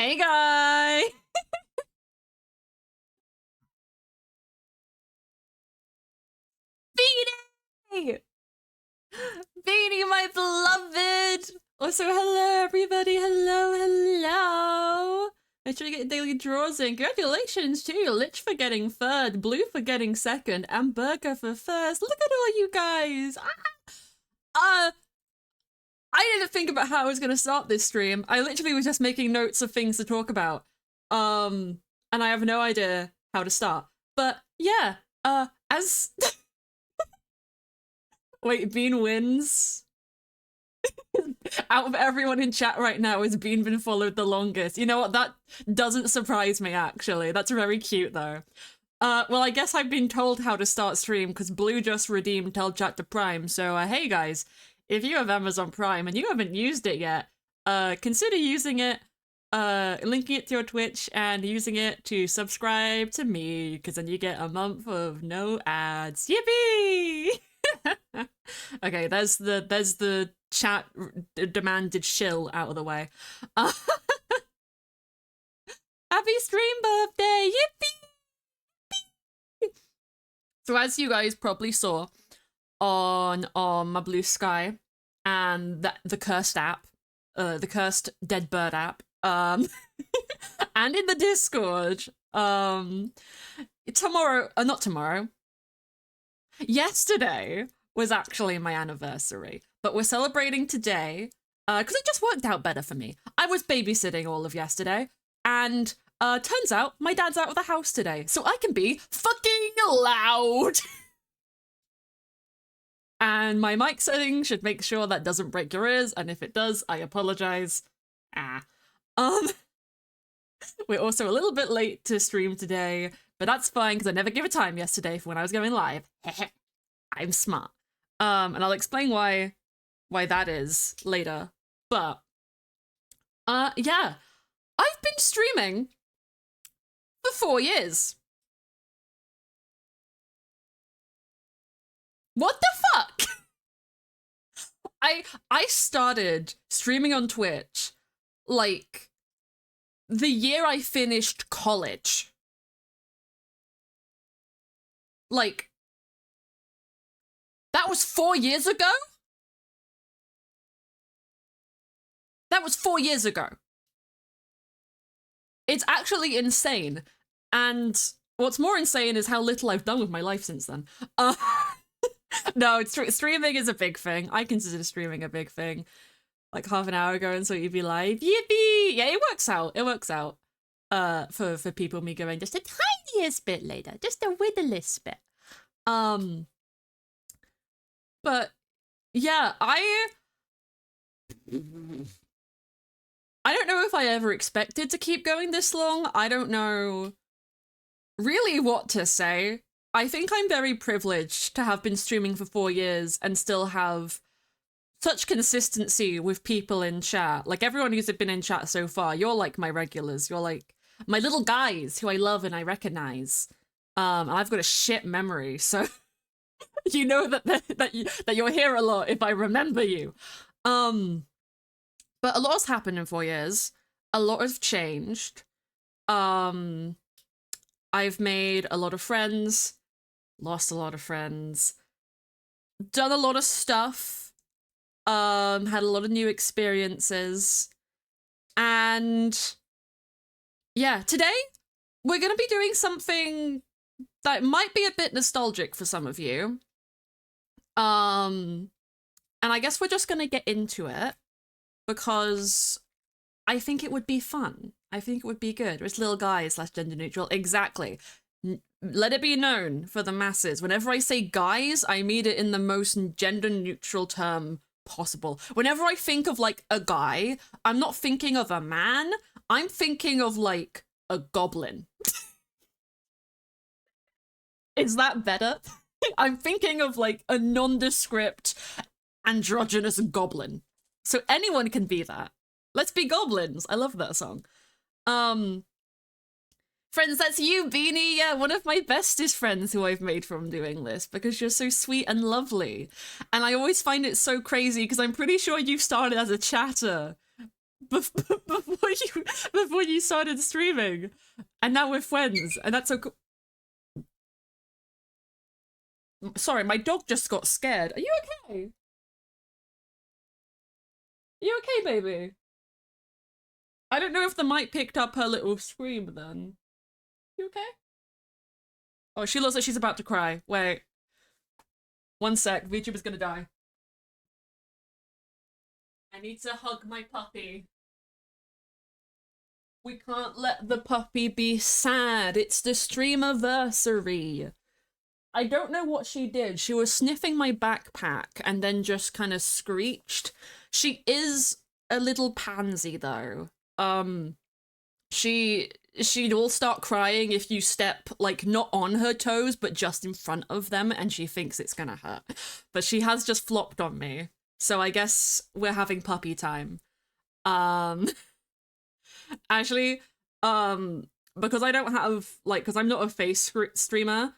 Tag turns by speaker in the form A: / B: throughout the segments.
A: Hey guy! Beanie! Beanie, my beloved! Also, hello everybody, hello! Make sure you get daily draws in. Congratulations to Lich for getting third, Blue for getting second, and Burger for first. Look at all you guys! I didn't think about how I was gonna start this stream. I literally was just making notes of things to talk about. And I have no idea how to start. But yeah, as wait, Bean wins. Out of everyone in chat right now, has Bean been followed the longest? You know what? That doesn't surprise me, actually. That's very cute, though. Well, I guess I've been told how to start stream because Blue just redeemed Tell Chat to Prime. So, hey guys, if you have Amazon Prime and you haven't used it yet, consider using it, linking it to your Twitch and using it to subscribe to me, because then you get a month of no ads. Yippee! Okay, there's the chat demanded shill out of the way. Happy stream birthday! Yippee! So as you guys probably saw on my Blue Sky and the cursed app, the cursed dead bird app, and in the Discord, yesterday was actually my anniversary, but we're celebrating today because it just worked out better for me. I was babysitting all of yesterday, and turns out my dad's out of the house today, so I can be fucking loud. And my mic setting should make sure that doesn't break your ears, and if it does, I apologize. We're also a little bit late to stream today, but that's fine because I never gave a time yesterday for when I was going live. I'm smart. And I'll explain why that is later. But yeah, I've been streaming for 4 years. What the fuck? I started streaming on Twitch like the year I finished college. Like, that was 4 years ago? That was 4 years ago. It's actually insane. And what's more insane is how little I've done with my life since then. No, streaming is a big thing. I consider streaming a big thing. Like half an hour ago and so you'd be like, yippee! Yeah, it works out. It works out. For people, me going just a tiniest bit later. Just a whittlest bit. But yeah, I don't know if I ever expected to keep going this long. I don't know really what to say. I think I'm very privileged to have been streaming for 4 years and still have such consistency with people in chat. Like, everyone who's been in chat so far, you're like my regulars. You're like my little guys who I love and I recognize. And I've got a shit memory, so you know that you're here a lot if I remember you. But a lot has happened in 4 years. A lot has changed. I've made a lot of friends, lost a lot of friends, done a lot of stuff, had a lot of new experiences, and yeah, today we're gonna be doing something that might be a bit nostalgic for some of you. And I guess we're just gonna get into it because I think it would be fun. I think it would be good. It's little guys / gender neutral. Exactly. Let it be known for the masses. Whenever I say guys, I mean it in the most gender neutral term possible. Whenever I think of like a guy, I'm not thinking of a man. I'm thinking of like a goblin. Is that better? I'm thinking of like a nondescript androgynous goblin. So anyone can be that. Let's be goblins. I love that song. Friends, that's you, Beanie. Yeah, one of my bestest friends who I've made from doing this because you're so sweet and lovely. And I always find it so crazy because I'm pretty sure you started as a chatter before you started streaming, and now we're friends, and that's so cool. Sorry, my dog just got scared. Are you okay? Are you okay, baby? I don't know if the mic picked up her little scream then. You okay? Oh, she looks like she's about to cry. Wait. One sec. VTuber's gonna die. I need to hug my puppy. We can't let the puppy be sad. It's the streamiversary. I don't know what she did. She was sniffing my backpack and then just kind of screeched. She is a little pansy though. She'd all start crying if you step like not on her toes but just in front of them, and she thinks it's gonna hurt. But she has just flopped on me. So I guess we're having puppy time. Um Actually, because I don't have like, because I'm not a face streamer,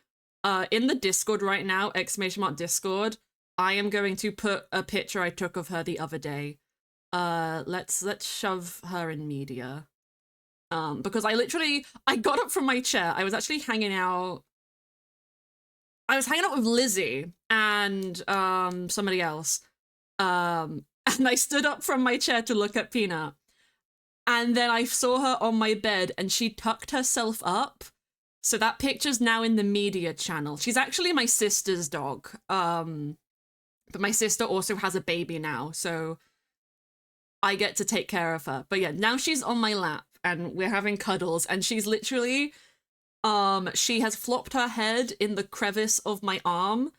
A: in the Discord right now, !Discord, I am going to put a picture I took of her the other day. Let's shove her in media. Because I got up from my chair. I was actually hanging out. I was hanging out with Lizzie and somebody else. And I stood up from my chair to look at Peanut. And then I saw her on my bed and she tucked herself up. So that picture's now in the media channel. She's actually my sister's dog. But my sister also has a baby now, so I get to take care of her. But yeah, now she's on my lap and we're having cuddles, and she's literally she has flopped her head in the crevice of my arm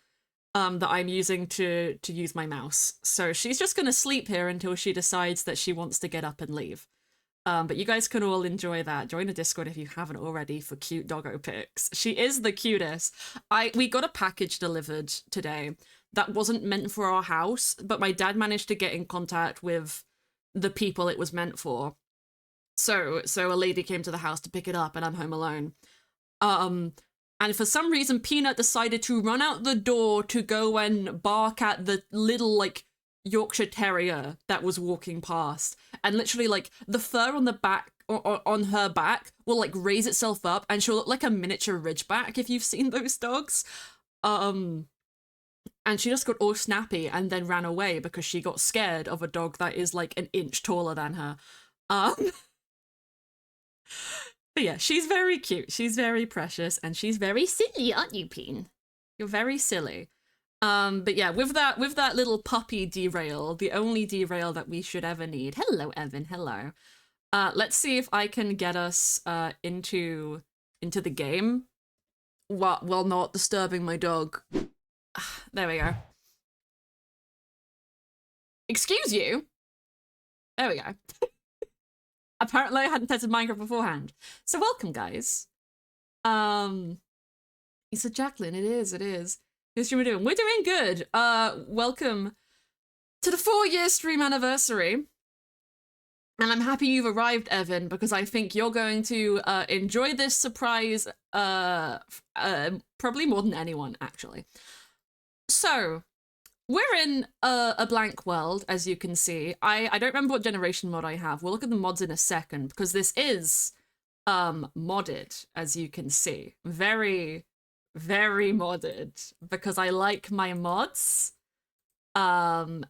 A: that I'm using to use my mouse. So she's just gonna sleep here until she decides that she wants to get up and leave. But you guys can all enjoy that. Join the Discord if you haven't already for cute doggo pics. She is the cutest. We got a package delivered today that wasn't meant for our house, but my dad managed to get in contact with the people it was meant for. So a lady came to the house to pick it up, and I'm home alone. And for some reason, Peanut decided to run out the door to go and bark at the little, like, Yorkshire Terrier that was walking past. And literally, like, the fur on the back, or on her back, will, like, raise itself up, and she'll look like a miniature Ridgeback, if you've seen those dogs. And she just got all snappy and then ran away because she got scared of a dog that is, like, an inch taller than her. But yeah, she's very cute. She's very precious, and she's very silly, aren't you, Peen? You're very silly. But yeah, with that little puppy derail, the only derail that we should ever need. Hello, Evan. Hello. Let's see if I can get us into the game while not disturbing my dog. There we go. Excuse you. There we go. Apparently I hadn't tested Minecraft beforehand. So welcome, guys. He said, Jacqueline, it is. How's stream doing? We're doing good. Welcome to the 4-year stream anniversary. And I'm happy you've arrived, Evan, because I think you're going to enjoy this surprise probably more than anyone, actually. So, we're in a blank world, as you can see. I don't remember what generation mod I have. We'll look at the mods in a second, because this is modded, as you can see. Very, very modded, because I like my mods. And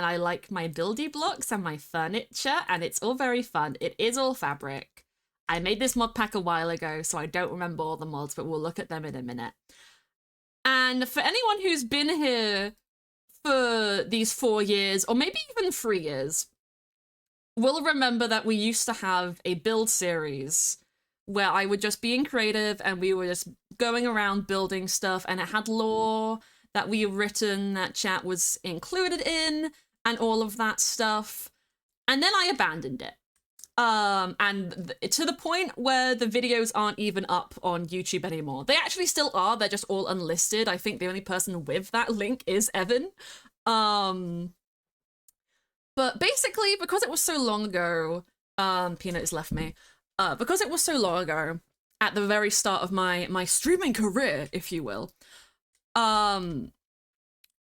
A: I like my buildy blocks and my furniture, and it's all very fun. It is all fabric. I made this mod pack a while ago, so I don't remember all the mods, but we'll look at them in a minute. And for anyone who's been here for these 4 years, or maybe even 3 years, we'll remember that we used to have a build series where I would just be in creative and we were just going around building stuff, and it had lore that we written that chat was included in and all of that stuff. And then I abandoned it. And to the point where the videos aren't even up on YouTube anymore. They actually still are, they're just all unlisted. I think the only person with that link is Evan. But basically, because it was so long ago, Peanut has left me. Because it was so long ago, at the very start of my streaming career, if you will,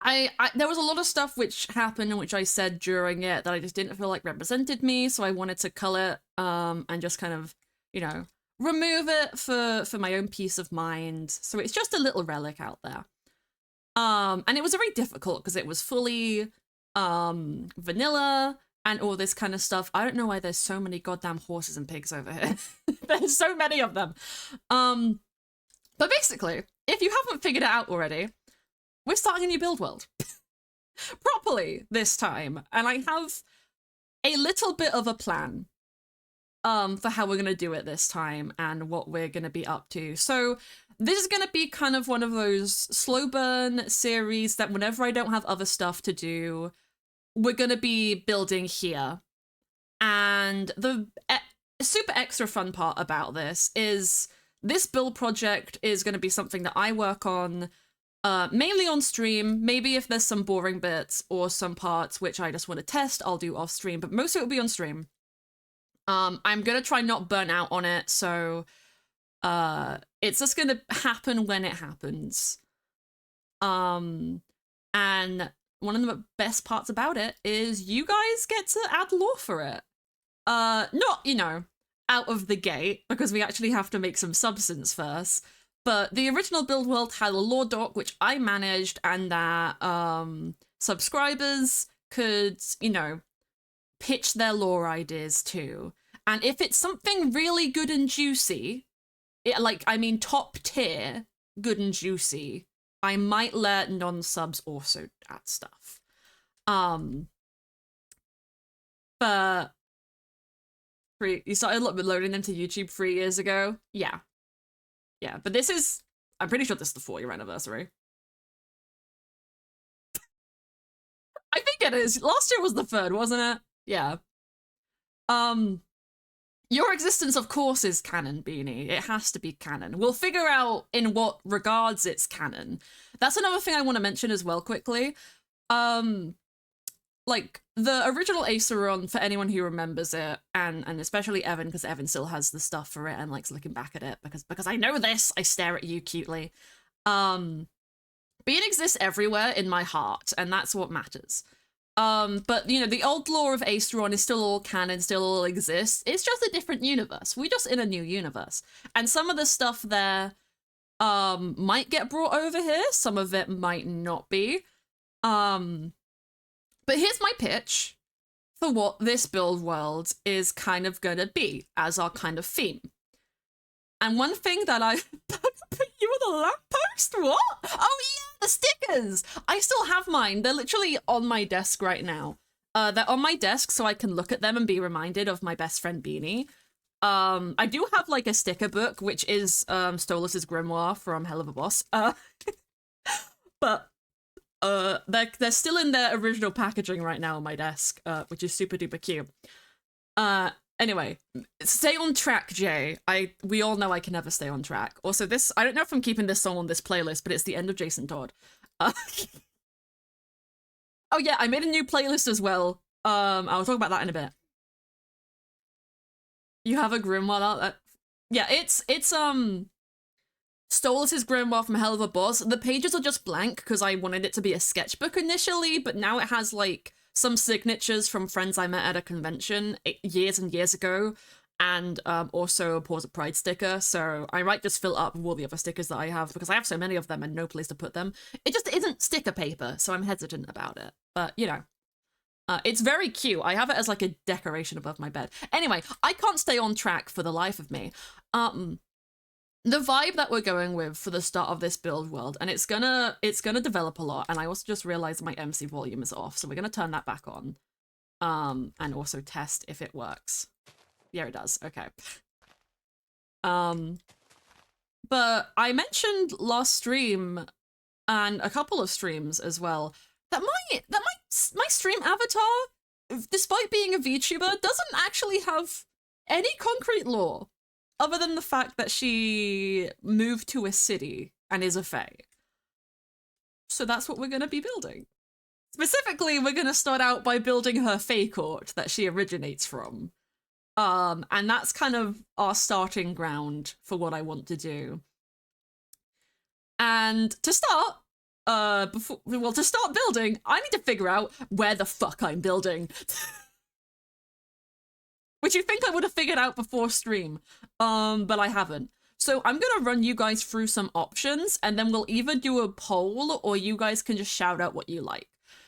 A: I there was a lot of stuff which happened and which I said during it that I just didn't feel like represented me, so I wanted to cull it and just kind of, you know, remove it for my own peace of mind. So it's just a little relic out there. And it was very difficult because it was fully vanilla and all this kind of stuff. I don't know why there's so many goddamn horses and pigs over here. There's so many of them. But basically, if you haven't figured it out already, we're starting a new build world. Properly this time. And I have a little bit of a plan for how we're going to do it this time and what we're going to be up to. So this is going to be kind of one of those slow burn series that whenever I don't have other stuff to do, we're going to be building here. And the super extra fun part about this is this build project is going to be something that I work on mainly on stream. Maybe if there's some boring bits or some parts which I just want to test, I'll do off stream, but most of it will be on stream. I'm gonna try not burn out on it, so it's just gonna happen when it happens. And one of the best parts about it is you guys get to add lore for it. Not, you know, out of the gate, because we actually have to make some substance first. But the original build world had a lore doc, which I managed, and that subscribers could, you know, pitch their lore ideas to. And if it's something really good and juicy, I mean top tier good and juicy, I might let non-subs also add stuff. But you started loading them to YouTube 3 years ago? Yeah. Yeah, but this is, I'm pretty sure this is the 4-year anniversary. I think it is. Last year was the 3rd, wasn't it? Yeah. Your existence, of course, is canon, Beanie. It has to be canon. We'll figure out in what regards it's canon. That's another thing I want to mention as well quickly. Like, the original Acheron, for anyone who remembers it, and especially Evan, because Evan still has the stuff for it and likes looking back at it, because I know this, I stare at you cutely. Being exists everywhere in my heart, and that's what matters. But, you know, the old lore of Acheron is still all canon, still all exists. It's just a different universe. We're just in a new universe. And some of the stuff there might get brought over here. Some of it might not be. But here's my pitch for what this build world is kind of gonna be as our kind of theme. And one thing that I put you on the lamppost? What? Oh yeah, the stickers! I still have mine. They're literally on my desk right now. They're on my desk so I can look at them and be reminded of my best friend Beanie. I do have like a sticker book, which is Stolas's grimoire from Hell of a Boss. But they're still in their original packaging right now on my desk, which is super duper cute. Anyway, stay on track, Jay. We all know I can never stay on track. Also, this, I don't know if I'm keeping this song on this playlist, but it's the end of Jason Todd. Oh yeah, I made a new playlist as well. I'll talk about that in a bit. You have a grimoire out? Yeah, it's Stolas's grimoire from Hell of a Boss. The pages are just blank because I wanted it to be a sketchbook initially, but now it has like some signatures from friends I met at a convention years and years ago, and also a Paws of Pride sticker, so I might just fill up with all the other stickers that I have, because I have so many of them and no place to put them. It just isn't sticker paper, so I'm hesitant about it. But, you know, it's very cute. I have it as like a decoration above my bed. Anyway, I can't stay on track for the life of me. The vibe that we're going with for the start of this build world, and it's gonna develop a lot, and I also just realized my MC volume is off, so we're gonna turn that back on. And also test if it works. Yeah, it does. Okay. But I mentioned last stream and a couple of streams as well that my stream avatar, despite being a VTuber, doesn't actually have any concrete lore other than the fact that she moved to a city and is a fae. So that's what we're going to be building. Specifically, we're going to start out by building her fae court that she originates from. And that's kind of our starting ground for what I want to do. And to start, well, to start building, I need to figure out where the fuck I'm building. Which you think I would have figured out before stream, but I haven't. So I'm gonna run you guys through some options, and then we'll either do a poll, or you guys can just shout out what you like.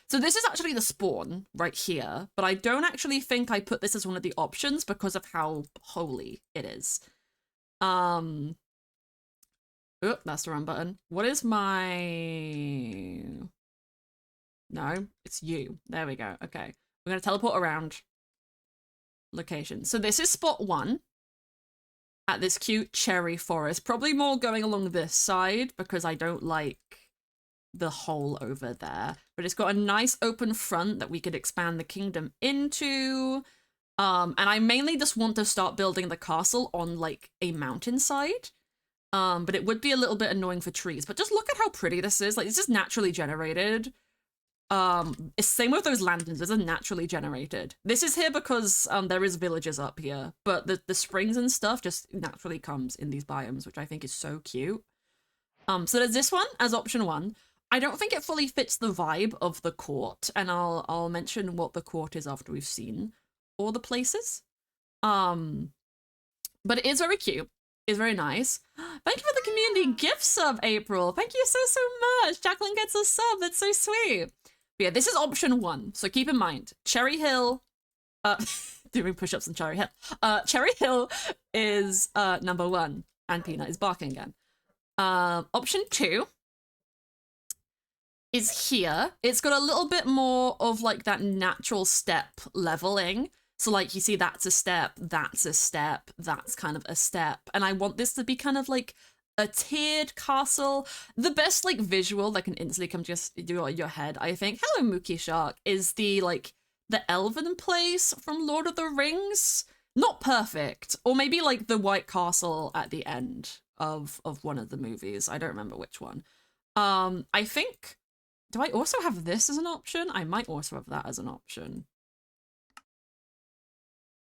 A: So this is actually the spawn right here, but I don't actually think I put this as one of the options because of how holy it is. Oh, that's the wrong button. What is my... No, it's you. There we go. Okay. We're gonna teleport around. Location. So this is spot 1 at this cute cherry forest. Probably more going along this side because I don't like the hole over there. But it's got a nice open front that we could expand the kingdom into. And I mainly just want to start building the castle on like a mountainside. But it would be a little bit annoying for trees. But just look at how pretty this is. Like, it's just naturally generated. It's same with those lanterns. Those are naturally generated. This is here because there is villages up here, but the springs and stuff just naturally comes in these biomes, which I think is so cute. So there's this one as option 1. I don't think it fully fits the vibe of the court, and I'll mention what the court is after we've seen all the places. But it is very cute. It's very nice. Thank you for the community gift sub, April. Thank you so much. Jacqueline gets a sub. That's so sweet. But yeah, this is option 1. So keep in mind, Cherry Hill, doing push-ups on Cherry Hill. Cherry Hill is number 1, and Peanut is barking again. Option 2 is here. It's got a little bit more of like that natural step leveling. So like you see that's a step, that's kind of a step. And I want this to be kind of like a tiered castle. The best like visual that can instantly come to your head, I think, hello Mookie Shark, is the like the elven place from Lord of the Rings. Not perfect. Or maybe like the White Castle at the end of one of the movies. I don't remember which one. I think, do I also have this as an option? I might also have that as an option.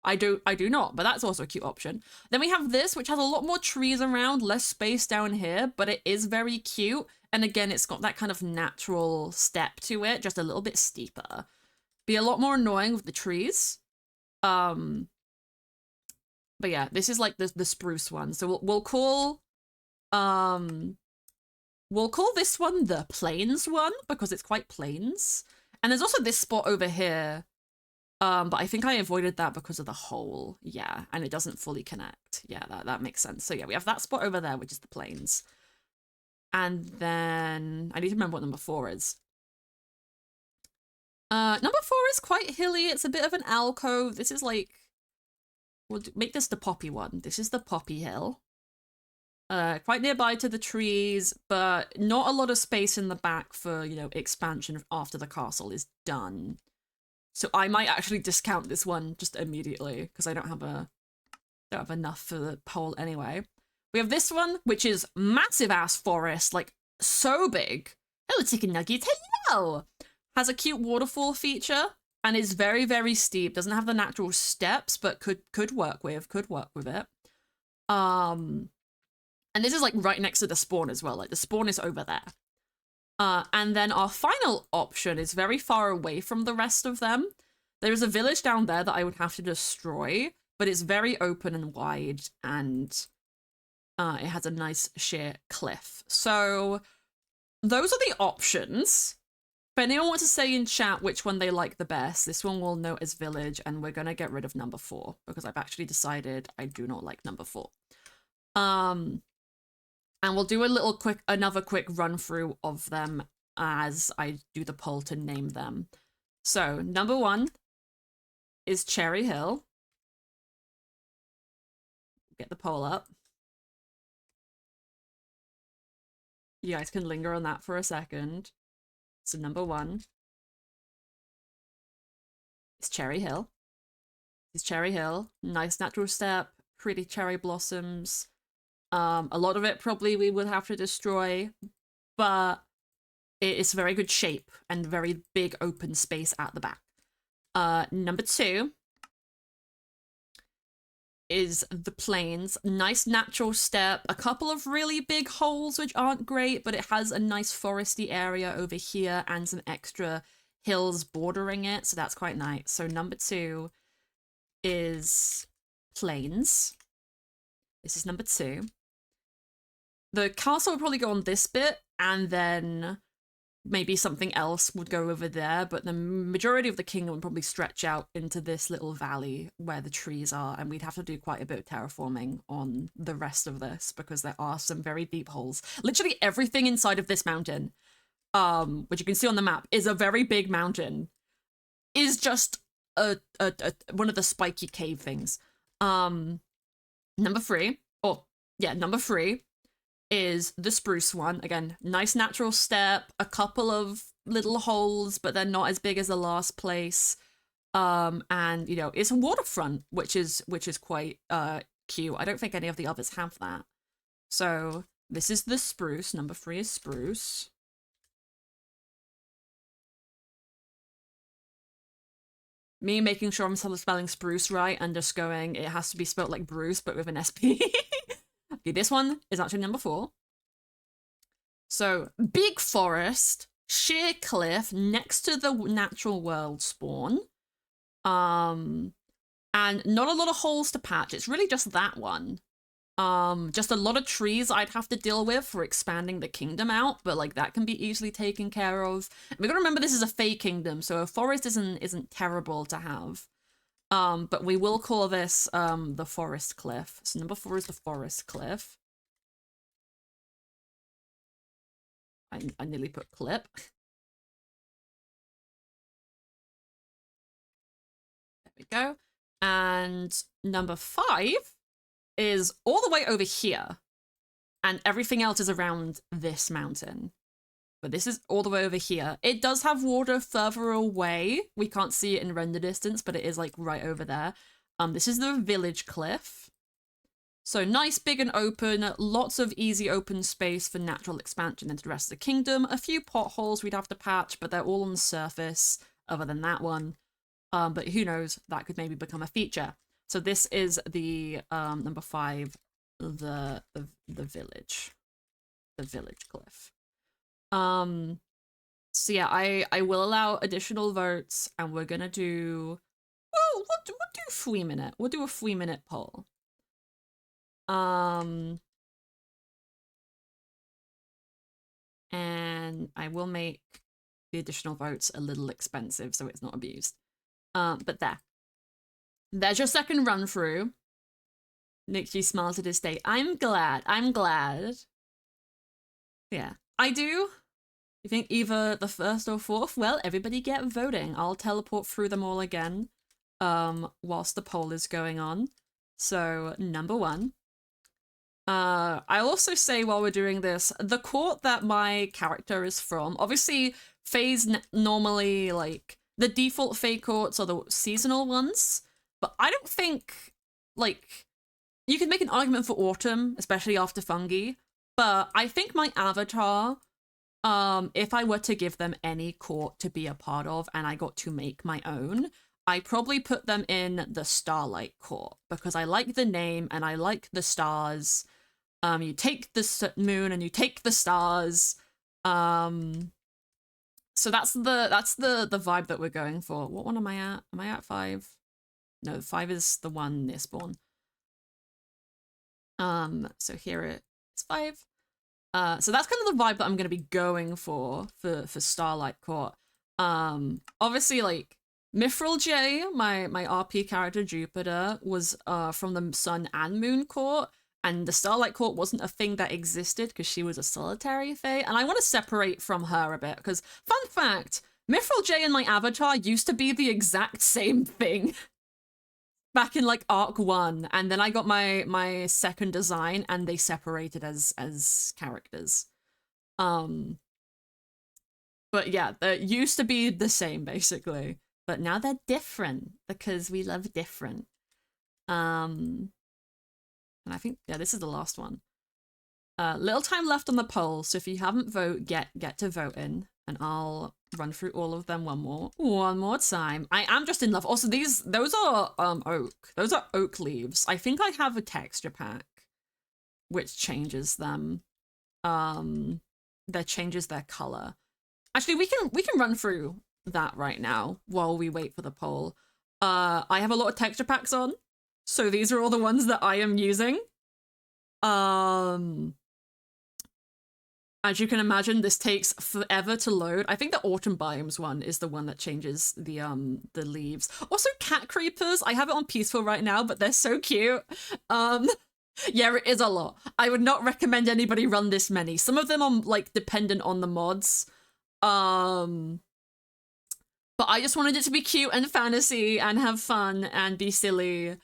A: I do not, but that's also a cute option. Then we have this, which has a lot more trees around, less space down here, but it is very cute. And again, it's got that kind of natural step to it, just a little bit steeper. Be a lot more annoying with the trees. But yeah, this is like the spruce one. So we'll call this one the plains one because it's quite plains. And there's also this spot over here. But I think I avoided that because of the hole. Yeah, and it doesn't fully connect. Yeah, that makes sense. So yeah, we have that spot over there, which is the plains. And then I need to remember what number 4 is. Number 4 is quite hilly. It's a bit of an alcove. This is like, we'll make this the poppy one. This is the poppy hill. Quite nearby to the trees, but not a lot of space in the back for, you know, expansion after the castle is done. So I might actually discount this one just immediately because I don't have enough for the poll anyway. We have this one, which is massive ass forest, like so big. Hello, chicken nuggets. Hello. Has a cute waterfall feature and is very, very steep. Doesn't have the natural steps, but could work with it. And this is like right next to the spawn as well. Like the spawn is over there. And then our final option is very far away from the rest of them. There is a village down there that I would have to destroy, but it's very open and wide, and it has a nice sheer cliff. So those are the options. If anyone wants to say in chat which one they like the best, this one will note as village, and we're going to get rid of number 4 because I've actually decided I do not like number 4. And we'll do another quick run through of them as I do the poll to name them. So number 1 is Cherry Hill. Get the poll up. You guys can linger on that for a second. So number 1 is Cherry Hill. It's Cherry Hill. Nice natural step, pretty cherry blossoms. A lot of it probably we would have to destroy, but it's very good shape and very big open space at the back. Number 2 is the plains. Nice natural steppe, a couple of really big holes which aren't great, but it has a nice foresty area over here and some extra hills bordering it, so that's quite nice. So number 2 is plains. This is number 2. The castle would probably go on this bit, and then maybe something else would go over there, but the majority of the kingdom would probably stretch out into this little valley where the trees are, and we'd have to do quite a bit of terraforming on the rest of this because there are some very deep holes. Literally everything inside of this mountain, which you can see on the map, is a very big mountain, is just one of the spiky cave things. Number 3, number 3 is the spruce one. Again, nice natural steppe, a couple of little holes, but they're not as big as the last place. And you know, it's a waterfront, which is quite cute. I don't think any of the others have that. So this is the spruce. Number 3 is spruce. Me making sure I'm spelling spruce right and just going, it has to be spelled like Bruce, but with an SP. Okay, this one is actually number 4. So, big forest, sheer cliff next to the natural world spawn. And not a lot of holes to patch. It's really just that one. Just a lot of trees I'd have to deal with for expanding the kingdom out, but like that can be easily taken care of. And we gotta remember this is a fey kingdom, so a forest isn't terrible to have. But we will call this the forest cliff. So number 4 is the forest cliff. I nearly put clip. There we go. And number 5 is all the way over here. And everything else is around this mountain. But this is all the way over here. It does have water further away. We can't see it in render distance, but it is like right over there. This is the village cliff. So nice, big and open, lots of easy open space for natural expansion into the rest of the kingdom. A few potholes we'd have to patch, but they're all on the surface other than that one. But who knows, that could maybe become a feature. So this is the number 5, the village cliff. So yeah, I will allow additional votes, and we're gonna do, well, we'll do 3 minute. We'll do a 3-minute poll. And I will make the additional votes a little expensive so it's not abused. But there's your second run through. Nick G smiles at his state. I'm glad. Yeah, I do. You think either the 1st or 4th? Well, everybody get voting. I'll teleport through them all again whilst the poll is going on. So, number 1. I'll also say while we're doing this, the court that my character is from, obviously, Fae's normally, like, the default Fae courts are the seasonal ones, but I don't think, like, you can make an argument for autumn, especially after fungi, but I think my avatar, if I were to give them any court to be a part of and I got to make my own, I probably put them in the Starlight Court because I like the name and I like the stars. You take the moon and you take the stars. So that's the vibe that we're going for. What one am I at? Am I at 5? No, 5 is the one near spawn. So here it's 5. So that's kind of the vibe that I'm gonna be going for Starlight Court. Obviously, like, Mithril J, my RP character Jupiter, was from the Sun and Moon Court, and the Starlight Court wasn't a thing that existed because she was a solitary fae, and I want to separate from her a bit, because, fun fact, Mithril J and my avatar used to be the exact same thing back in, like, Arc 1, and then I got my second design, and they separated as characters. But yeah, they used to be the same, basically. But now they're different because we love different. And I think, yeah, this is the last one. Little time left on the poll, so if you haven't voted, get to voting, and I'll run through all of them one more time. I am just in love. Also, those are oak. Those are oak leaves. I think I have a texture pack which changes them. That changes their color. Actually, we can run through that right now while we wait for the poll. I have a lot of texture packs on, so these are all the ones that I am using. As you can imagine, this takes forever to load. I think the autumn biomes one is the one that changes the leaves. Also, cat creepers. I have it on peaceful right now, but they're so cute. Yeah, it is a lot. I would not recommend anybody run this many. Some of them are like dependent on the mods. But I just wanted it to be cute and fantasy and have fun and be silly.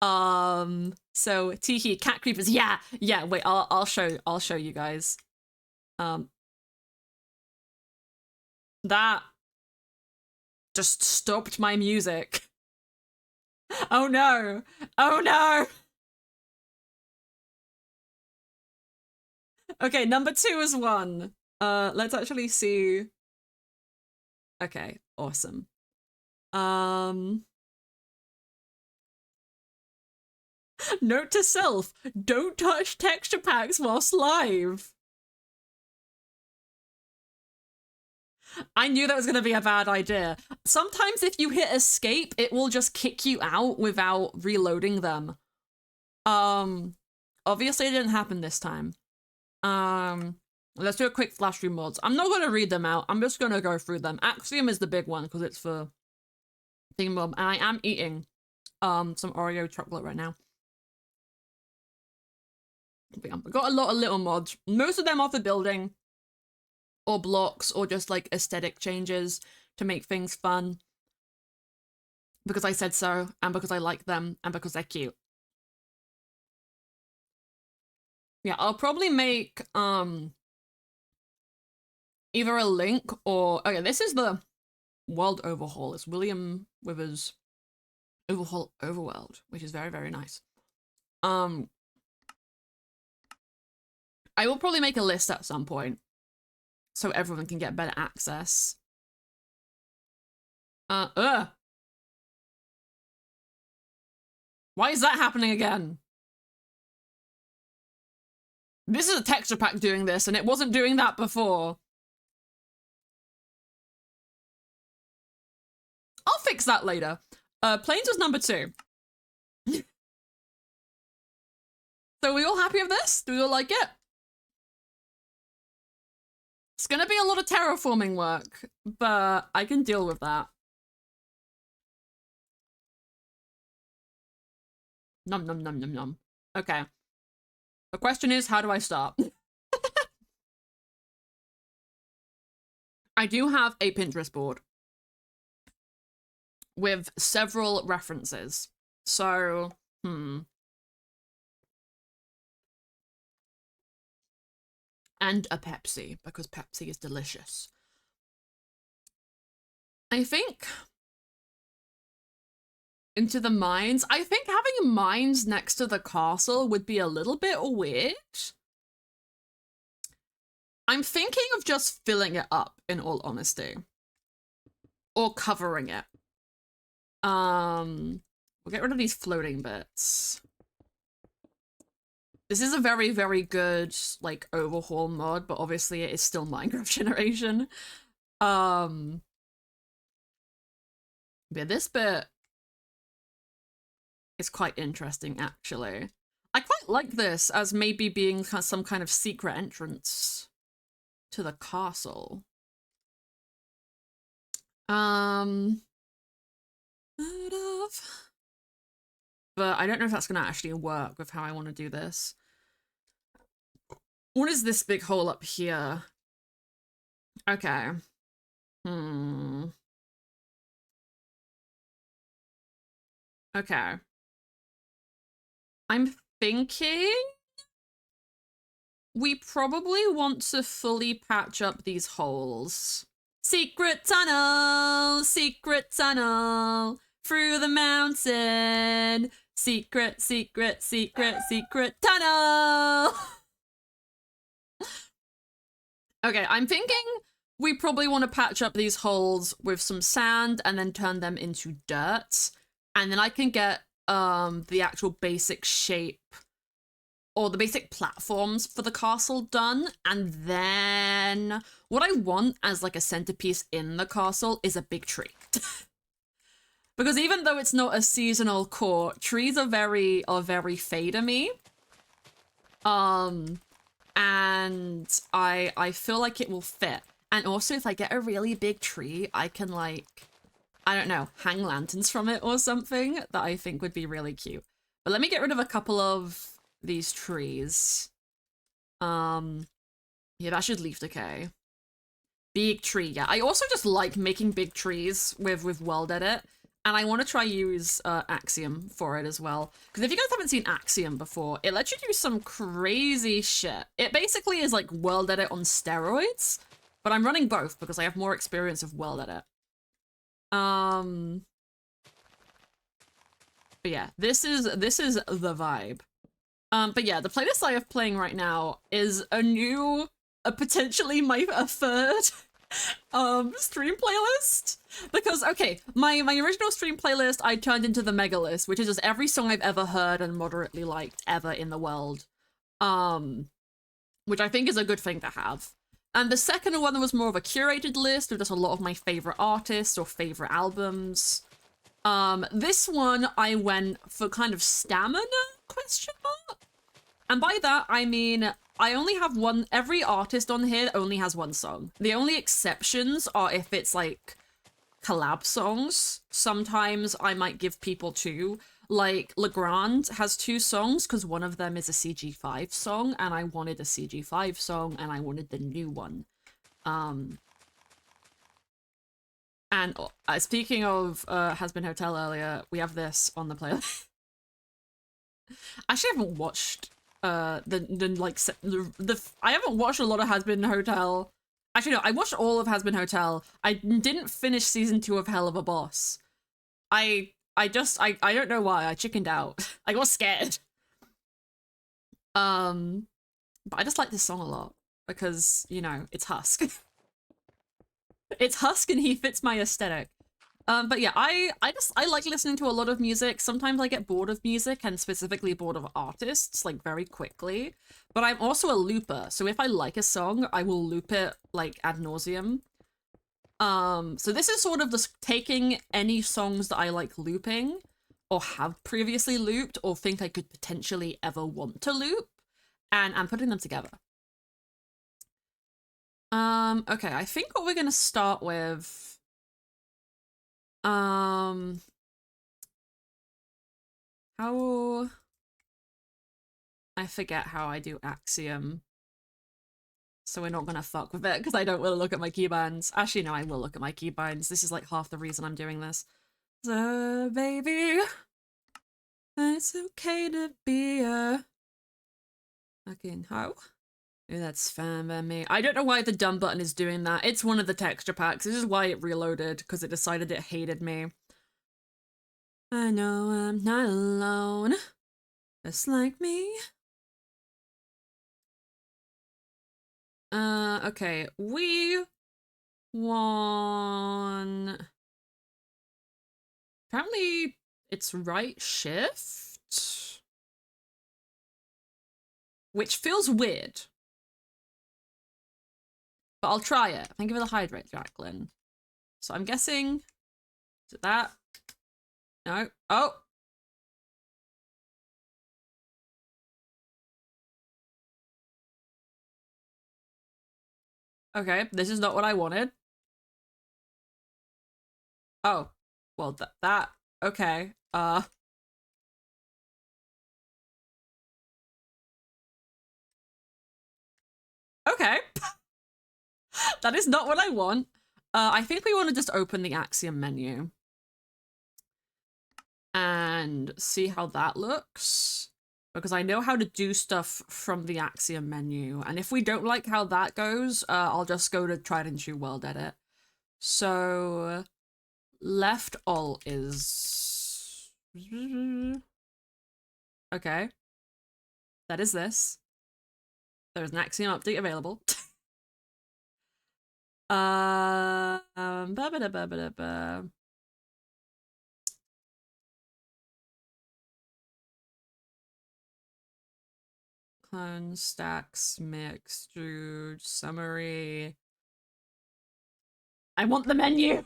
A: So teehee, cat creepers. Yeah. Wait, I'll show you guys. That just stopped my music. Oh no. Oh no. Okay, number 2 is 1. Let's actually see. Okay, awesome. Note to self, don't touch texture packs whilst live. I knew that was going to be a bad idea. Sometimes if you hit escape, it will just kick you out without reloading them. Obviously it didn't happen this time. Let's do a quick flash through mods. I'm not going to read them out. I'm just going to go through them. Axiom is the big one because it's for theme mob, and I am eating some Oreo chocolate right now. But yeah, I've got a lot of little mods. Most of them are for building or blocks or just like aesthetic changes to make things fun. Because I said so, and because I like them, and because they're cute. Yeah, I'll probably make either a link or... Okay, this is the World Overhaul. It's William Withers' Overhaul Overworld, which is very, very nice. I will probably make a list at some point so everyone can get better access. Why is that happening again? This is a texture pack doing this, and it wasn't doing that before. I'll fix that later. Planes was number 2. So are we all happy with this? Do we all like it? It's gonna be a lot of terraforming work, but I can deal with that. Nom nom nom nom nom. Okay. The question is, how do I start? I do have a Pinterest board with several references. So, and a Pepsi, because Pepsi is delicious. I think into the mines. I think having mines next to the castle would be a little bit weird. I'm thinking of just filling it up, in all honesty. Or covering it. We'll get rid of these floating bits. This is a very, very good, like, overhaul mod, but obviously it is still Minecraft generation. Yeah, this bit is quite interesting, actually. I quite like this as maybe being some kind of secret entrance to the castle. But I don't know if that's gonna actually work with how I want to do this. What is this big hole up here? Okay. Okay. I'm thinking we probably want to fully patch up these holes. Secret tunnel, through the mountain. Secret, secret, secret, secret tunnel. Okay, I'm thinking we probably want to patch up these holes with some sand and then turn them into dirt. And then I can get the actual basic shape or the basic platforms for the castle done. And then what I want as like a centerpiece in the castle is a big tree. Because even though it's not a seasonal court, trees are very fey to me. And I feel like it will fit. And also if I get a really big tree, I can like, I don't know, hang lanterns from it or something that I think would be really cute. But let me get rid of a couple of these trees. Yeah, that should leaf decay. Big tree, yeah. I also just like making big trees with World Edit. And I want to try use Axiom for it as well. Because if you guys haven't seen Axiom before, it lets you do some crazy shit. It basically is like World Edit on steroids. But I'm running both because I have more experience of World Edit. But yeah, this is the vibe. But yeah, the playlist I have playing right now is potentially a third stream playlist. Because okay, my original stream playlist I turned into the mega list, which is just every song I've ever heard and moderately liked ever in the world. Which I think is a good thing to have. And the second one was more of a curated list with just a lot of my favorite artists or favorite albums. This one I went for kind of stamina ? And by that, I mean, I only have one, every artist on here only has one song. The only exceptions are if it's like collab songs. Sometimes I might give people two. Like Legrand has two songs because one of them is a CG5 song and I wanted a CG5 song and I wanted the new one. And speaking of Has Been Hotel earlier, we have this on the playlist. Actually, I haven't watched I haven't watched a lot of Has Been Hotel. Actually, no, I watched all of Has Been Hotel. I didn't finish season 2 of Hell of a Boss. I don't know why. I chickened out. I got scared. But I just like this song a lot because, you know, it's Husk. It's Husk and he fits my aesthetic. But yeah, I like listening to a lot of music. Sometimes I get bored of music and specifically bored of artists, like very quickly. But I'm also a looper, so if I like a song, I will loop it like ad nauseum. So this is sort of just taking any songs that I like looping or have previously looped or think I could potentially ever want to loop and I'm putting them together. Okay, I think what we're gonna start with how I forget how I do Axiom. So we're not gonna fuck with it because I don't want to look at my keybinds. Actually, no, I will look at my keybinds. This is like half the reason I'm doing this. So, baby, it's okay to be a fucking hoe. Oh, that's fine by me. I don't know why the dumb button is doing that. It's one of the texture packs. This is why it reloaded, because it decided it hated me. I know I'm not alone. Just like me. Okay. We want... Apparently, it's right shift? Which feels weird. But I'll try it. Thank you for the hydrate, Jacqueline. So I'm guessing... Is it that? No. Oh! Okay, this is not what I wanted. Oh. Well, that... Okay. Okay. That is not what I want. I think we want to just open the Axiom menu. And see how that looks. Because I know how to do stuff from the Axiom menu. And if we don't like how that goes, I'll just go to Tried and True World Edit. So... Left alt is... Okay. That is this. There is an Axiom update available. Ba ba da ba ba da ba. Clone, stacks, mix, extrude, summary. I want the menu.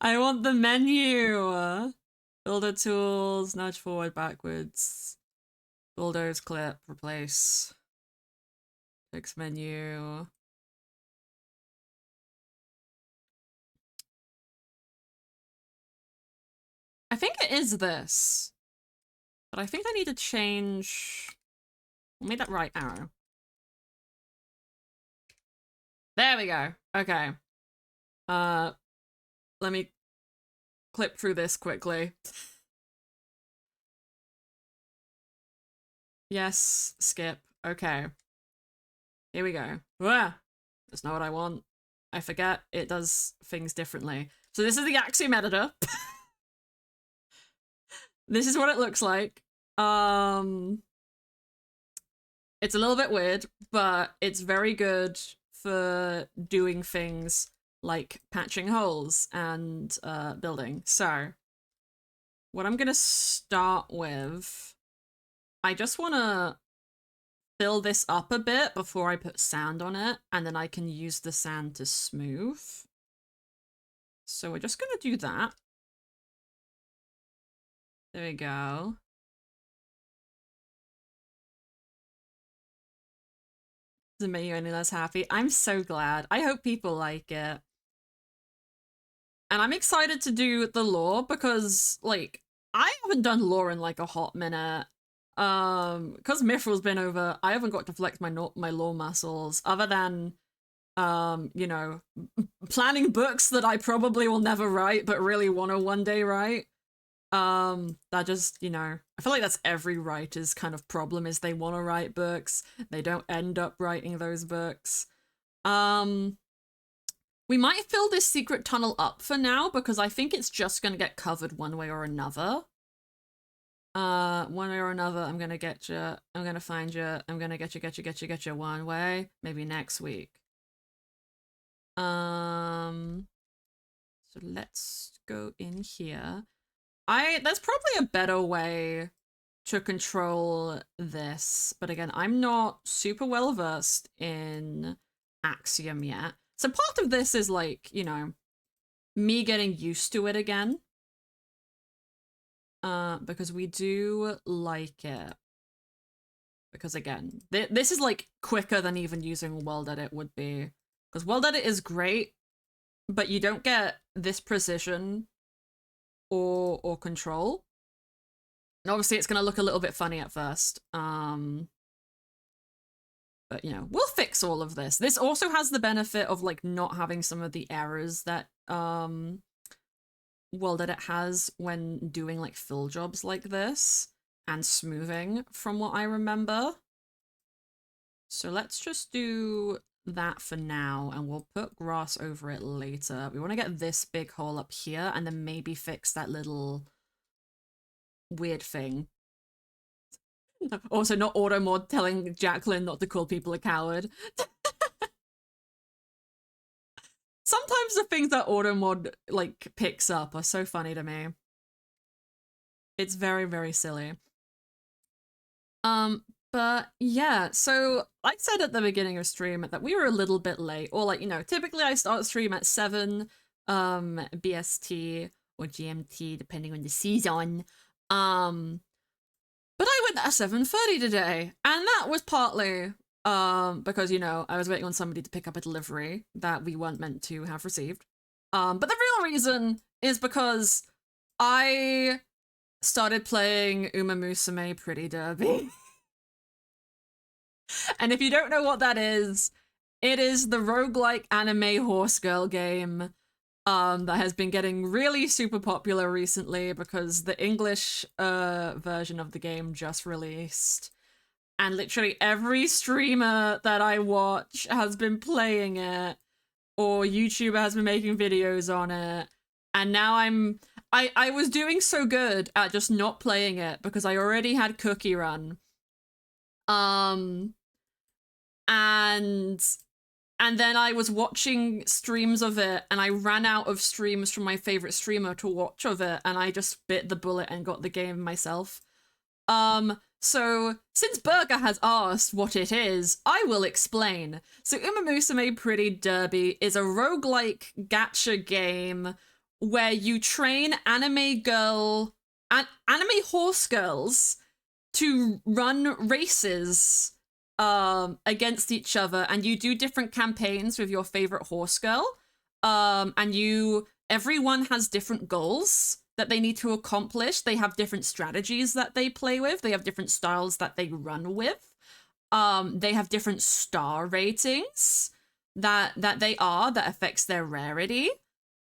A: I want the menu. Builder tools, nudge forward, backwards. Bulldoze, clip, replace. Fix menu. I think it is this. But I think I need to change... I'll make that right arrow. There we go. Okay. Let me clip through this quickly. Yes, skip. Okay. Here we go. Ah, that's not what I want. I forget it does things differently. So this is the Axiom editor. This is what it looks like. It's a little bit weird, but it's very good for doing things like patching holes and building. So what I'm gonna start with, I just wanna fill this up a bit before I put sand on it, and then I can use the sand to smooth. So we're just gonna do that. There we go. Doesn't make you any less happy. I'm so glad. I hope people like it. And I'm excited to do the lore because, like, I haven't done lore in like a hot minute. Because Mithril's been over, I haven't got to flex my lore muscles other than, you know, planning books that I probably will never write, but really want to one day write. That just, you know, I feel like that's every writer's kind of problem is they want to write books, they don't end up writing those books. We might fill this secret tunnel up for now because I think it's just gonna get covered one way or another. One way or another, I'm gonna get you. I'm gonna find you. I'm gonna get you one way. Maybe next week. So let's go in here. There's probably a better way to control this, but again, I'm not super well versed in Axiom yet. So part of this is like, you know, me getting used to it again. Because we do like it. Because again, this is like quicker than even using World Edit would be. Because World Edit is great, but you don't get this precision or control. And obviously it's gonna look a little bit funny at first. But you know, we'll fix all of this. This also has the benefit of like not having some of the errors that World Edit has when doing like fill jobs like this and smoothing from what I remember. So let's just do that for now and we'll put grass over it later. We want to get this big hole up here and then maybe fix that little weird thing. Also, not auto-mod telling Jacqueline not to call people a coward. Sometimes the things that auto-mod, like, picks up are so funny to me. It's very, very silly. But yeah, so I said at the beginning of stream that we were a little bit late, or like, you know, typically I start stream at 7, BST or GMT, depending on the season. But I went at 7:30 today, and that was partly because, you know, I was waiting on somebody to pick up a delivery that we weren't meant to have received. But the real reason is because I started playing Uma Musume Pretty Derby. And if you don't know what that is, it is the roguelike anime horse girl game that has been getting really super popular recently because the English version of the game just released. And literally every streamer that I watch has been playing it, or YouTuber has been making videos on it. And now I was doing so good at just not playing it because I already had Cookie Run. and then I was watching streams of it, and I ran out of streams from my favorite streamer to watch of it, and I just bit the bullet and got the game myself. So since Burger has asked what it is, I will explain. So Uma Musume Pretty Derby is a roguelike gacha game where you train anime horse girls to run races against each other, and you do different campaigns with your favorite horse girl. And everyone has different goals that they need to accomplish. They have different strategies that they play with. They have different styles that they run with. They have different star ratings that affects their rarity.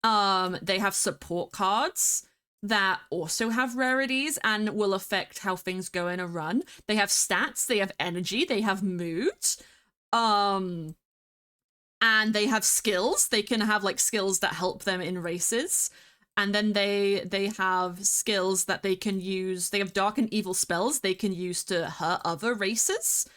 A: They have support cards that also have rarities and will affect how things go in a run. They have stats, they have energy, they have moods. And they have skills. They can have like skills that help them in races. And then they have skills that they can use. They have dark and evil spells they can use to hurt other races.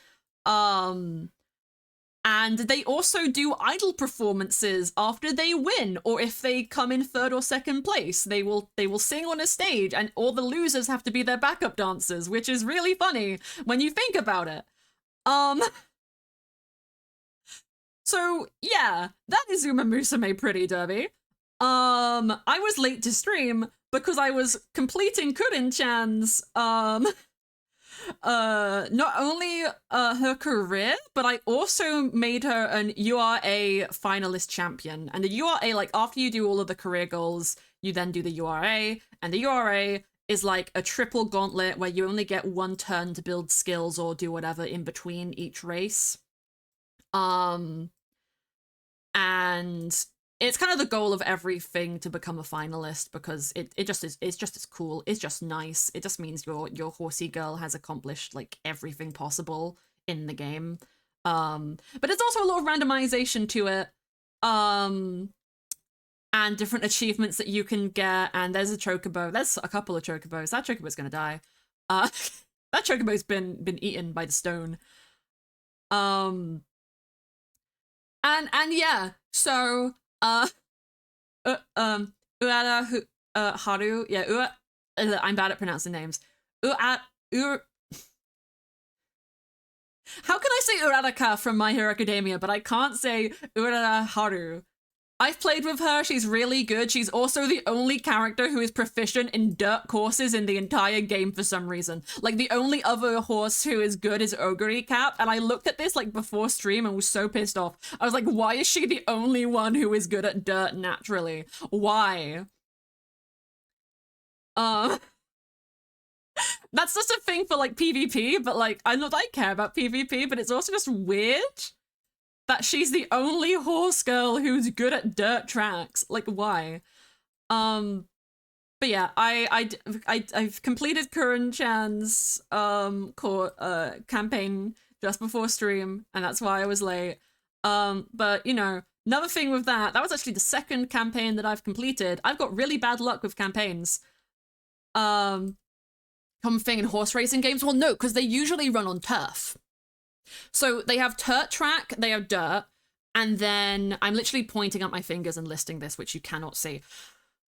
A: And they also do idol performances after they win, or if they come in third or second place, they will sing on a stage, and all the losers have to be their backup dancers, which is really funny when you think about it. So yeah, that is Uma Musume Pretty Derby. I was late to stream because I was completing Kurin-chan's not only her career, but I also made her an URA finalist champion. And the URA, like, after you do all of the career goals, you then do the URA, and the URA is like a triple gauntlet where you only get one turn to build skills or do whatever in between each race. And it's kind of the goal of everything to become a finalist, because it's just as cool. It's just nice. It just means your horsey girl has accomplished like everything possible in the game. But it's also a lot of randomization to it. And different achievements that you can get, and there's a chocobo. There's a couple of chocobos. That chocobo's gonna die. That chocobo's been eaten by the stone. And yeah, so Uara Haru, yeah, I'm bad at pronouncing names. How can I say Uraraka from My Hero Academia, but I can't say Uara Haru? I've played with her, she's really good. She's also the only character who is proficient in dirt courses in the entire game for some reason. Like, the only other horse who is good is Ogre Cap, and I looked at this, like, before stream and was so pissed off. I was like, why is she the only one who is good at dirt naturally? Why? That's just a thing for, like, PvP, but, like, I care about PvP, but it's also just weird that she's the only horse girl who's good at dirt tracks. Like, why? But yeah, I've completed Kurin-chan's campaign just before stream, and that's why I was late. But you know, another thing with that was actually the second campaign that I've completed. I've got really bad luck with campaigns. Common thing in horse racing games? Well, no, because they usually run on turf. So they have dirt track, they have dirt, and then I'm literally pointing at my fingers and listing this, which you cannot see.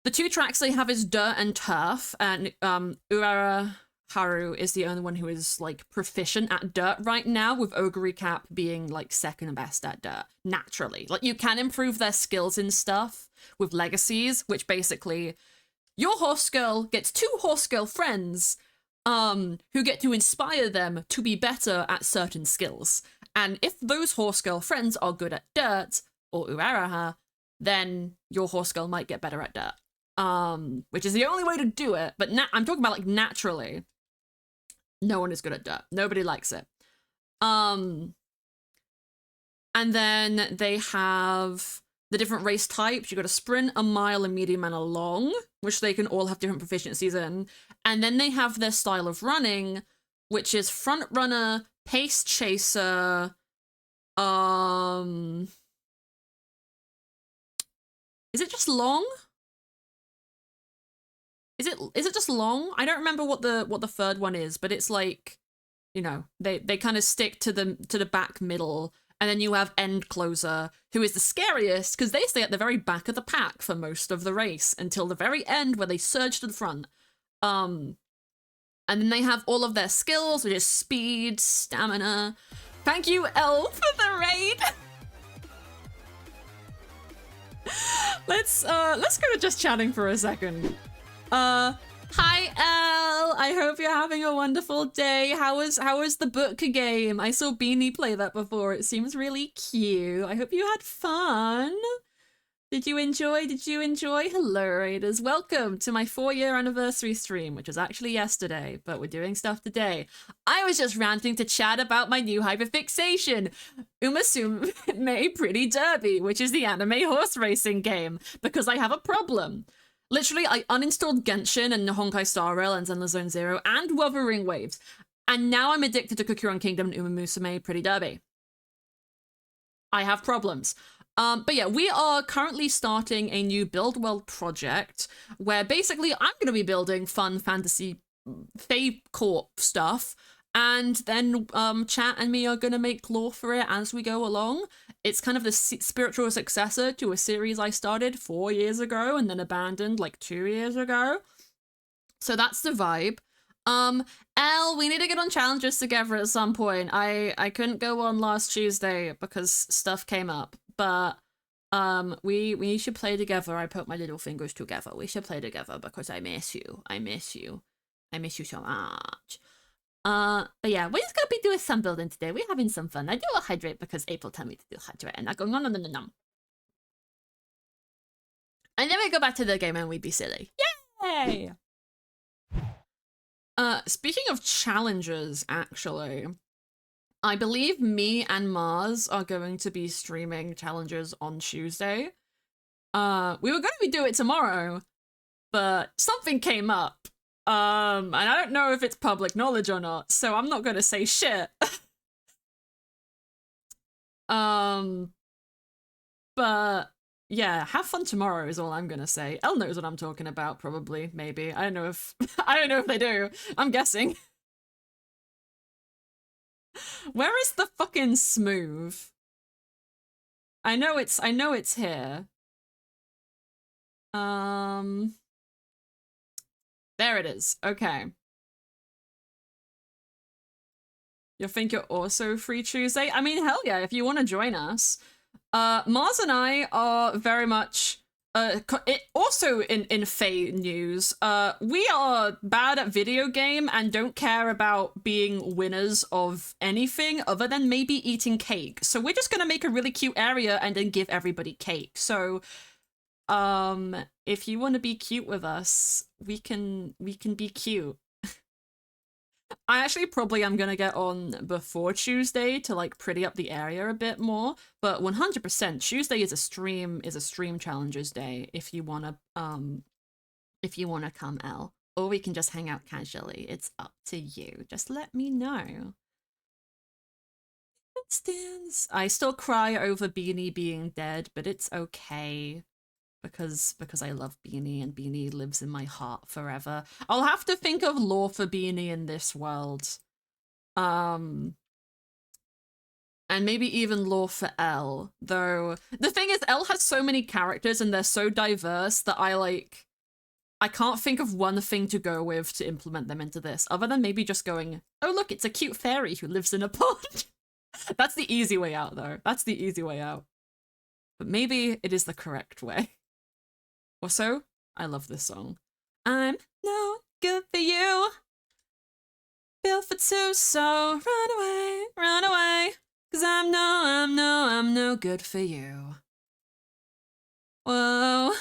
A: The two tracks they have is dirt and turf, and Urara Haru is the only one who is like proficient at dirt right now, with Ogre Cap being like second best at dirt, naturally. Like, you can improve their skills and stuff with legacies, which basically your horse girl gets two horse girl friends who get to inspire them to be better at certain skills. And if those horse girl friends are good at dirt, or Uraraha, then your horse girl might get better at dirt. Which is the only way to do it, but I'm talking about, like, naturally. No one is good at dirt. Nobody likes it. And then they have the different race types. You got a sprint, a mile, a medium, and a long, which they can all have different proficiencies in. And then they have their style of running, which is front runner, pace chaser, is it just long? Is it just long? I don't remember what the third one is, but it's like you know, they kind of stick to the back middle, and then you have end closer, who is the scariest because they stay at the very back of the pack for most of the race until the very end where they surge to the front. And then they have all of their skills, which is speed, stamina. Thank you, Elle, for the raid. Let's go to just chatting for a second. Hi Elle, I hope you're having a wonderful day. How was the book game? I saw Beanie play that before. It seems really cute. I hope you had fun. Did you enjoy? Hello, Raiders. Welcome to my 4-year anniversary stream, which was actually yesterday, but we're doing stuff today. I was just ranting to chat about my new hyperfixation, Umasume Pretty Derby, which is the anime horse racing game, because I have a problem. Literally, I uninstalled Genshin and Honkai Star Rail and Zenless Zone Zero and Wuthering Waves, and now I'm addicted to Kukuron Kingdom and Umasume Pretty Derby. I have problems. But yeah, we are currently starting a new build world project where basically I'm going to be building fun fantasy Fae Corp stuff, and then Chat and me are going to make lore for it as we go along. It's kind of the spiritual successor to a series I started 4 years ago and then abandoned like 2 years ago. So that's the vibe. Elle, we need to get on challenges together at some point. I couldn't go on last Tuesday because stuff came up. But we should play together. I put my little fingers together. We should play together because I miss you. I miss you so much. But yeah, we're just gonna be doing some building today. We're having some fun. I do a hydrate because April told me to do hydrate, and I go no. And then we go back to the game and we'd be silly. Yay! Speaking of challenges, actually, I believe me and Mars are going to be streaming challenges on Tuesday. We were going to do it tomorrow, but something came up. And I don't know if it's public knowledge or not, so I'm not going to say shit. But yeah, have fun tomorrow is all I'm going to say. Elle knows what I'm talking about, probably, maybe. I don't know if they do. I'm guessing. Where is the fucking smooth? I know it's here. There it is. Okay. You think you're also free Tuesday? I mean, hell yeah, if you want to join us. Mars and I are very much also in Fae news, we are bad at video game and don't care about being winners of anything other than maybe eating cake. So we're just gonna make a really cute area and then give everybody cake. So, if you want to be cute with us, we can be cute. I actually probably am gonna get on before Tuesday to like pretty up the area a bit more, but 100% Tuesday is a stream challenges day if you wanna come, Elle. Or we can just hang out casually. It's up to you. Just let me know. Instance. I still cry over Beanie being dead, but it's okay. Because I love Beanie and Beanie lives in my heart forever. I'll have to think of lore for Beanie in this world. And maybe even lore for Elle. Though the thing is, Elle has so many characters and they're so diverse that I can't think of one thing to go with to implement them into this, other than maybe just going, oh look, it's a cute fairy who lives in a pond. That's the easy way out though. That's the easy way out. But maybe it is the correct way. Also, I love this song. I'm no good for you. Built for two, so run away. Cause I'm no good for you. Whoa.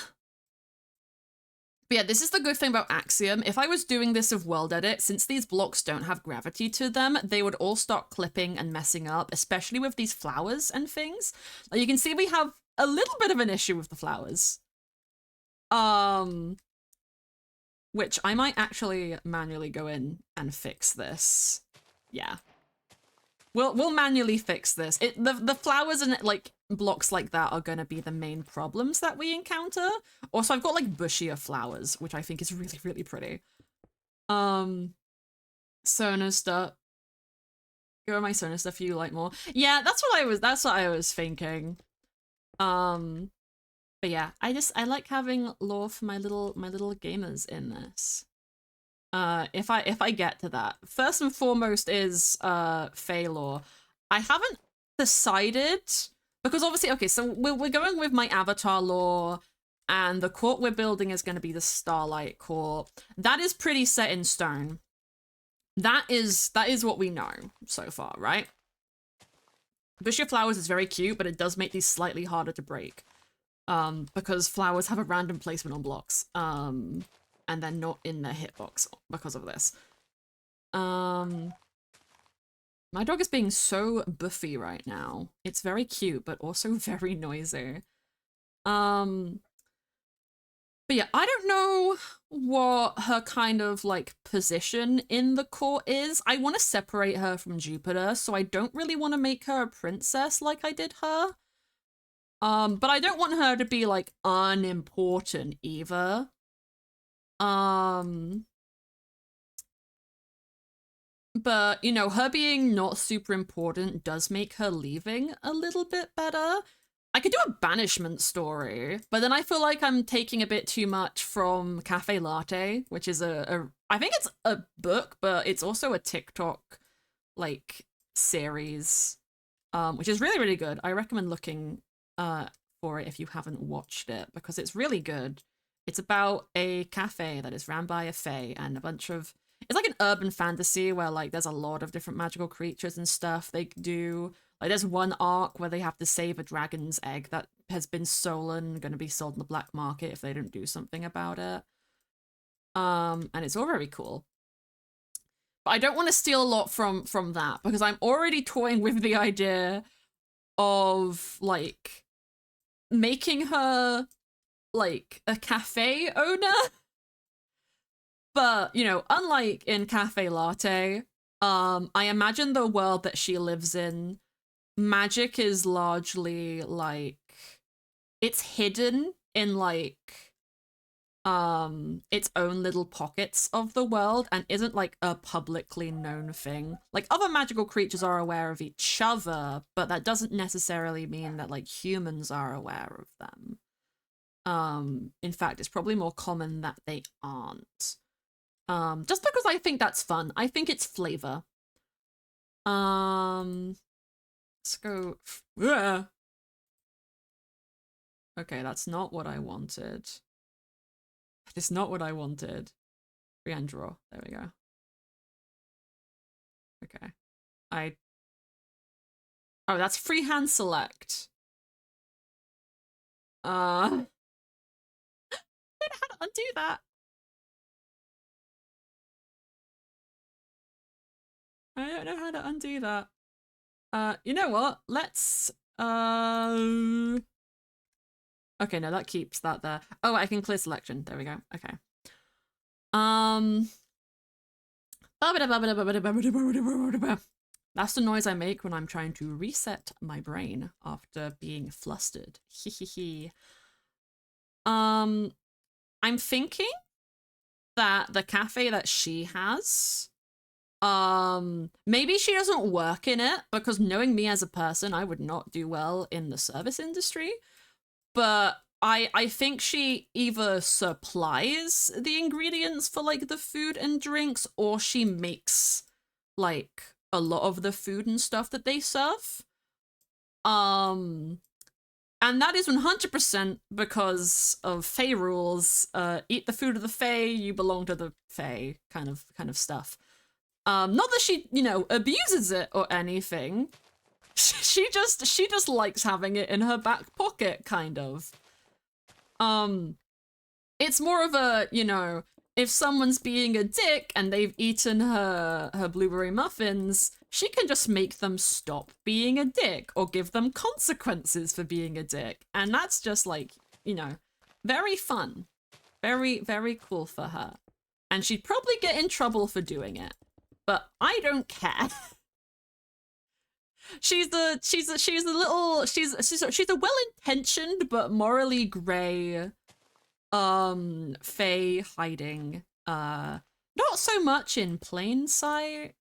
A: But yeah, this is the good thing about Axiom. If I was doing this with World Edit, since these blocks don't have gravity to them, they would all start clipping and messing up, especially with these flowers and things. Like you can see we have a little bit of an issue with the flowers. Which I might actually manually go in and fix this. Yeah. We'll manually fix this. The flowers and like blocks like that are gonna be the main problems that we encounter. Also, I've got like bushier flowers, which I think is really, really pretty. So no stuff. Go on my Sona stuff you like more. Yeah, that's what I was thinking. Um, but yeah, I like having lore for my little gamers in this. If I get to that. First and foremost is Fae lore. I haven't decided because obviously okay, so we're going with my avatar lore, and the court we're building is going to be the Starlight Court. That is pretty set in stone. That is what we know so far, right? Bush Flowers is very cute, but it does make these slightly harder to break. Because flowers have a random placement on blocks. And they're not in their hitbox because of this. My dog is being so buffy right now. It's very cute, but also very noisy. But yeah, I don't know what her kind of like position in the court is. I want to separate her from Jupiter, so I don't really want to make her a princess like I did her. But I don't want her to be like unimportant either. But you know, her being not super important does make her leaving a little bit better. I could do a banishment story, but then I feel like I'm taking a bit too much from Cafe Latte, which is I think it's a book, but it's also a TikTok like series, which is really, really good. I recommend looking for it if you haven't watched it because it's really good. It's about a cafe that is ran by a fae and a bunch of it's like an urban fantasy where like there's a lot of different magical creatures and stuff they do. Like there's one arc where they have to save a dragon's egg that has been stolen, going to be sold in the black market if they don't do something about it. And it's all very cool. But I don't want to steal a lot from that because I'm already toying with the idea of like making her like a cafe owner. But, you know, unlike in Cafe Latte, I imagine the world that she lives in, magic is largely like it's hidden in like its own little pockets of the world and isn't like a publicly known thing. Like other magical creatures are aware of each other, but that doesn't necessarily mean that like humans are aware of them. In fact, it's probably more common that they aren't. Just because I think that's fun. I think it's flavor. Let's go. Ugh. Okay, that's not what I wanted. It's not what I wanted. Freehand draw. There we go. Okay. Oh, that's freehand select. I don't know how to undo that. I don't know how to undo that. You know what? Let's okay, no, that keeps that there. Oh, I can clear selection. There we go. Okay. That's the noise I make when I'm trying to reset my brain after being flustered. Hehehe. I'm thinking that the cafe that she has, maybe she doesn't work in it because knowing me as a person, I would not do well in the service industry. But I think she either supplies the ingredients for like the food and drinks or she makes like a lot of the food and stuff that they serve. And that is 100% because of Fae rules. Eat the food of the Fae, you belong to the Fae kind of stuff. Not that she, you know, abuses it or anything. She just likes having it in her back pocket, kind of. It's more of a, you know, if someone's being a dick and they've eaten her blueberry muffins, she can just make them stop being a dick or give them consequences for being a dick. And that's just like, you know, very fun. Very, very cool for her. And she'd probably get in trouble for doing it. But I don't care. She's a well-intentioned but morally grey Fae hiding. Not so much in plain sight.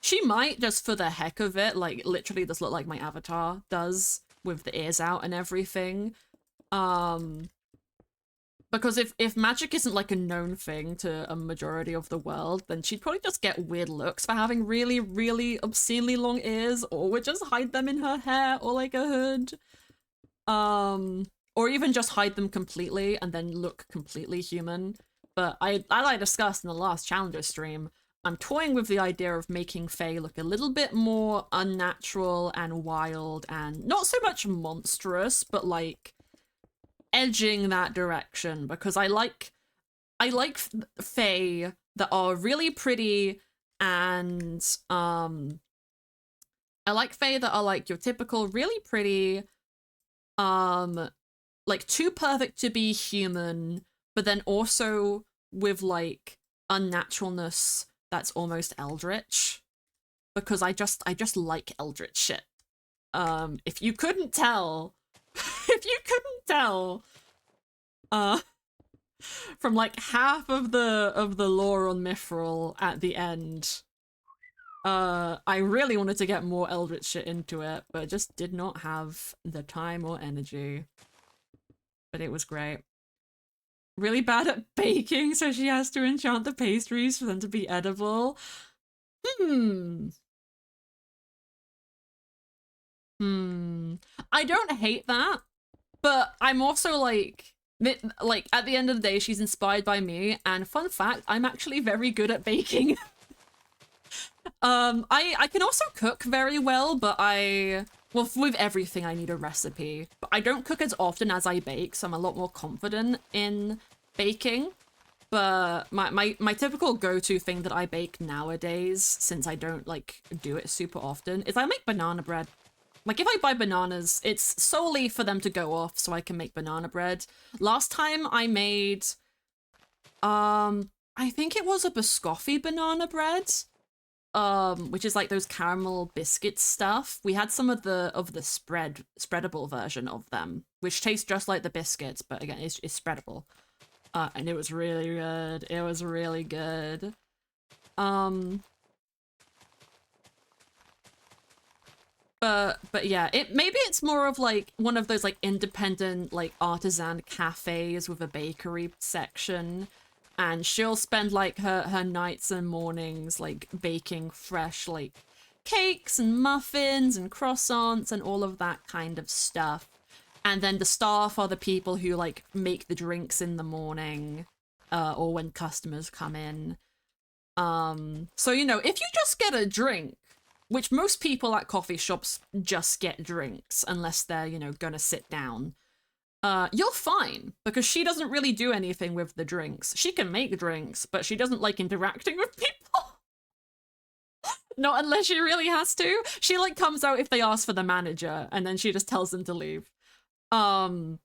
A: She might, just for the heck of it, like literally just look like my avatar does with the ears out and everything. Um, because if magic isn't like a known thing to a majority of the world, then she'd probably just get weird looks for having really, really obscenely long ears, or would just hide them in her hair or like a hood. Or even just hide them completely and then look completely human. But as I discussed in the last Challenger stream, I'm toying with the idea of making Faye look a little bit more unnatural and wild and not so much monstrous, but like edging that direction, because I like Fae that are really pretty, and I like Fae that are like your typical really pretty, um like too perfect to be human, but then also with like unnaturalness that's almost eldritch, because I just like eldritch shit. If you couldn't tell, if you couldn't tell, uh from like half of the lore on Mithril at the end, I really wanted to get more eldritch shit into it, but just did not have the time or energy. But it was great. Really bad at baking, so she has to enchant the pastries for them to be edible. Hmm. Hmm. I don't hate that, but I'm also like at the end of the day, she's inspired by me, and fun fact, I'm actually very good at baking. I can also cook very well, but well, with everything I need a recipe. But I don't cook as often as I bake, so I'm a lot more confident in baking. But my typical go-to thing that I bake nowadays, since I don't like do it super often, is I make banana bread. Like if I buy bananas, it's solely for them to go off so I can make banana bread. Last time I made I think it was a biscotti banana bread, which is like those caramel biscuit stuff. We had some of the spreadable version of them, which tastes just like the biscuits, but again, it's spreadable. And it was really good. It was really good. Um, but yeah, maybe it's more of like one of those like independent like artisan cafes with a bakery section, and she'll spend like her nights and mornings like baking fresh like cakes and muffins and croissants and all of that kind of stuff. And then the staff are the people who like make the drinks in the morning, or when customers come in. So you know, if you just get a drink, which most people at coffee shops just get drinks unless they're, you know, gonna sit down, you're fine, because she doesn't really do anything with the drinks. She can make drinks, but she doesn't like interacting with people. Not unless she really has to. She like comes out if they ask for the manager, and then she just tells them to leave. Um,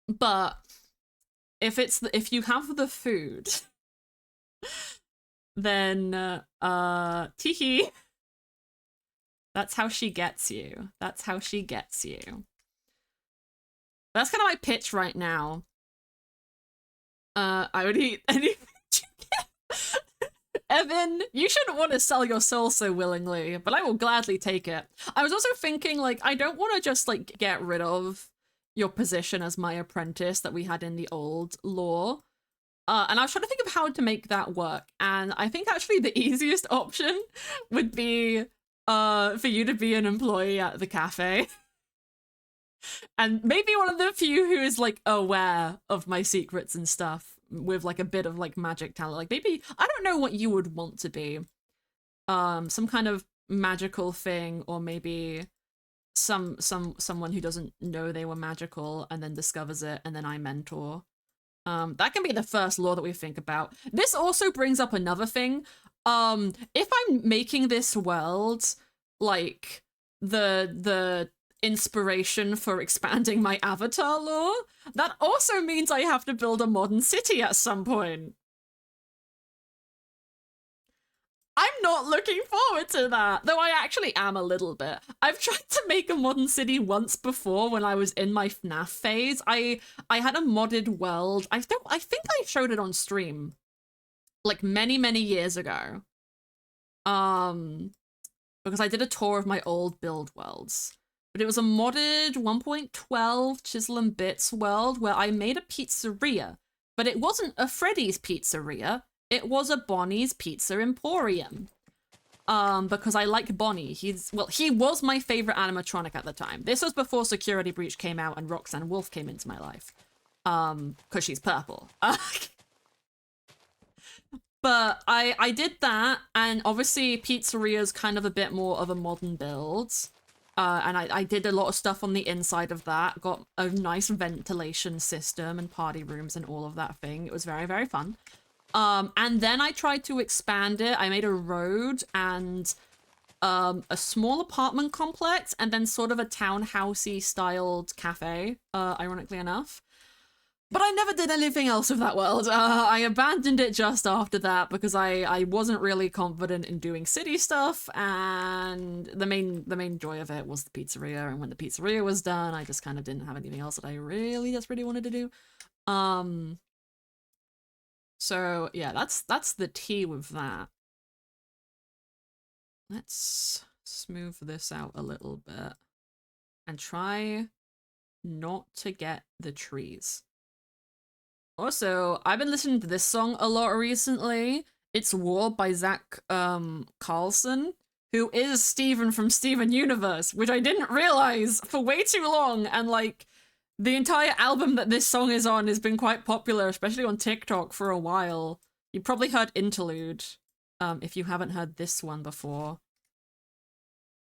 A: but if you have the food, then teehee. That's how she gets you. That's how she gets you. That's kind of my pitch right now. I would eat anything you get. Evan, you shouldn't want to sell your soul so willingly, but I will gladly take it. I was also thinking, like, I don't want to just, like, get rid of your position as my apprentice that we had in the old lore. And I was trying to think of how to make that work, and I think actually the easiest option would be for you to be an employee at the cafe. And maybe one of the few who is like aware of my secrets and stuff, with like a bit of like magic talent. Like maybe, I don't know what you would want to be. Some kind of magical thing, or maybe someone who doesn't know they were magical and then discovers it, and then I mentor. That can be the first law that we think about. This also brings up another thing. If I'm making this world like the inspiration for expanding my avatar lore, that also means I have to build a modern city at some point. I'm not looking forward to that, though I actually am a little bit. I've tried to make a modern city once before when I was in my FNAF phase. I had a modded world. I think I showed it on stream like many years ago. Because I did a tour of my old build worlds. But it was a modded 1.12 Chisel and Bits world where I made a pizzeria. But it wasn't a Freddy's pizzeria. It was a Bonnie's Pizza Emporium. Because I like Bonnie. He was my favorite animatronic at the time. This was before Security Breach came out and Roxanne Wolf came into my life. Because she's purple. But I did that, and obviously Pizzeria's kind of a bit more of a modern build. And I did a lot of stuff on the inside of that, got a nice ventilation system and party rooms and all of that thing. It was very, very fun. And then I tried to expand it. I made a road and a small apartment complex, and then sort of a townhousey styled cafe, ironically enough. But I never did anything else with that world. I abandoned it just after that because I wasn't really confident in doing city stuff, and the main joy of it was the pizzeria. And when the pizzeria was done, I just kind of didn't have anything else that I really wanted to do. So yeah, that's the tea with that. Let's smooth this out a little bit and try not to get the trees. Also, I've been listening to this song a lot recently. It's War by Zach Carlson, who is Steven from Steven Universe, which I didn't realize for way too long. And like, the entire album that this song is on has been quite popular, especially on TikTok for a while. You probably heard Interlude, if you haven't heard this one before.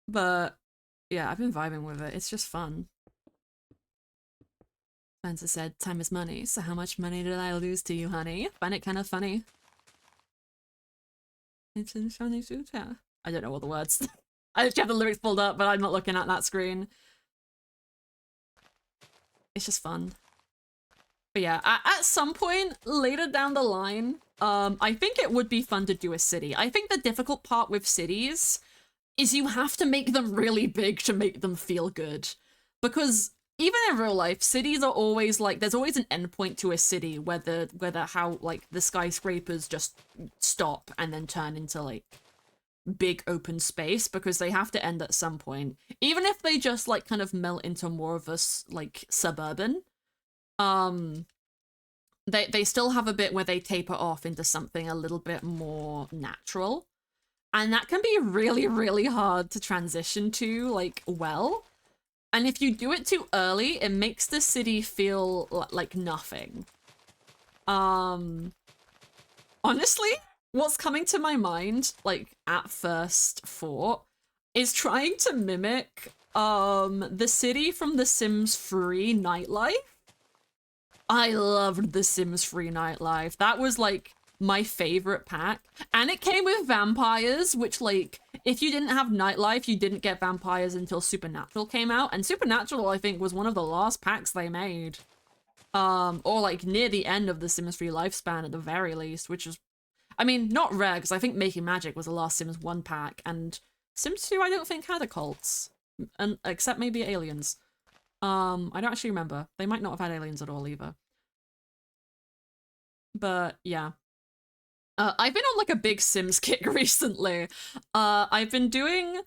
A: But yeah, I've been vibing with it. It's just fun. Spencer said, time is money, so how much money did I lose to you, honey? Find it kind of funny. It's in funny too. I don't know all the words. I just have the lyrics pulled up, but I'm not looking at that screen. It's just fun. But yeah, at some point later down the line, I think it would be fun to do a city. I think the difficult part with cities is you have to make them really big to make them feel good. Because even in real life, cities are always like, there's always an endpoint to a city, whether how like the skyscrapers just stop and then turn into like big open space, because they have to end at some point. Even if they just like kind of melt into more of a like suburban, they still have a bit where they taper off into something a little bit more natural. And that can be really, really hard to transition to, like, well. And if you do it too early, it makes the city feel like nothing. Honestly, what's coming to my mind, like, at first thought, is trying to mimic, the city from The Sims 3 nightlife. I loved The Sims 3 nightlife. That was, like, my favorite pack. And it came with vampires, which, like, if you didn't have nightlife, you didn't get vampires until Supernatural came out. And Supernatural, I think, was one of the last packs they made. Or, like, near the end of the Sims 3 lifespan at the very least, which is, I mean, not rare, because I think Making Magic was the last Sims 1 pack, and Sims 2 I don't think had occults. And, except maybe aliens. I don't actually remember. They might not have had aliens at all, either. But, yeah. I've been on like a big Sims kick recently. I've been doing,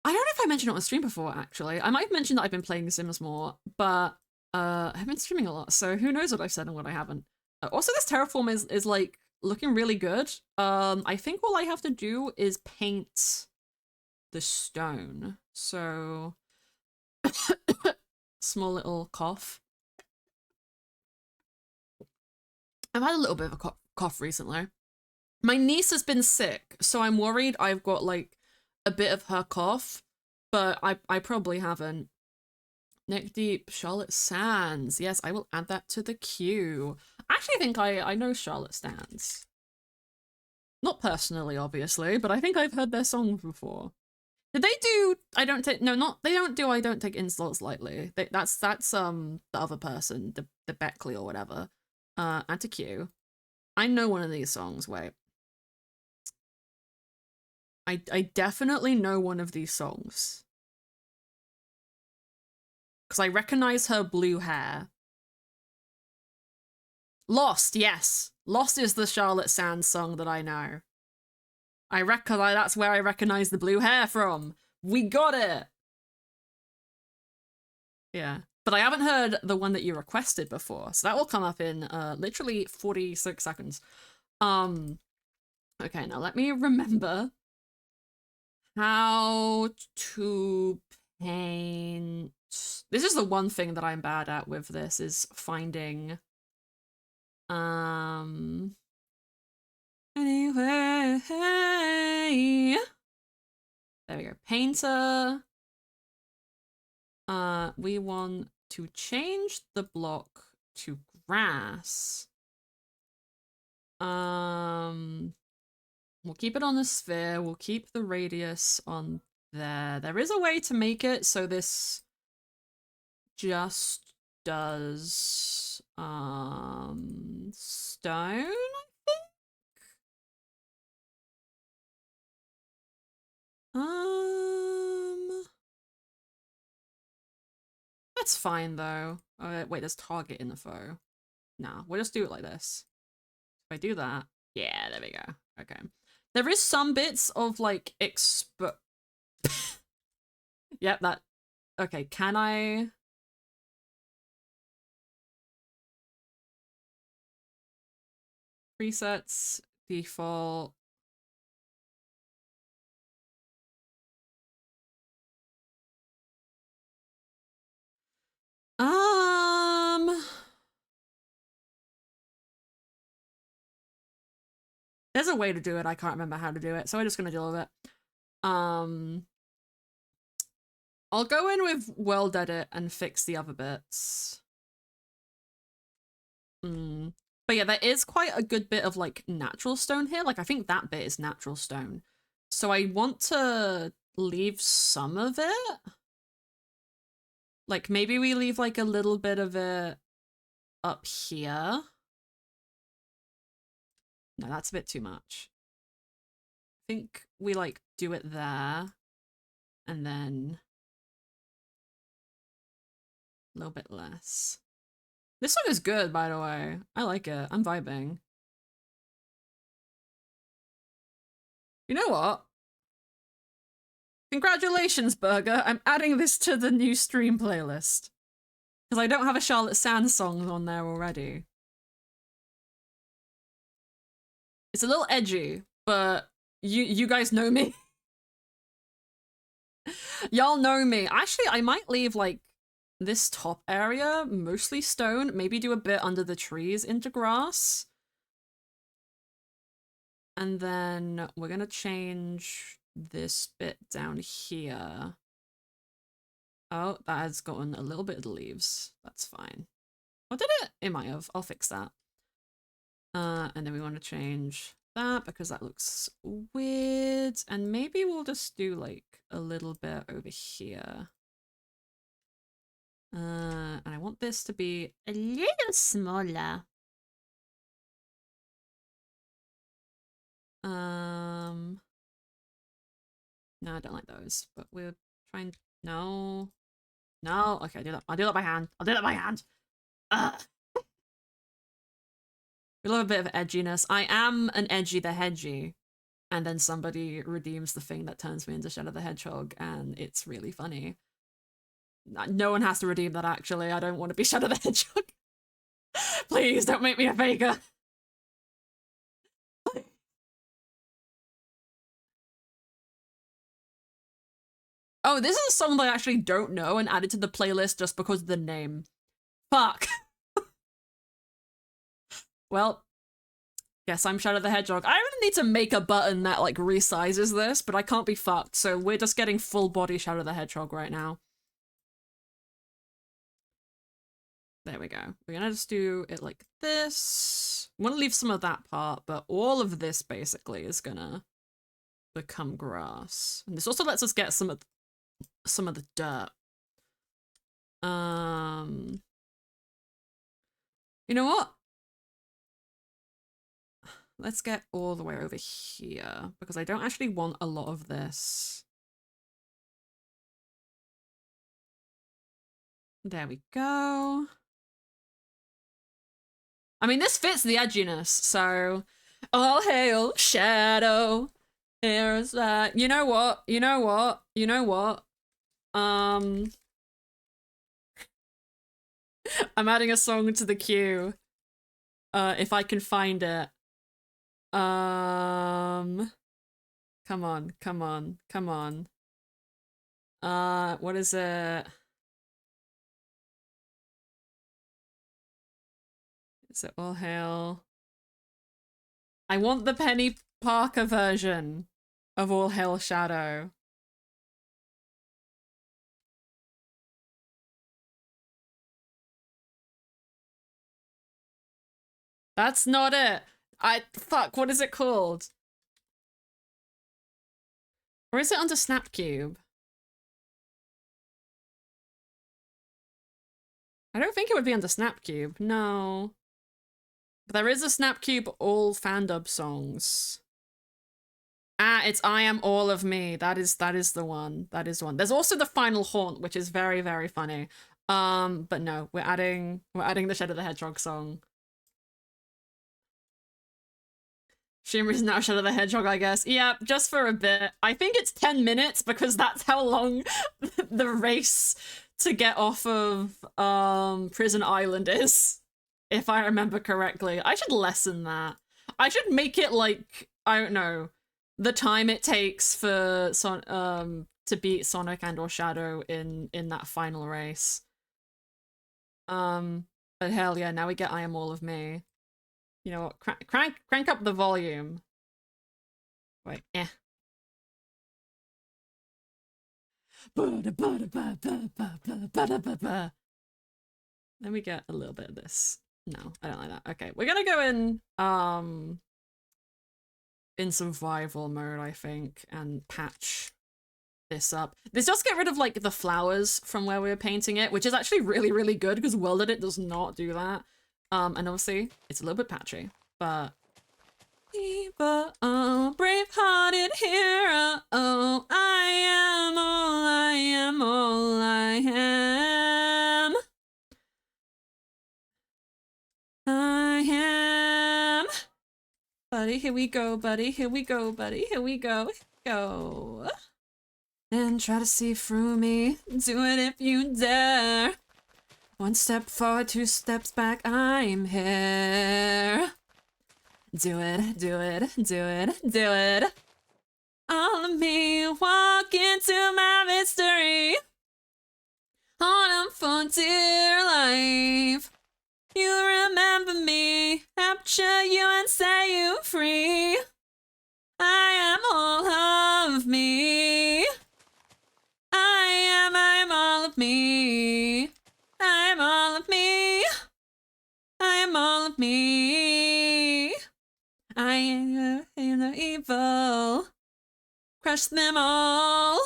A: I don't know if I mentioned it on stream before, actually. I might have mentioned that I've been playing Sims more, but I've been streaming a lot, so who knows what I've said and what I haven't. Also, this terraform is like looking really good. I think all I have to do is paint the stone. So small little cough. I've had a little bit of a cough recently. My niece has been sick, so I'm worried I've got, like, a bit of her cough, but I probably haven't. Neck Deep, Charlotte Sands. Yes, I will add that to the queue. I actually think I know Charlotte Sands. Not personally, obviously, but I think I've heard their songs before. Did they do I don't take no not they don't do I don't take insults lightly. That's the other person, the Beckley or whatever. Add to queue. I know one of these songs, wait. I definitely know one of these songs. Because I recognize her blue hair. Lost, yes. Lost is the Charlotte Sands song that I know. I reckon that's where I recognize the blue hair from. We got it. Yeah. But I haven't heard the one that you requested before, so that will come up in literally 46 seconds. Okay, now let me remember how to paint. This is the one thing that I'm bad at with this, is finding anyway. There we go. Painter. We want to change the block to grass. We'll keep it on the sphere. We'll keep the radius on there. There is a way to make it so this just does stone, I think. That's fine though. Wait, there's target info. Nah, we'll just do it like this. If I do that, yeah, there we go. Okay. There is some bits of like Yep, that. Okay, can I? Presets, default. There's a way to do it. I can't remember how to do it, so I'm just gonna deal with it. I'll go in with world edit and fix the other bits. But yeah, there is quite a good bit of like natural stone here. Like I think that bit is natural stone. So I want to leave some of it. Like maybe we leave like a little bit of it up here. No, that's a bit too much. I think we like do it there and then a little bit less. This song is good, by the way. I like it. I'm vibing. You know what? Congratulations, Burger. I'm adding this to the new stream playlist. Because I don't have a Charlotte Sands song on there already. It's a little edgy, but you guys know me. Y'all know me. Actually, I might leave like this top area mostly stone, maybe do a bit under the trees into grass. And then we're gonna change this bit down here. Oh, that has gotten a little bit of the leaves. That's fine. What did it? It might have. I'll fix that. And then we want to change that because that looks weird. And maybe we'll just do like a little bit over here. And I want this to be a little smaller. No, I don't like those, but we're trying. No. No. Okay, I'll do that by hand. I'll do that by hand. Ugh. We love a bit of edginess. I am an edgy the hedgy. And then somebody redeems the thing that turns me into Shadow the Hedgehog, and it's really funny. No one has to redeem that, actually. I don't want to be Shadow the Hedgehog. Please, don't make me a faker. Oh, this is a song that I actually don't know and added to the playlist just because of the name. Fuck. Well, guess I'm Shadow the Hedgehog. I really need to make a button that like resizes this, but I can't be fucked, so we're just getting full body Shadow the Hedgehog right now. There we go. We're gonna just do it like this. I want to leave some of that part, but all of this basically is gonna become grass. And this also lets us get some of the dirt. You know what? Let's get all the way over here because I don't actually want a lot of this. There we go. I mean, this fits the edginess, so all hail Shadow. Here's that. You know what? You know what? You know what? I'm adding a song to the queue. If I can find it. Come on, come on, come on. What is it? Is it All Hail? I want the Penny Parker version of All Hail Shadow. That's not it. Fuck, what is it called? Or is it under Snapcube? I don't think it would be under Snapcube, no. But there is a Snapcube all fandub songs. Ah, it's I Am All of Me. That is the one. That is one. There's also the Final Haunt, which is very, very funny. But no, we're adding the Shadow the Hedgehog song. Shimmer's now Shadow the Hedgehog, I guess. Yeah, just for a bit. I think it's 10 minutes because that's how long the race to get off of Prison Island is, if I remember correctly. I should lessen that. I should make it like, I don't know, the time it takes for to beat Sonic and or Shadow in that final race. But hell yeah, now we get I Am All of Me. You know what? Crank up the volume. Wait, eh. Let me get a little bit of this. No, I don't like that. Okay, we're gonna go in survival mode, I think, and patch this up. This does get rid of like the flowers from where we were painting it, which is actually really, really good because World Edit does not do that. And obviously it's a little bit patchy, but brave-hearted hero, oh, I am all I am, all I am. I am. Buddy, here we go, buddy, here we go, buddy, here we go, go. And try to see through me, do it if you dare. One step forward, two steps back, I'm here. Do it, do it, do it, do it. All of me, walk into my mystery. Hold on for dear life. You remember me, capture you and set you free. I am all of me. I'm all of me. I'm all of me. I'm all of me. I am the evil. Crush them all.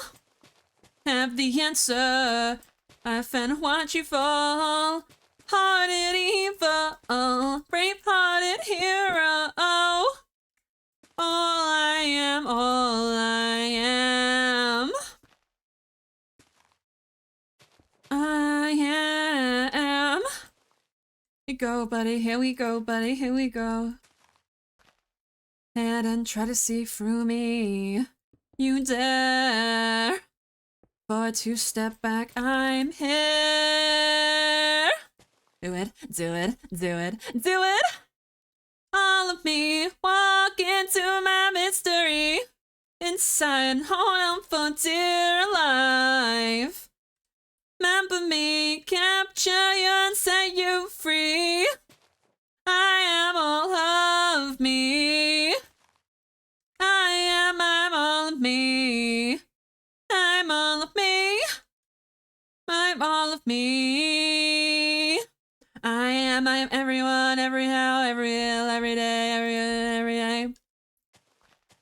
A: Have the answer. I finna watch you fall. Hearted evil. Brave-hearted hero. All I am, all I am. I am. Here we go, buddy. Here we go, buddy. Here we go. And try to see through me. You dare. But to step back, I'm here. Do it, do it, do it, do it. All of me, walk into my mystery. Inside, hold on for dear life. Remember me, capture you and set you free. I am all of me. I'm all of me. I'm all of me. I'm all of me. I am everyone, every how, every hill, every day, every day.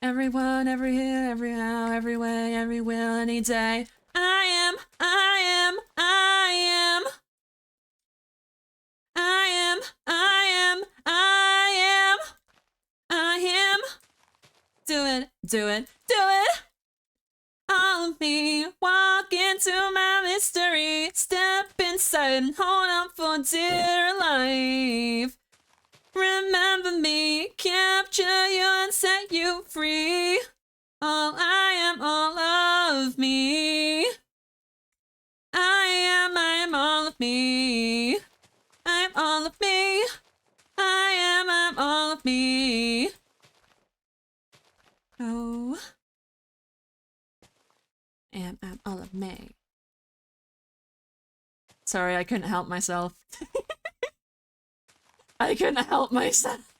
A: Everyone, every hill, every how, every way, every will, any day. I am. Do it, do it, do it. All of me, walk into my mystery. Step inside and hold on for dear life. Remember me, capture you and set you free. I am all of me. I am all of me. I'm all of me. I'm all of me. Oh. I'm all of me. Sorry, I couldn't help myself. I couldn't help myself.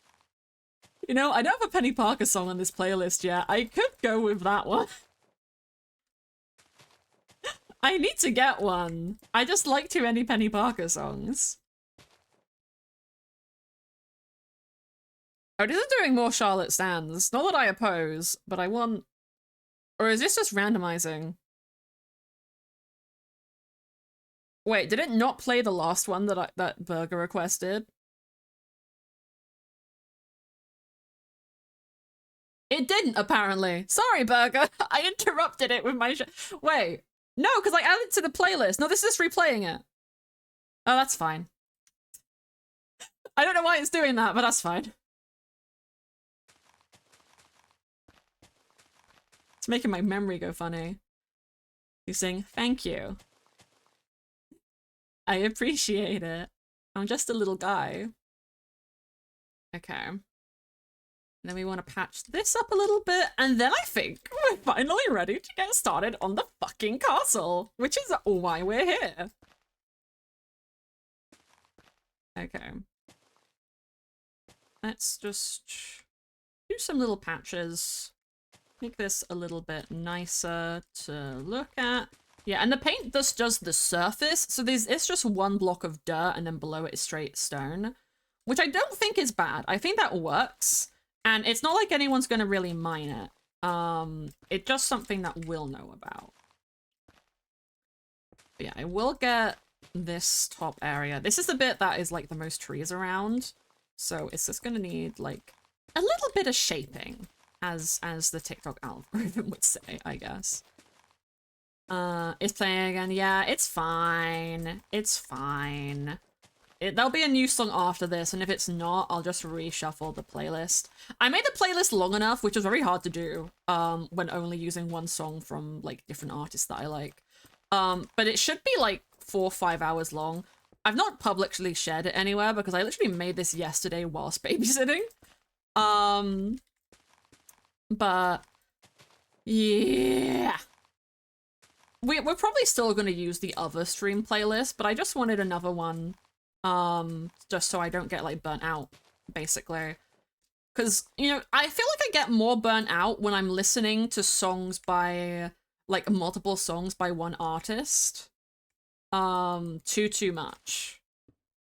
A: You know, I don't have a Penny Parker song on this playlist yet. I could go with that one. I need to get one. I just like too many Penny Parker songs. Oh, this is doing more Charlotte stands. Not that I oppose, but I want... Or is this just randomizing? Wait, did it not play the last one that Burger requested? It didn't, apparently. Sorry, Burger. I interrupted it with my Wait. No, because I added it to the playlist. No, this is replaying it. Oh, that's fine. I don't know why it's doing that, but that's fine. It's making my memory go funny. You sing, thank you. I appreciate it. I'm just a little guy. Okay. Then we want to patch this up a little bit, and then I think we're finally ready to get started on the fucking castle, which is why we're here. Okay. Let's just do some little patches. Make this a little bit nicer to look at. Yeah, and the paint just does the surface, so it's just one block of dirt, and then below it is straight stone, which I don't think is bad. I think that works. And it's not like anyone's gonna really mine it. It's just something that we'll know about. But yeah, I will get this top area. This is the bit that is like the most trees around. So it's just gonna need like a little bit of shaping, as the TikTok algorithm would say, I guess. It's playing again. Yeah, it's fine. It's fine. There'll be a new song after this, and if it's not, I'll just reshuffle the playlist. I made the playlist long enough, which is very hard to do, when only using one song from, like, different artists that I like. But it should be, like, 4 or 5 hours long. I've not publicly shared it anywhere, because I literally made this yesterday whilst babysitting. But... yeah. We're probably still going to use the other stream playlist, but I just wanted another one. Just so I don't get, like, burnt out, basically. Because, you know, I feel like I get more burnt out when I'm listening to songs by, like, multiple songs by one artist. Too much.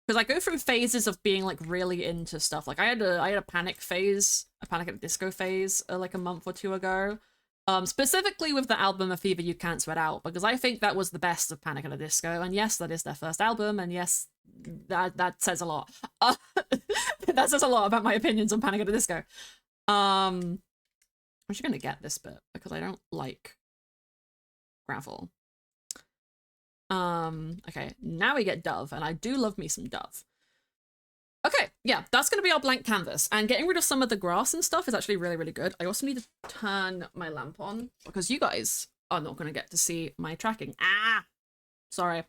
A: Because I go through phases of being, like, really into stuff. Like, I had a Panic phase, a Panic at the Disco phase, like, a month or two ago. Specifically with the album A Fever You Can't Sweat Out, because I think that was the best of Panic at the Disco, and yes, that is their first album, and yes, that says a lot. That says a lot about my opinions on Panic at the Disco. I'm just gonna get this bit, because I don't like gravel. Okay, now we get Dove, and I do love me some Dove. Okay, yeah, that's going to be our blank canvas. And getting rid of some of the grass and stuff is actually really, really good. I also need to turn my lamp on because you guys are not going to get to see my tracking. Ah! Sorry.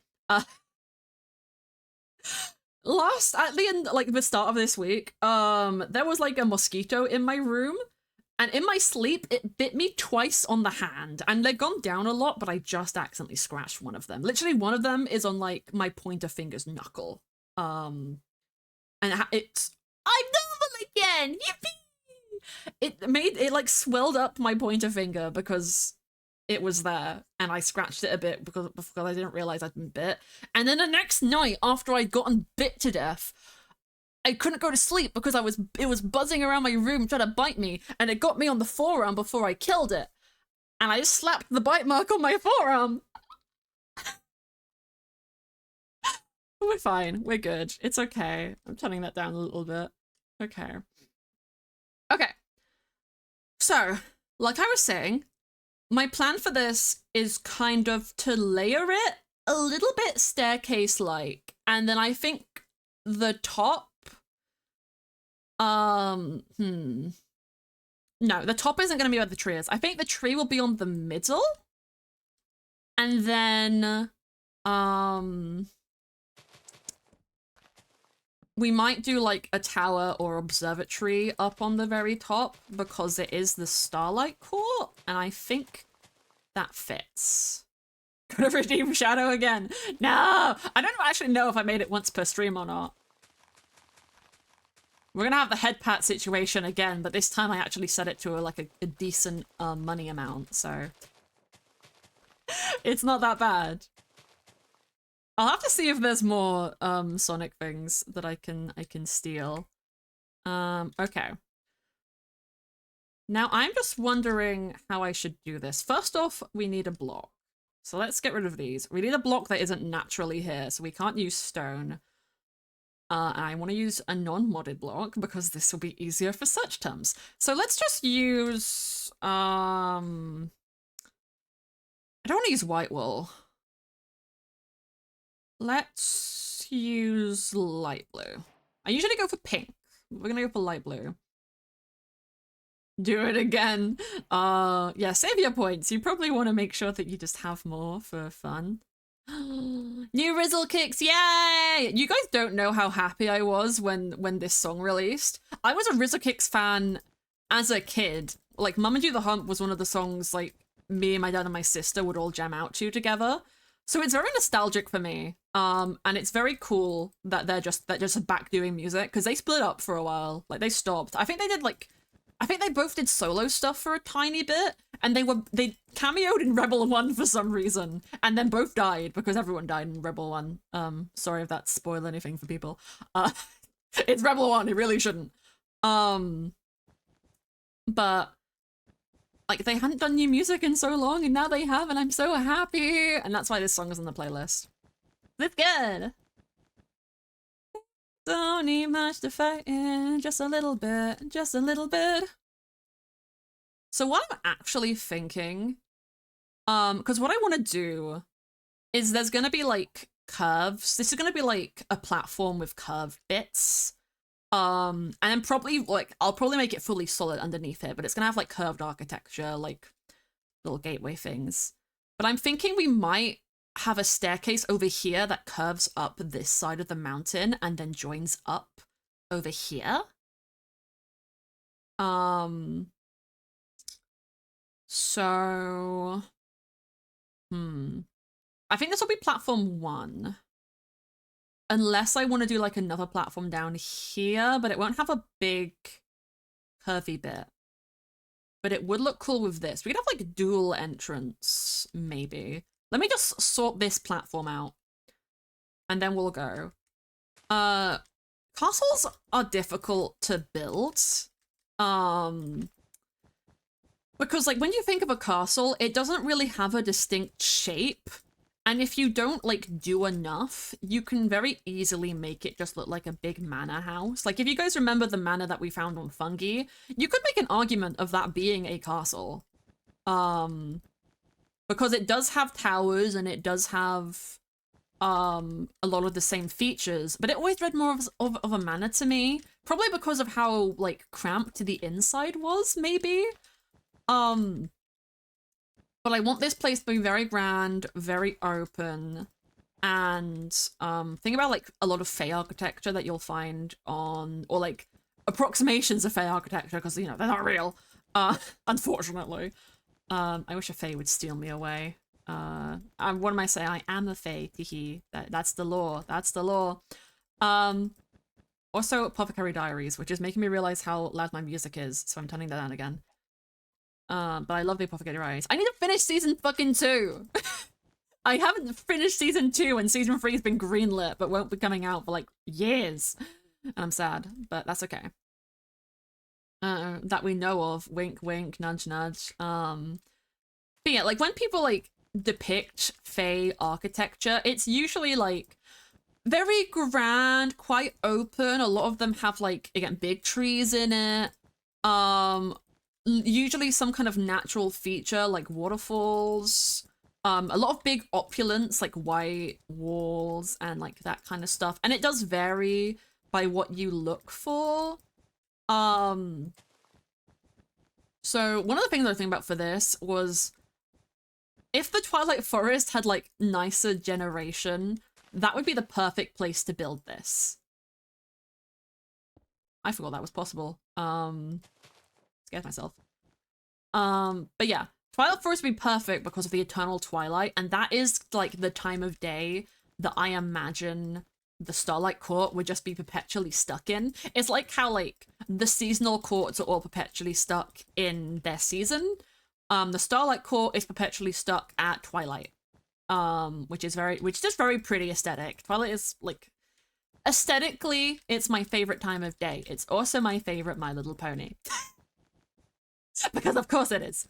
A: Last, at the end, like the start of this week, there was like a mosquito in my room. And in my sleep, it bit me twice on the hand. And they've gone down a lot, but I just accidentally scratched one of them. Literally, one of them is on like my pointer finger's knuckle. And it's... I'm normal again! Yippee! It like swelled up my pointer finger because it was there, and I scratched it a bit because I didn't realize I'd been bit. And then the next night, after I'd gotten bit to death, I couldn't go to sleep because it was buzzing around my room trying to bite me, and it got me on the forearm before I killed it. And I just slapped the bite mark on my forearm. We're fine. We're good. It's okay. I'm turning that down a little bit. Okay. Okay. So, like I was saying, my plan for this is kind of to layer it a little bit staircase-like. And then I think the top... No, the top isn't going to be where the tree is. I think the tree will be on the middle. And then, we might do like a tower or observatory up on the very top because it is the Starlight Court, and I think that fits. Could have redeemed Shadow again. No! I don't actually know if I made it once per stream or not. We're gonna have the head pat situation again, but this time I actually set it to a decent money amount, so it's not that bad. I'll have to see if there's more Sonic things that I can steal. Okay. Now I'm just wondering how I should do this. First off, we need a block. So let's get rid of these. We need a block that isn't naturally here, so we can't use stone. And I want to use a non-modded block because this will be easier for search terms. So let's just use I don't want to use white wool. Let's use light blue. I usually go for pink. We're gonna go for light blue. Do it again. Yeah, save your points. You probably want to make sure that you just have more for fun. New Rizzle kicks, yay! You guys don't know how happy I was when this song released. I was a Rizzle Kicks fan as a kid. Like, Mama Do the Hump was one of the songs like me and my dad and my sister would all jam out to together. So it's very nostalgic for me. And it's very cool that they're just back doing music because they split up for a while. Like, they stopped. I think they both did solo stuff for a tiny bit, and they cameoed in Rebel 1 for some reason, and then both died because everyone died in Rebel 1. Sorry if that spoiled anything for people. It's Rebel 1, it really shouldn't. But like, they hadn't done new music in so long, and now they have, and I'm so happy, and that's why this song is on the playlist. It's good. Don't need much to fight in, just a little bit, just a little bit. So what I'm actually thinking, because what I want to do is there's going to be like curves. This is going to be like a platform with curved bits. And then probably like, I'll probably make it fully solid underneath it, but it's going to have like curved architecture, like little gateway things. But I'm thinking we might have a staircase over here that curves up this side of the mountain and then joins up over here. So, I think this will be platform 1. Unless I want to do like another platform down here, but it won't have a big curvy bit. But it would look cool with this. We could have like dual entrance, maybe. Let me just sort this platform out. And then we'll go. Castles are difficult to build. Because like when you think of a castle, it doesn't really have a distinct shape. And if you don't like do enough, you can very easily make it just look like a big manor house. Like if you guys remember the manor that we found on Fungi, you could make an argument of that being a castle. Because it does have towers and it does have a lot of the same features, but it always read more of a manor to me. Probably because of how like cramped the inside was, maybe. But I want this place to be very grand, very open, and think about like a lot of Fey architecture that you'll find on, or like approximations of Fey architecture, because you know they're not real, unfortunately. I wish a Fey would steal me away. What am I saying? I am a Fey, teehee. That's the law. That's the law. Also, Apothecary Diaries, which is making me realize how loud my music is, so I'm turning that down again. But I love the Apothecary Diaries. I need to finish season fucking 2! I haven't finished season 2 and season 3 has been greenlit, but won't be coming out for like years. And I'm sad, but that's okay. That we know of. Wink, wink, nudge, nudge. But yeah, like when people like depict Fey architecture, it's usually like very grand, quite open. A lot of them have like, again, big trees in it. Usually some kind of natural feature like waterfalls. A lot of big opulence, like white walls and like that kind of stuff. And it does vary by what you look for. So one of the things I was thinking about for this was if the Twilight Forest had like nicer generation, that would be the perfect place to build this. I forgot that was possible. Scared myself. But yeah, Twilight Forest would be perfect because of the eternal twilight, and that is like the time of day that I imagine the Starlight Court would just be perpetually stuck in. It's like how like the seasonal courts are all perpetually stuck in their season. The Starlight Court is perpetually stuck at twilight. Which is just very pretty aesthetic. Twilight is like aesthetically, it's my favorite time of day. It's also my favorite My Little Pony. Because of course it is.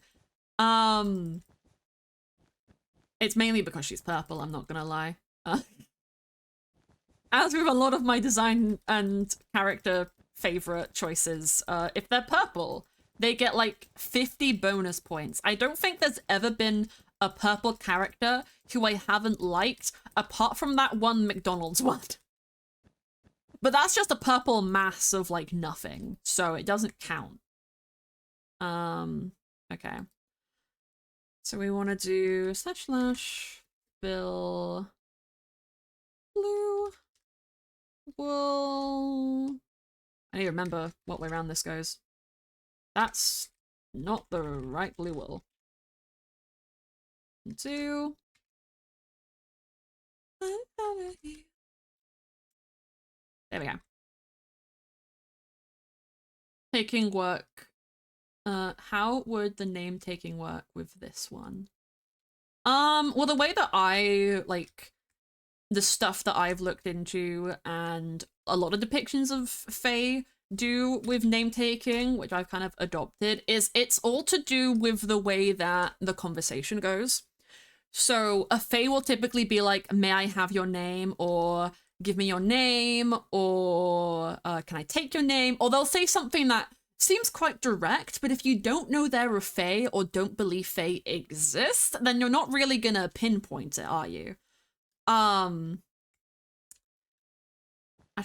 A: It's mainly because she's purple, I'm not gonna lie. As with a lot of my design and character favorite choices, if they're purple, they get like 50 bonus points. I don't think there's ever been a purple character who I haven't liked, apart from that one McDonald's one. But that's just a purple mass of like nothing, so it doesn't count. Okay. So we want to do / Bill blue wool. I need to remember what way around this goes. That's not the right blue wool. 2. There we go. Taking work. How would the name taking work with this one? Well, the way that I like the stuff that I've looked into and a lot of depictions of Fae do with name taking, which I've kind of adopted, is it's all to do with the way that the conversation goes. So a Fae will typically be like, may I have your name, or give me your name, or can I take your name? Or they'll say something that seems quite direct, but if you don't know they're a Fae or don't believe Fae exist, then you're not really gonna pinpoint it, are you? Actually,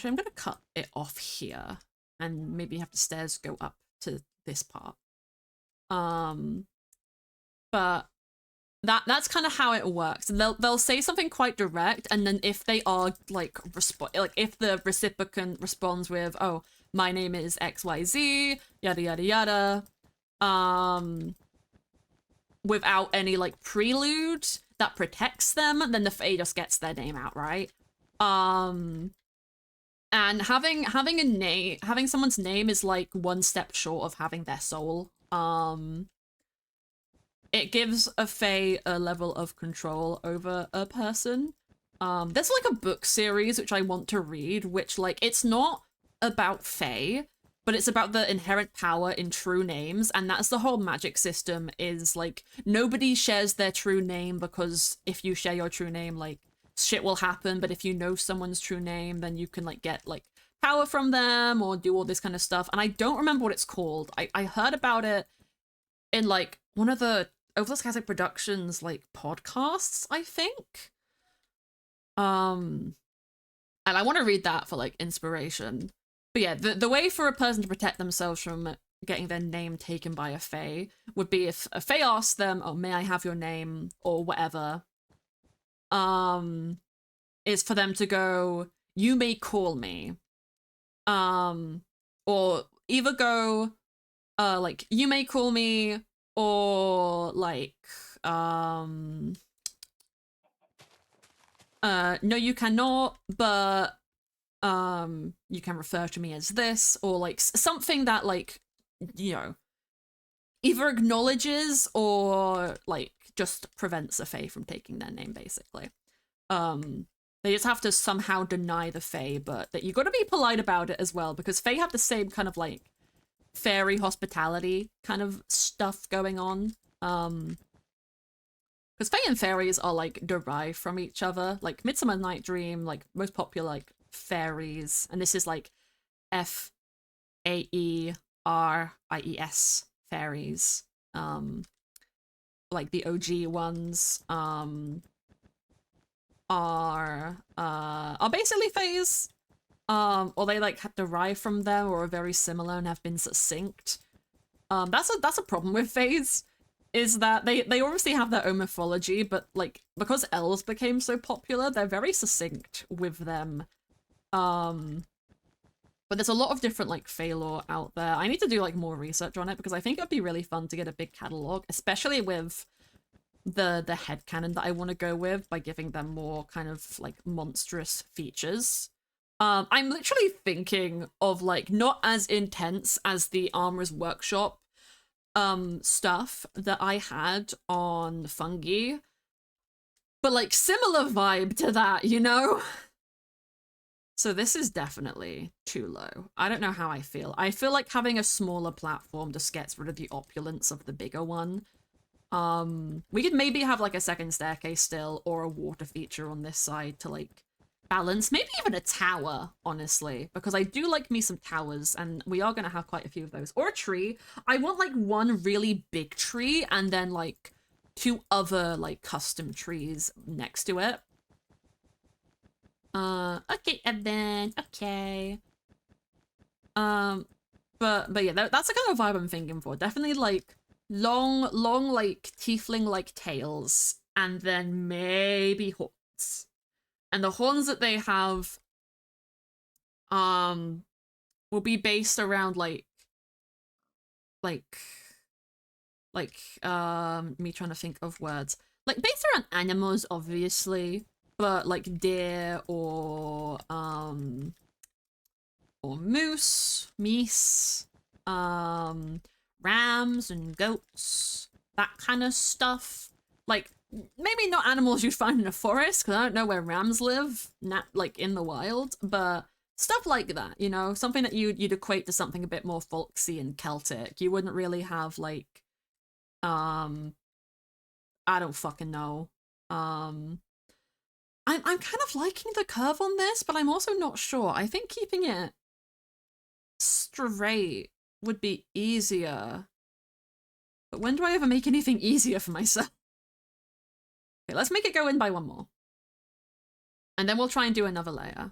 A: I'm gonna cut it off here and maybe have the stairs go up to this part. But that's kind of how it works. They'll say something quite direct, and then if they are like if the recipient responds with, "Oh, my name is XYZ, yada yada yada," without any like prelude that protects them, then the Fae just gets their name out, right? And having a name, having someone's name is like one step short of having their soul. It gives a Fae a level of control over a person. There's like a book series which I want to read, which like it's not about Fae, but it's about the inherent power in true names, and that's the whole magic system. Is like nobody shares their true name, because if you share your true name, like shit will happen. But if you know someone's true name, then you can like get like power from them or do all this kind of stuff. And I don't remember what it's called. I heard about it in like one of the Overlord Classic Productions like podcasts, I think. And I want to read that for like inspiration. But yeah, the way for a person to protect themselves from getting their name taken by a Fae would be if a Fae asks them, "Oh, may I have your name?" or whatever. Is for them to go, "You may call me." Or either go, like, "You may call me," or like, "No, you cannot, but you can refer to me as this," or like something that like, you know, either acknowledges or like just prevents a Fae from taking their name, basically. They just have to somehow deny the Fae, but that you got to be polite about it as well, because Fae have the same kind of like fairy hospitality kind of stuff going on. Because Fae and fairies are like derived from each other. Like Midsummer Night Dream, like most popular like fairies, and this is like FAERIES fairies. Like the OG ones are basically fays. Or they like have derived from them or are very similar and have been succinct. That's a problem with Fays, is that they obviously have their own mythology, but like because elves became so popular, they're very succinct with them. But there's a lot of different like Fae lore out there. I need to do like more research on it because I think it'd be really fun to get a big catalog, especially with the headcanon that I want to go with by giving them more kind of like monstrous features. I'm literally thinking of like not as intense as the Armorer's Workshop stuff that I had on Fungi, but like similar vibe to that, you know? So this is definitely too low. I don't know how I feel. I feel like having a smaller platform just gets rid of the opulence of the bigger one. We could maybe have like a second staircase still, or a water feature on this side to like balance. Maybe even a tower, honestly, because I do like me some towers, and we are gonna have quite a few of those. Or a tree. I want like one really big tree and then like two other like custom trees next to it. Okay, Evan, okay. But yeah, that's the kind of vibe I'm thinking for. Definitely like long, like tiefling-like tails, and then maybe horns. And the horns that they have, will be based around like, me trying to think of words. Like based around animals, obviously, but like deer or moose, meese, rams and goats, that kind of stuff. Like, maybe not animals you'd find in a forest, because I don't know where rams live, like in the wild, but stuff like that, you know? Something that you'd equate to something a bit more folksy and Celtic. You wouldn't really have, like, I don't fucking know. I'm kind of liking the curve on this, but I'm also not sure. I think keeping it straight would be easier. But when do I ever make anything easier for myself? Okay, let's make it go in by one more. And then we'll try and do another layer.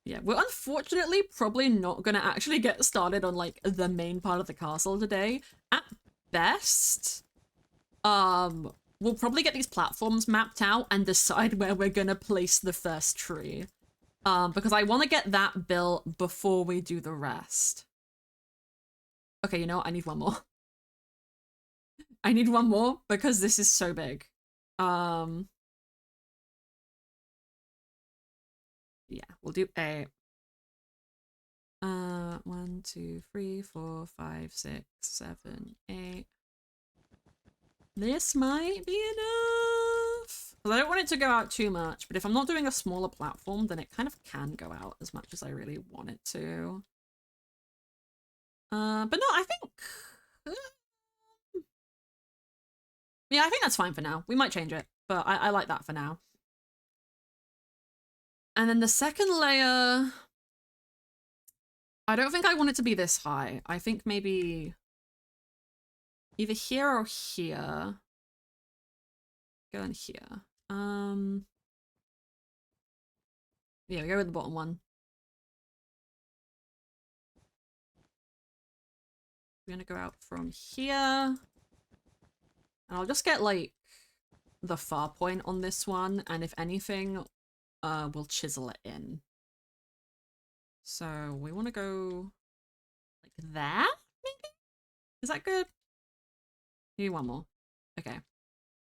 A: Yeah, we're unfortunately probably not gonna actually get started on like the main part of the castle today. At best, we'll probably get these platforms mapped out and decide where we're gonna place the first tree. Because I want to get that built before we do the rest. Okay, you know what? I need one more. I need one more because this is so big. Yeah, we'll do a 1, 2, 3, 4, 5, 6, 7, 8. This might be enough. Because I don't want it to go out too much, but if I'm not doing a smaller platform, then it kind of can go out as much as I really want it to. But no, I think... yeah, I think that's fine for now. We might change it, but I like that for now. And then the second layer... I don't think I want it to be this high. I think maybe... either here or here. Go in here. Yeah, we go with the bottom one. We're gonna go out from here. And I'll just get, like, the far point on this one, and if anything, we'll chisel it in. So, we want to go like that, maybe? Is that good? Maybe one more. Okay.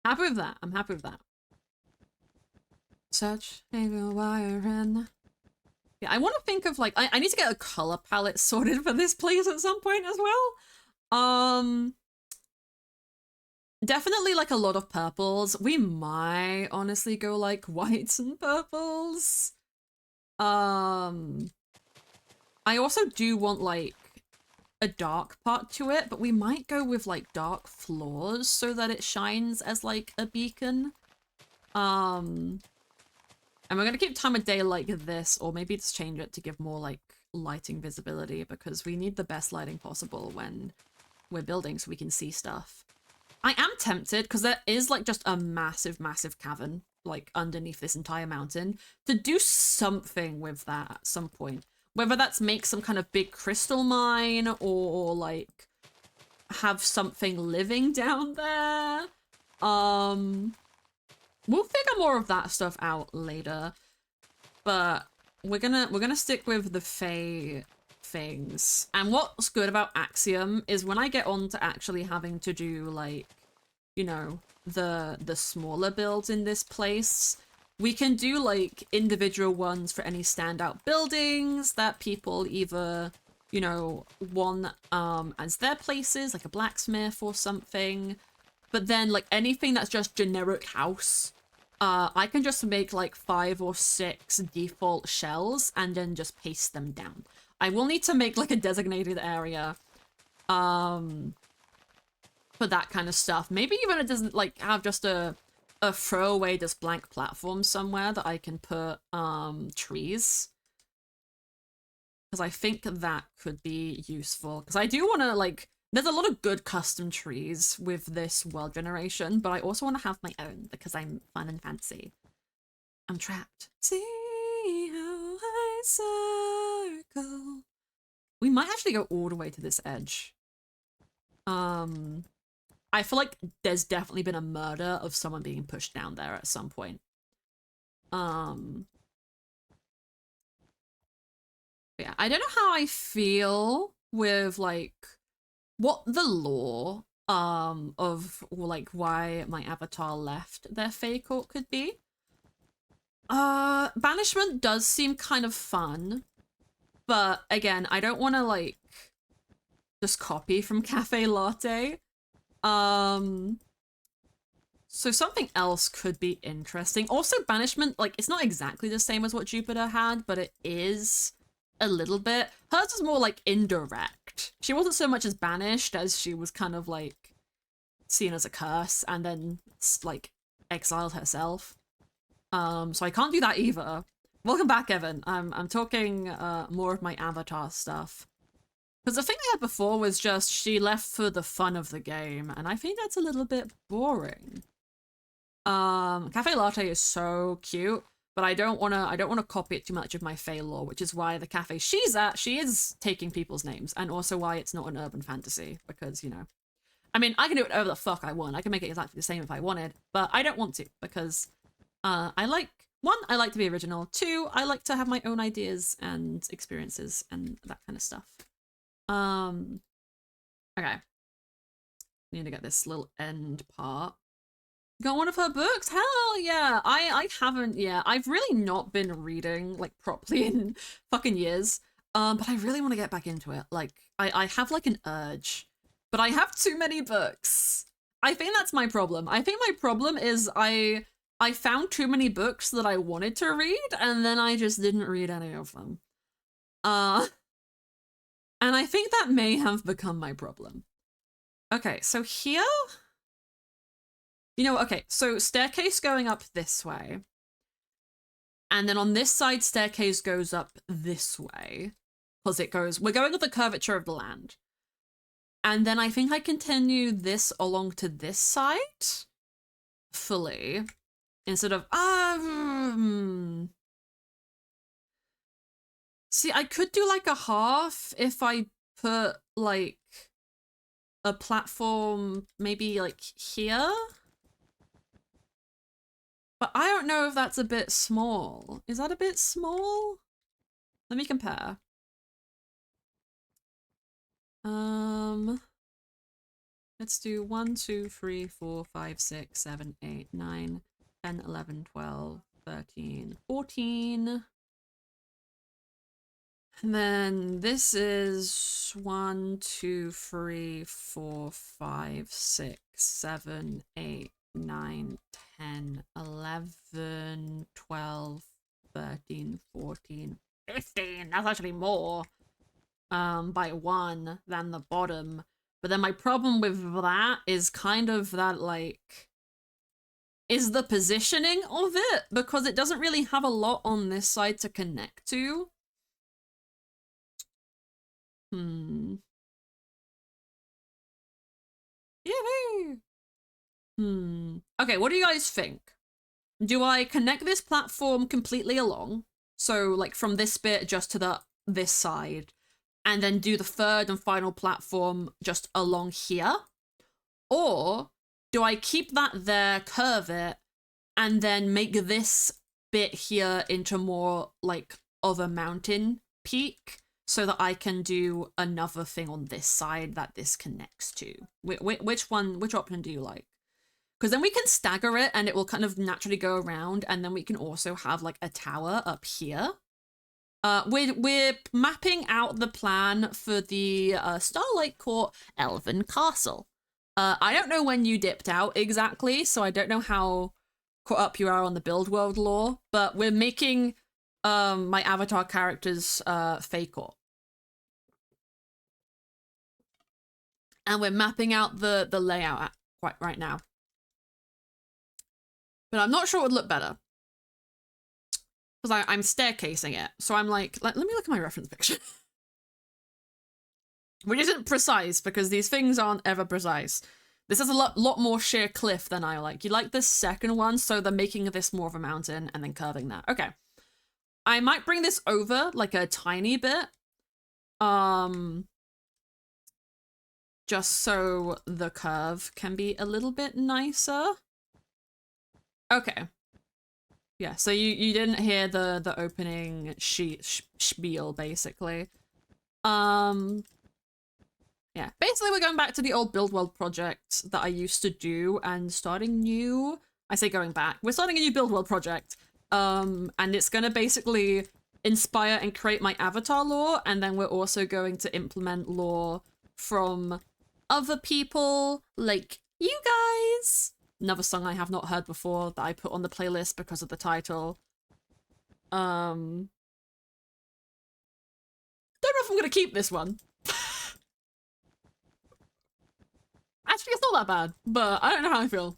A: Happy with that. I'm happy with that. Such a wiring. Yeah, I want to think of, like, I need to get a color palette sorted for this place at some point as well. Definitely, like, a lot of purples. We might honestly go, like, whites and purples. I also do want, like, a dark part to it, but we might go with, like, dark floors so that it shines as, like, a beacon. And we're gonna keep time of day like this, or maybe just change it to give more, like, lighting visibility, because we need the best lighting possible when we're building so we can see stuff. I am tempted, because there is, like, just a massive, massive cavern, like, underneath this entire mountain, to do something with that at some point. Whether that's make some kind of big crystal mine or like have something living down there. We'll figure more of that stuff out later. But we're gonna stick with the Fae things. And what's good about Axiom is when I get on to actually having to do like, you know, the smaller builds in this place, we can do like individual ones for any standout buildings that people either, you know, want as their places, like a blacksmith or something. But then like anything that's just generic house, I can just make like 5 or 6 default shells and then just paste them down. I will need to make like a designated area for that kind of stuff. Maybe even it doesn't like have just a throwaway just blank platform somewhere that I can put trees. Because I think that could be useful. Because I do want to like, there's a lot of good custom trees with this world generation, but I also want to have my own because I'm fun and fancy. I'm trapped. See how I circle. We might actually go all the way to this edge. I feel like there's definitely been a murder of someone being pushed down there at some point. Yeah, I don't know how I feel with like what the lore of like why my avatar left their Fae court could be. Banishment does seem kind of fun, but again, I don't want to like just copy from Cafe Latte. So something else could be interesting. Also, Banishment, like, it's not exactly the same as what Jupiter had, but it is a little bit. Hers was more, like, indirect. She wasn't so much as banished as she was kind of, like, seen as a curse and then, like, exiled herself. So I can't do that either. Welcome back, Evan. I'm talking more of my avatar stuff. Because the thing I had before was just she left for the fun of the game, and I think that's a little bit boring. Cafe Latte is so cute, but I don't wanna copy it too much of my Fae lore, which is why the cafe she's at, she is taking people's names, and also why it's not an urban fantasy, because, you know. I mean, I can do whatever the fuck I want. I can make it exactly the same if I wanted, but I don't want to, because I like, 1, I like to be original, 2, I like to have my own ideas and experiences and that kind of stuff. Okay. Need to get this little end part. Got one of her books? Hell yeah! I haven't, yeah. I've really not been reading, like, properly in fucking years. But I really want to get back into it. Like, I have, like, an urge. But I have too many books. I think that's my problem. I think my problem is I found too many books that I wanted to read, and then I just didn't read any of them. And I think that may have become my problem. Okay, so here... You know, okay, so staircase going up this way. And then on this side, staircase goes up this way. Because it goes... We're going with the curvature of the land. And then I think I continue this along to this side. Fully. Instead of... See, I could do like a half if I put like a platform maybe like here. But I don't know if that's a bit small. Is that a bit small? Let me compare. Let's do 1, 2, 3, 4, 5, 6, 7, 8, 9, 10, 11, 12, 13, 14. And then this is 1, 2, 3, 4, 5, 6, 7, 8, 9, 10, 11, 12, 13, 14, 15. That's actually more by 1 than the bottom. But then my problem with that is kind of that, like, is the positioning of it, because it doesn't really have a lot on this side to connect to. Yay! Okay, what do you guys think? Do I connect this platform completely along? So, like, from this bit just to the this side and then do the third and final platform just along here? Or do I keep that there, curve it, and then make this bit here into more like of a mountain peak so that I can do another thing on this side that this connects to? Which option do you like? Because then we can stagger it and it will kind of naturally go around, and then we can also have like a tower up here. We're mapping out the plan for the Starlight Court Elven Castle. I don't know when you dipped out exactly, so I don't know how caught up you are on the build world lore, but we're making my avatar character's Fey Court. And we're mapping out the layout right now. But I'm not sure it would look better. Because I'm staircasing it. So I'm like, let me look at my reference picture. Which isn't precise, because these things aren't ever precise. This is a lot more sheer cliff than I like. You like the second one, so they're making this more of a mountain and then curving that. Okay. I might bring this over like a tiny bit. Just so the curve can be a little bit nicer. Okay. Yeah, so you didn't hear the opening spiel, basically. Yeah, basically we're going back to the old build world project that I used to do and starting new. I say going back. We're starting a new build world project. And it's gonna basically inspire and create my avatar lore, and then we're also going to implement lore from other people, like you guys. Another song I have not heard before that I put on the playlist because of the title. Don't know if I'm gonna keep this one. Actually, it's not that bad, but I don't know how I feel.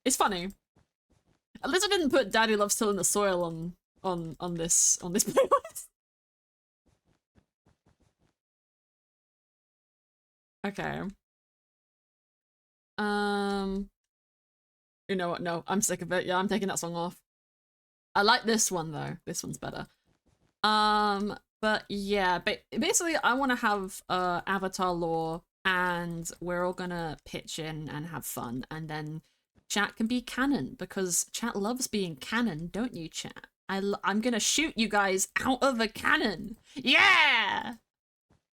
A: It's funny. At least I didn't put Daddy Loves Till in the Soil on this playlist. Okay. You know what? No, I'm sick of it. Yeah, I'm taking that song off. I like this one though. This one's better. But yeah, basically I want to have avatar lore, and we're all gonna pitch in and have fun, and then chat can be canon, because chat loves being canon, don't you, chat? I'm gonna shoot you guys out of a cannon. Yeah!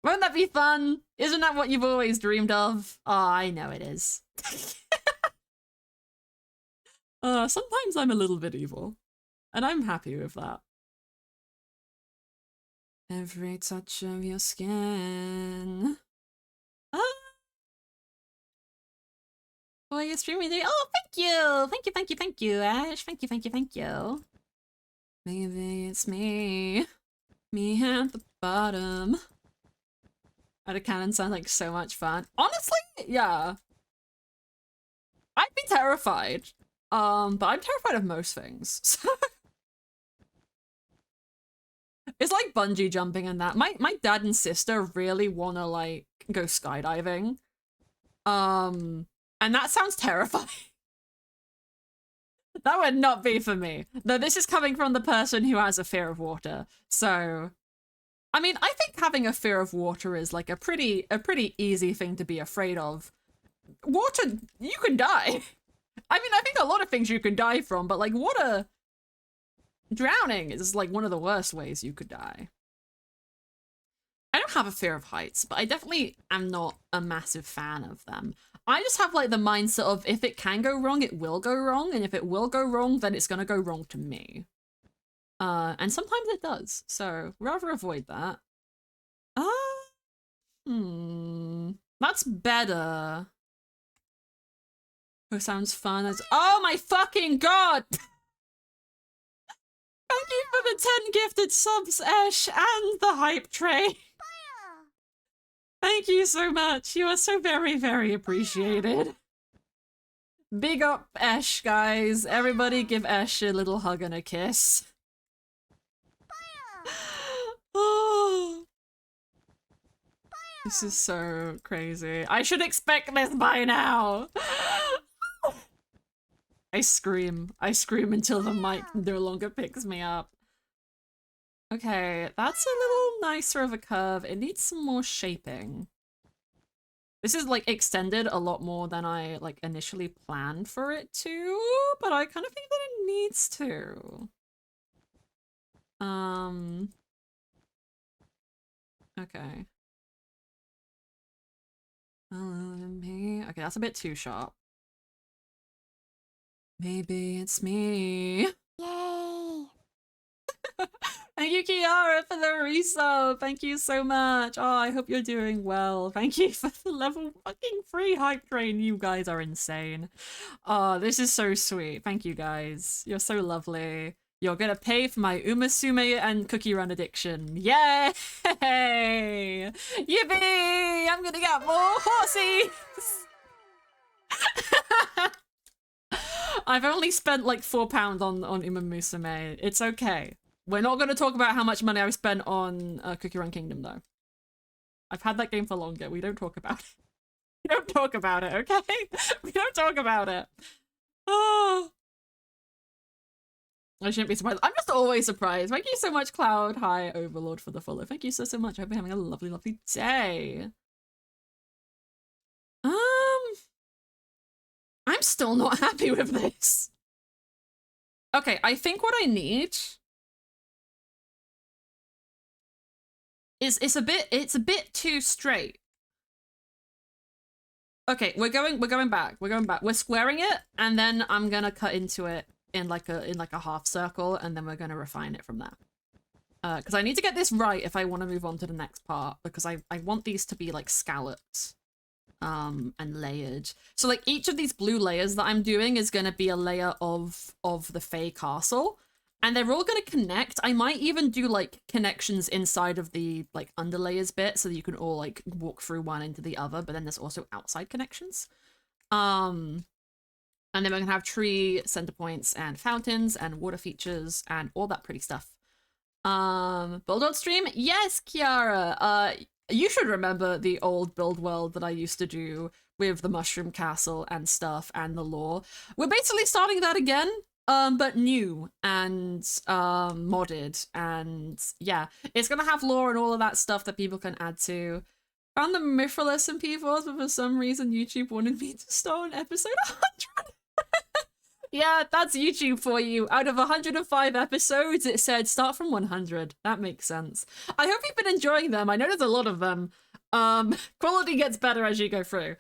A: Won't that be fun? Isn't that what you've always dreamed of? Oh, I know it is. Sometimes I'm a little bit evil, and I'm happy with that. Every touch of your skin. Ah. Oh, you're streaming today. Oh, thank you! Thank you, Ash. Thank you. Maybe it's me. Me at the bottom. Out of cannon sounds like so much fun. Honestly, yeah. I'd be terrified. But I'm terrified of most things. So it's like bungee jumping and that. My dad and sister really wanna like go skydiving. And that sounds terrifying. That would not be for me. Though this is coming from the person who has a fear of water. So I mean, I think having a fear of water is like a pretty easy thing to be afraid of. Water, you can die. I mean, I think a lot of things you can die from, but like water, drowning is like one of the worst ways you could die. I don't have a fear of heights, but I definitely am not a massive fan of them. I just have like the mindset of if it can go wrong, it will go wrong, and if it will go wrong, then it's gonna go wrong to me. And sometimes it does, so rather avoid that. That's better. Oh, sounds fun as— oh my fucking god! Thank you for the 10 gifted subs, Ash, and the hype train. Thank you so much. You are so very appreciated. Big up Ash, guys. Everybody give Ash a little hug and a kiss. Oh. This is so crazy. I should expect this by now. I scream until the mic no longer picks me up. Okay, that's a little nicer of a curve. It needs some more shaping. This is like extended a lot more than I like initially planned for it to, but I kind of think that it needs to. Um, okay. Okay, that's a bit too sharp. Maybe it's me.
B: Yay!
A: Thank you, Kiara, for the resub. Thank you so much. Oh, I hope you're doing well. Thank you for the level fucking 3 hype train. You guys are insane. Oh, this is so sweet. Thank you, guys. You're so lovely. You're gonna pay for my umasume and cookie run addiction. Yay! Yippee! I'm gonna get more horsies! I've only spent like £4 on Uma Musume. It's okay. We're not going to talk about how much money I've spent on Cookie Run Kingdom, though. I've had that game for longer. We don't talk about it. We don't talk about it, okay? We don't talk about it. Oh. I shouldn't be surprised. I'm just always surprised. Thank you so much, Cloud High Overlord, for the follow. Thank you so, so much. I hope you're having a lovely, lovely day. I'm still not happy with this. Okay, I think what I need is it's a bit too straight. Okay, we're going back. We're going back. We're squaring it, and then I'm gonna cut into it in like a half circle, and then we're gonna refine it from there. Because I need to get this right if I want to move on to the next part, because I want these to be like scalloped, and layered. So like each of these blue layers that I'm doing is gonna be a layer of the Fey castle, and they're all gonna connect. I might even do like connections inside of the like underlayers bit so that you can all like walk through one into the other, but then there's also outside connections. And then we're gonna have tree center points and fountains and water features and all that pretty stuff. Build on stream? Yes, Kiara. You should remember the old build world that I used to do with the mushroom castle and stuff and the lore. We're basically starting that again, but new and modded, and yeah, it's gonna have lore and all of that stuff that people can add to. Found the Mithril SMP VODs, but for some reason YouTube wanted me to start on episode 100. Yeah, that's YouTube for you. Out of 105 episodes, it said start from 100. That makes sense. I hope you've been enjoying them. I know there's a lot of them. Quality gets better as you go through.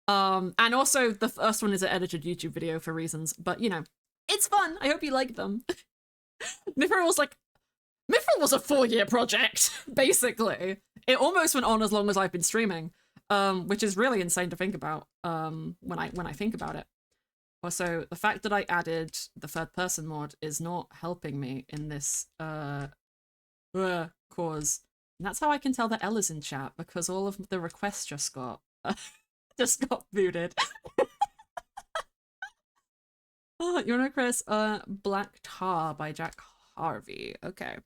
A: And also the first one is an edited YouTube video for reasons, but you know, it's fun. I hope you like them. Mithril was a 4-year project, basically. It almost went on as long as I've been streaming, which is really insane to think about, when I think about it. Also, the fact that I added the third person mod is not helping me in this cause. And that's how I can tell that Ella's in chat, because all of the requests just got booted. Oh, you wanna Chris? Black Tar by Jack Harvey. Okay.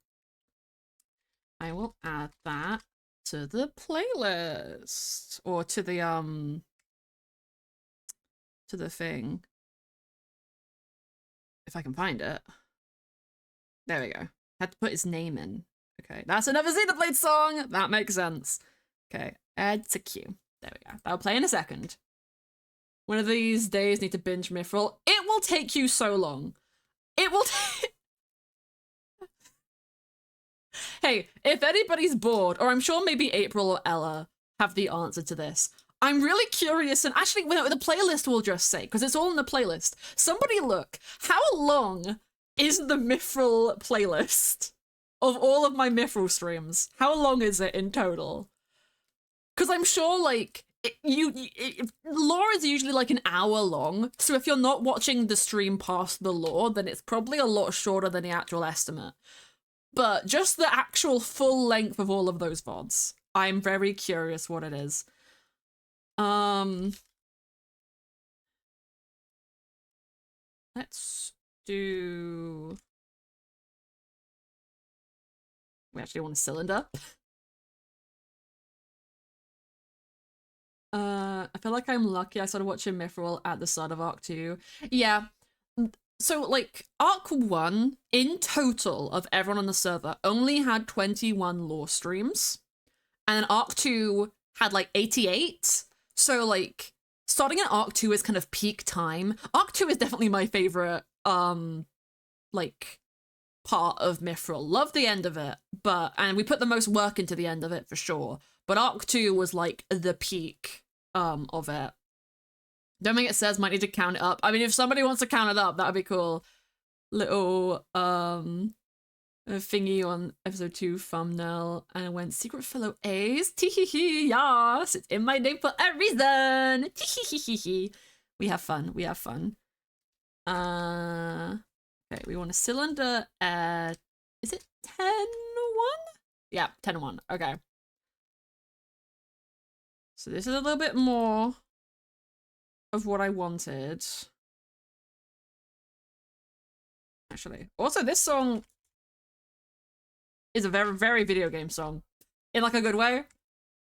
A: I will add that to the playlist. Or to the thing. If I can find it. There we go. Had to put his name in. Okay, that's another Xenoblade song! That makes sense. Okay, add to queue. There we go. That'll play in a second. One of these days need to binge Mithril. It will take you so long. It will Hey, if anybody's bored, or I'm sure maybe April or Ella have the answer to this, I'm really curious, and actually, the playlist will just say, because it's all in the playlist. Somebody look, how long is the Mithril playlist of all of my Mithril streams? How long is it in total? Because I'm sure, like, lore is usually like an hour long, so if you're not watching the stream past the lore, then it's probably a lot shorter than the actual estimate. But just the actual full length of all of those VODs, I'm very curious what it is. Let's do... We actually want a cylinder. I feel like I'm lucky I started watching Mithril at the start of Arc 2. Yeah. So, like, Arc 1, in total, of everyone on the server, only had 21 lore streams. And then Arc 2 had, like, 88. So, like, starting at Arc 2 is kind of peak time. Arc 2 is definitely my favorite, like, part of Mithril. Love the end of it, and we put the most work into the end of it, for sure. But Arc 2 was, like, the peak, of it. Don't think it says, might need to count it up. I mean, if somebody wants to count it up, that would be cool. Little, thingy on episode 2 thumbnail, and it went Secret Fellow A's. Teehee, yes, it's in my name for a reason. Teehee. We have fun. We have fun. Okay, we want a cylinder at, is it 10-1? Yeah, 10-1. Okay. So this is a little bit more of what I wanted. Actually, also this song is a very, very video game song. In like a good way,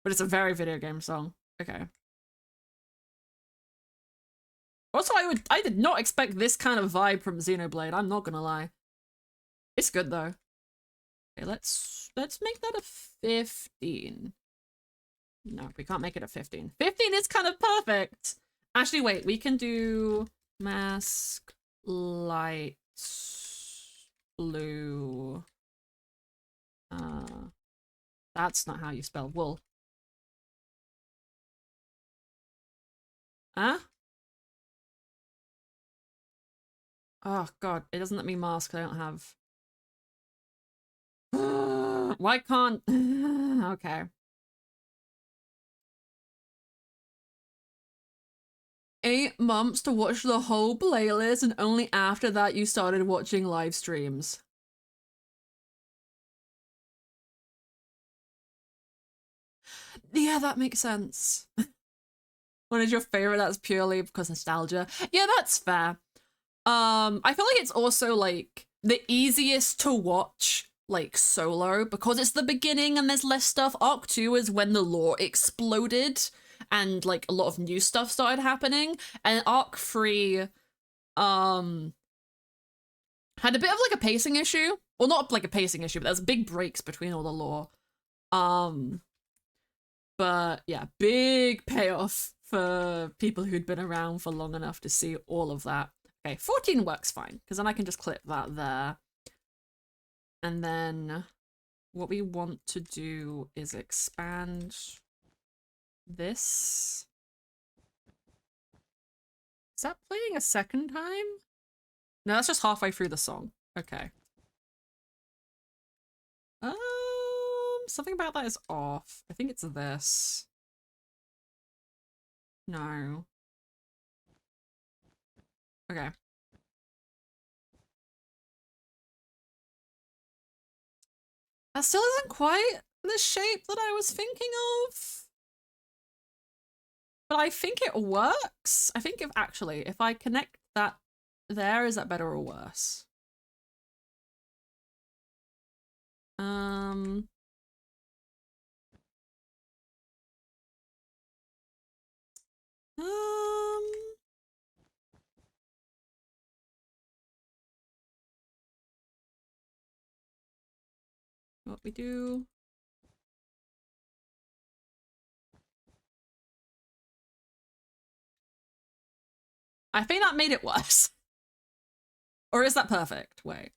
A: but it's a very video game song. Okay. Also, I did not expect this kind of vibe from Xenoblade, I'm not gonna lie. It's good though. Okay, let's make that a 15. No, we can't make it a 15. 15 is kind of perfect. Actually, wait, we can do mask, light, blue. That's not how you spell wool. Huh? Oh god, it doesn't let me mask, I don't have. Why can't... Okay. 8 months to watch the whole playlist, and only after that you started watching live streams. Yeah, that makes sense. What is your favorite? That's purely because nostalgia. Yeah, that's fair. I feel like it's also like the easiest to watch like solo because it's the beginning and there's less stuff. Arc 2 is when the lore exploded and like a lot of new stuff started happening, and Arc 3 had a bit of like a pacing issue. Well, not like a pacing issue, but there's big breaks between all the lore. But yeah, big payoff for people who'd been around for long enough to see all of that. Okay, 14 works fine, because then I can just clip that there. And then what we want to do is expand this. Is that playing a second time? No, that's just halfway through the song. Okay. Something about that is off. I think it's this. No. Okay. That still isn't quite the shape that I was thinking of. But I think it works. I think if I connect that there, is that better or worse? What we do? I think that made it worse. Or is that perfect? Wait.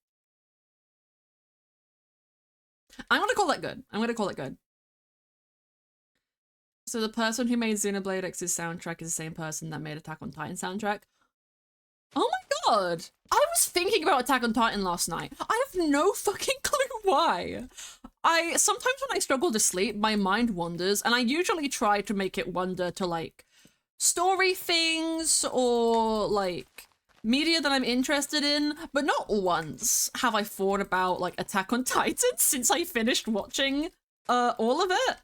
A: I'm gonna call that good. I'm gonna call it good. So the person who made Xenoblade X's soundtrack is the same person that made Attack on Titan soundtrack. Oh my god! I was thinking about Attack on Titan last night. I have no fucking clue why. Sometimes when I struggle to sleep, my mind wanders, and I usually try to make it wander to like story things or like media that I'm interested in, but not once have I thought about like Attack on Titan since I finished watching all of it.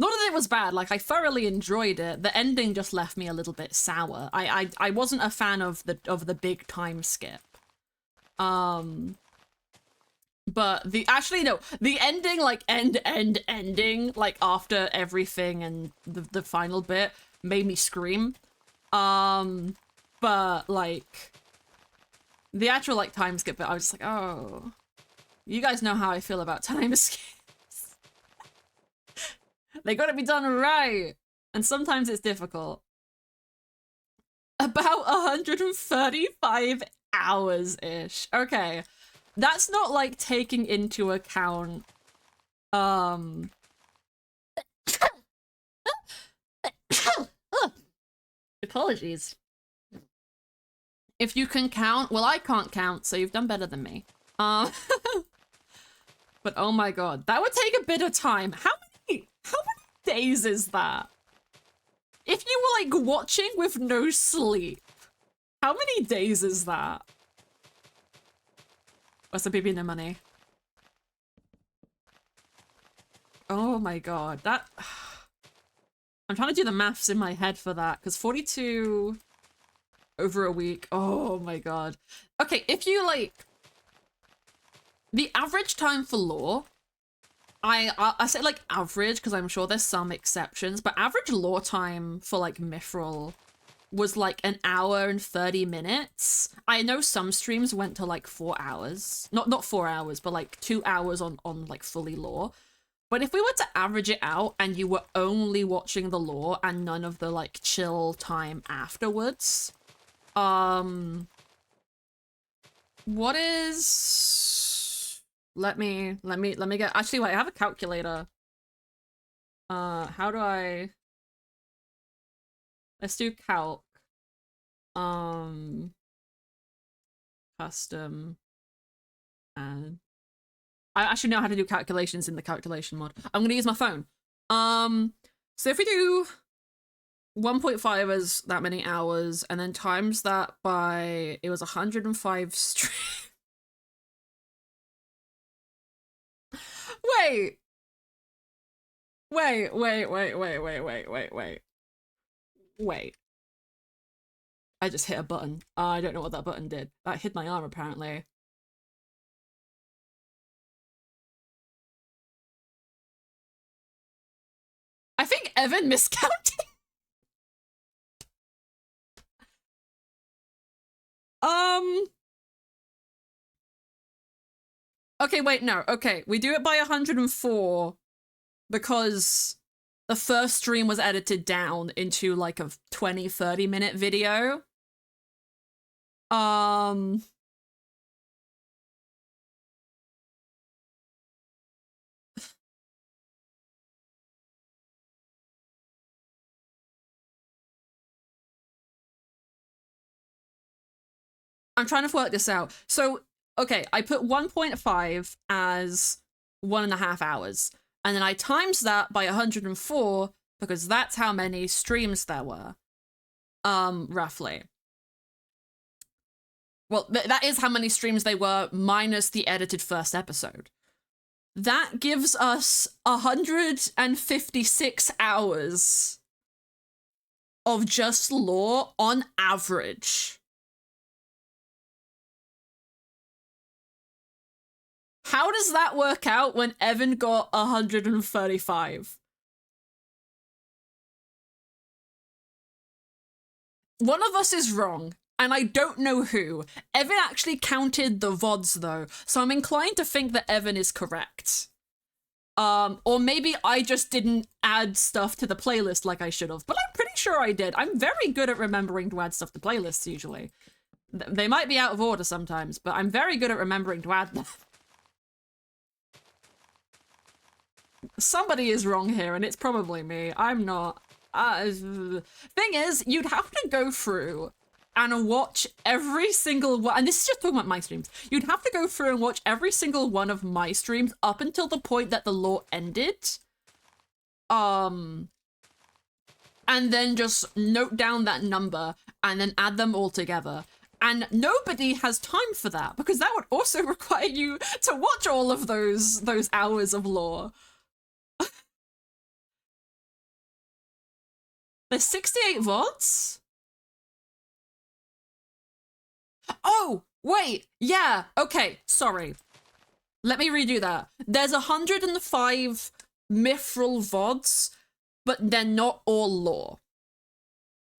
A: Not that it was bad, like I thoroughly enjoyed it. The ending just left me a little bit sour. I wasn't a fan of the big time skip. But the ending, like ending, like after everything and the final bit made me scream. But like The actual, like, time skip bit, I was just like, oh. You guys know how I feel about time skips. They gotta be done right. And sometimes it's difficult. About 135 hours-ish. Okay. That's not, like, taking into account, apologies. If you can count, well, I can't count, so you've done better than me. But oh my god, that would take a bit of time. How many days is that? If you were, like, watching with no sleep, how many days is that? What's the baby no money? Oh my god, that... I'm trying to do the maths in my head for that, because 42 over a week, oh my god. Okay, if you, like... The average time for lore, I say, like, average, because I'm sure there's some exceptions, but average lore time for, like, Mithril was, like, 1 hour and 30 minutes. I know some streams went to, like, 4 hours. Not 4 hours, but, like, 2 hours on like, fully lore. But if we were to average it out and you were only watching the lore and none of the, like, chill time afterwards, what is... Let me get... Actually, wait, I have a calculator. How do I... Let's do calc. Custom. And... I actually know how to do calculations in the calculation mod. I'm gonna use my phone. So if we do 1.5 as that many hours, and then times that by... It was 105 streams. Wait. Wait. I just hit a button. I don't know what that button did. That hit my arm, apparently. I think Evan miscounted. Okay, wait, no. Okay, we do it by 104 because the first stream was edited down into like a 20-30 minute video. I'm trying to work this out. So, okay, I put 1.5 as 1.5 hours. And then I times that by 104 because that's how many streams there were. Roughly. Well, that is how many streams they were minus the edited first episode. That gives us 156 hours of just lore on average. How does that work out when Evan got 135? One of us is wrong, and I don't know who. Evan actually counted the VODs, though, so I'm inclined to think that Evan is correct. Or maybe I just didn't add stuff to the playlist like I should have, but I'm pretty sure I did. I'm very good at remembering to add stuff to playlists, usually. They might be out of order sometimes, but I'm very good at remembering to add them. Somebody is wrong here, and it's probably me. I'm not. Thing is, you'd have to go through and watch every single one, and this is just talking about my streams. You'd have to go through and watch every single one of my streams up until the point that the lore ended. And then just note down that number and then add them all together. And nobody has time for that, because that would also require you to watch all of those hours of lore. There's 68 VODs? Oh, wait, yeah, okay, sorry. Let me redo that. There's 105 Mithril VODs, but they're not all lore.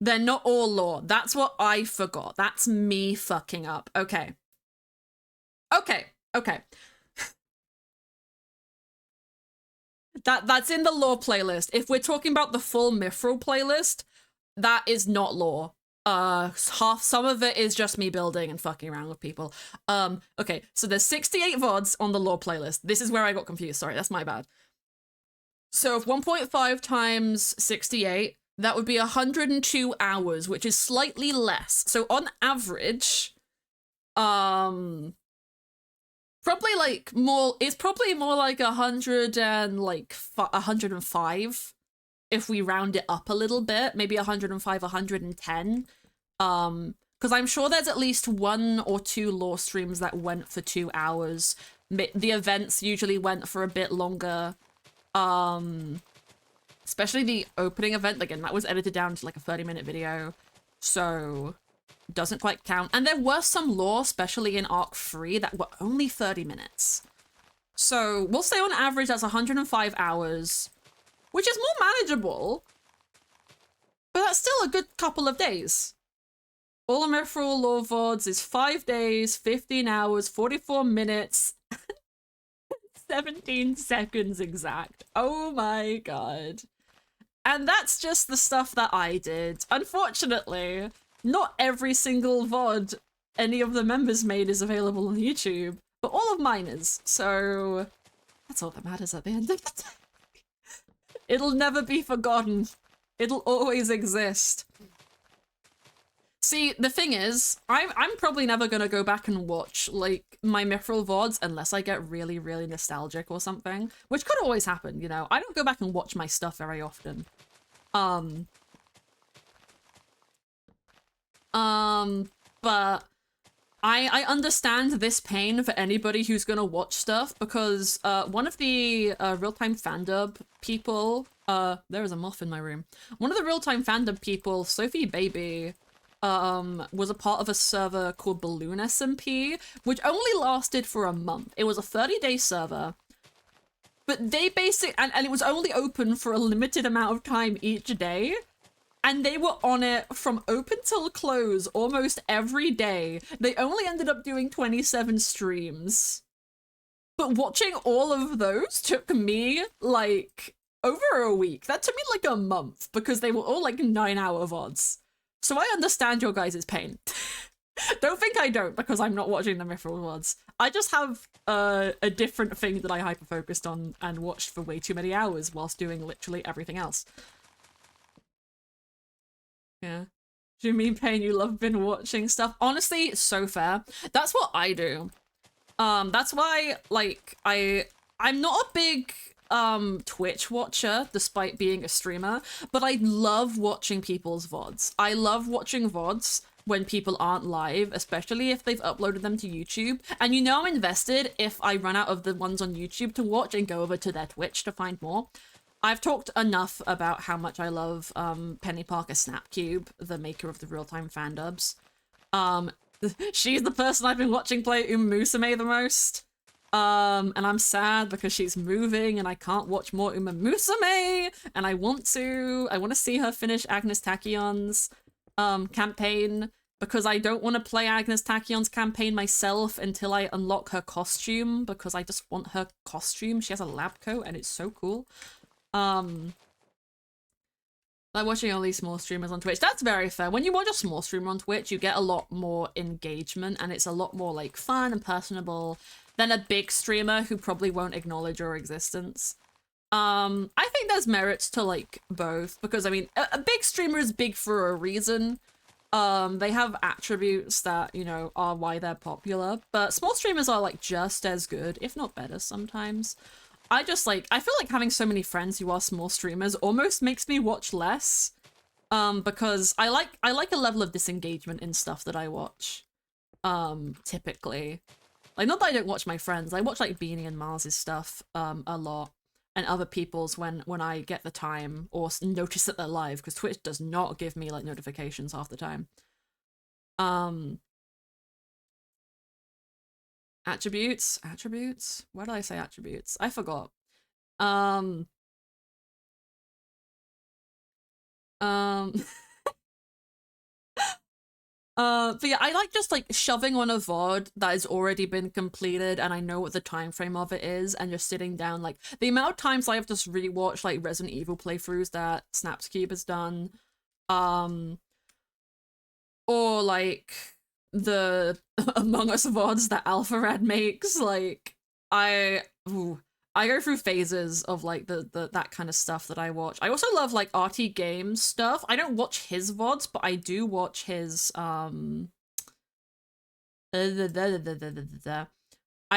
A: They're not all lore. That's what I forgot. That's me fucking up. Okay, Okay, okay. That's in the lore playlist. If we're talking about the full Mithril playlist, that is not lore. Half some of it is just me building and fucking around with people. Okay, so there's 68 VODs on the lore playlist. This is where I got confused. Sorry, that's my bad. So if 1.5 times 68, that would be 102 hours, which is slightly less. So on average, um probably like more, it's probably more like 100 and like 105 if we round it up a little bit, maybe 105, 110. Because I'm sure there's at least one or two lore streams that went for 2 hours. The events usually went for a bit longer. Especially the opening event, again, that was edited down to like a 30-minute video, so doesn't quite count. And there were some lore, especially in Arc 3, that were only 30 minutes. So we'll say on average that's 105 hours, which is more manageable, but that's still a good couple of days. All of Mithril lore VODs is 5 days, 15 hours, 44 minutes, 17 seconds exact. Oh my god. And that's just the stuff that I did. Unfortunately, not every single VOD any of the members made is available on YouTube, but all of mine is. So that's all that matters at the end of the day. It'll never be forgotten. It'll always exist. See, the thing is, I'm probably never gonna go back and watch like my Mithril VODs unless I get really, really nostalgic or something, which could always happen, you know. I don't go back and watch my stuff very often. But I understand this pain for anybody who's gonna watch stuff, because one of the real-time fandub people, there is a moth in my room. One of the real-time fandub people, Sophie Baby, was a part of a server called Balloon SMP, which only lasted for a month. It was a 30-day server, but they basically, and it was only open for a limited amount of time each day. And they were on it from open till close almost every day. They only ended up doing 27 streams. But watching all of those took me, like, over a week. That took me, like, a month, because they were all, like, 9-hour VODs. So I understand your guys' pain. Don't think I don't, because I'm not watching the Mithril VODs. I just have a different thing that I hyper-focused on and watched for way too many hours whilst doing literally everything else. Yeah. Do you mean Pain, you love been watching stuff? Honestly, so fair. That's what I do. That's why, like, I'm not a big Twitch watcher despite being a streamer, but I love watching people's VODs. I love watching VODs when people aren't live, especially if they've uploaded them to YouTube. And you know I'm invested if I run out of the ones on YouTube to watch and go over to their Twitch to find more. I've talked enough about how much I love Penny Parker Snapcube, the maker of the real-time fandubs. She's the person I've been watching play Musume the most. And I'm sad because she's moving and I can't watch more Musume, and I want to see her finish Agnes Tachyon's campaign, because I don't want to play Agnes Tachyon's campaign myself until I unlock her costume, because I just want her costume. She has a lab coat and it's so cool. Like watching all these small streamers on Twitch, that's very fair. When you watch a small streamer on Twitch, you get a lot more engagement and it's a lot more like fun and personable than a big streamer who probably won't acknowledge your existence. I think there's merits to like both, because I mean, a big streamer is big for a reason. They have attributes that, you know, are why they're popular, but small streamers are like just as good, if not better sometimes. I feel like having so many friends who are small streamers almost makes me watch less, because I like a level of disengagement in stuff that I watch, typically. Like, not that I don't watch my friends, I watch like Beanie and Mars's stuff, a lot, and other people's when I get the time, or notice that they're live, because Twitch does not give me like notifications half the time. Attributes? Why did I say attributes? I forgot. Um, But yeah, I like just like shoving on a VOD that has already been completed and I know what the time frame of it is, and just sitting down. Like the amount of times I have just rewatched like Resident Evil playthroughs that Snapscube has done, um, or like the Among Us VODs that AlphaRad makes. Like I ooh, I go through phases of like the that kind of stuff that I watch. I also love like RT Games stuff. I don't watch his VODs, but I do watch his I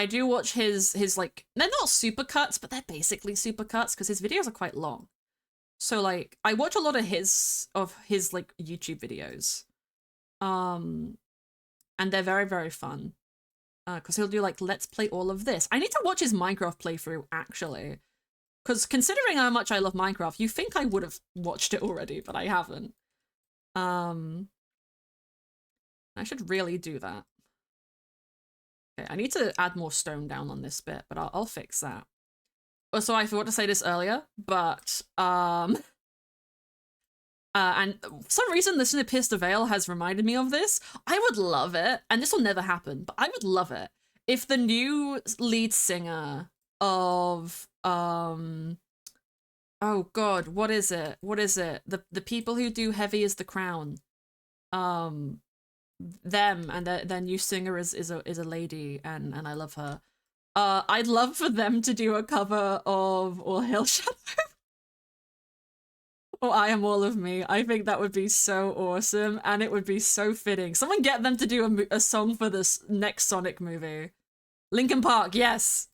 A: do watch his like, they're not super cuts, but they're basically super cuts because his videos are quite long. So like I watch a lot of his like YouTube videos. Um and they're very, very fun. Because he'll do like, let's play all of this. I need to watch his Minecraft playthrough, actually. Because considering how much I love Minecraft, you think I would have watched it already, but I haven't. I should really do that. Okay, I need to add more stone down on this bit, but I'll fix that. Also, I forgot to say this earlier, but and for some reason, listening to Pierce the Veil has reminded me of this. I would love it, and this will never happen, but I would love it if the new lead singer of oh god, what is it? What is it? The people who do Heavy is the Crown. Um them, and their new singer is a lady, and I love her. I'd love for them to do a cover of All Hail Shadow. Or I Am All of Me. I think that would be so awesome, and it would be so fitting. Someone get them to do a song for this next Sonic movie. Linkin Park, yes.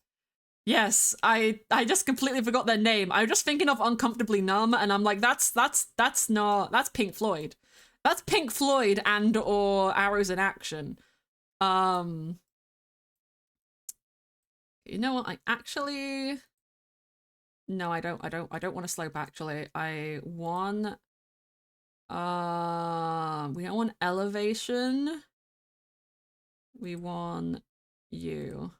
A: Yes, I just completely forgot their name. I was just thinking of Uncomfortably Numb, and I'm like, that's not, that's Pink Floyd. That's Pink Floyd and or Arrows in Action. You know what? I actually, no, I don't want to slope. Actually, I want, we don't want elevation. We want you.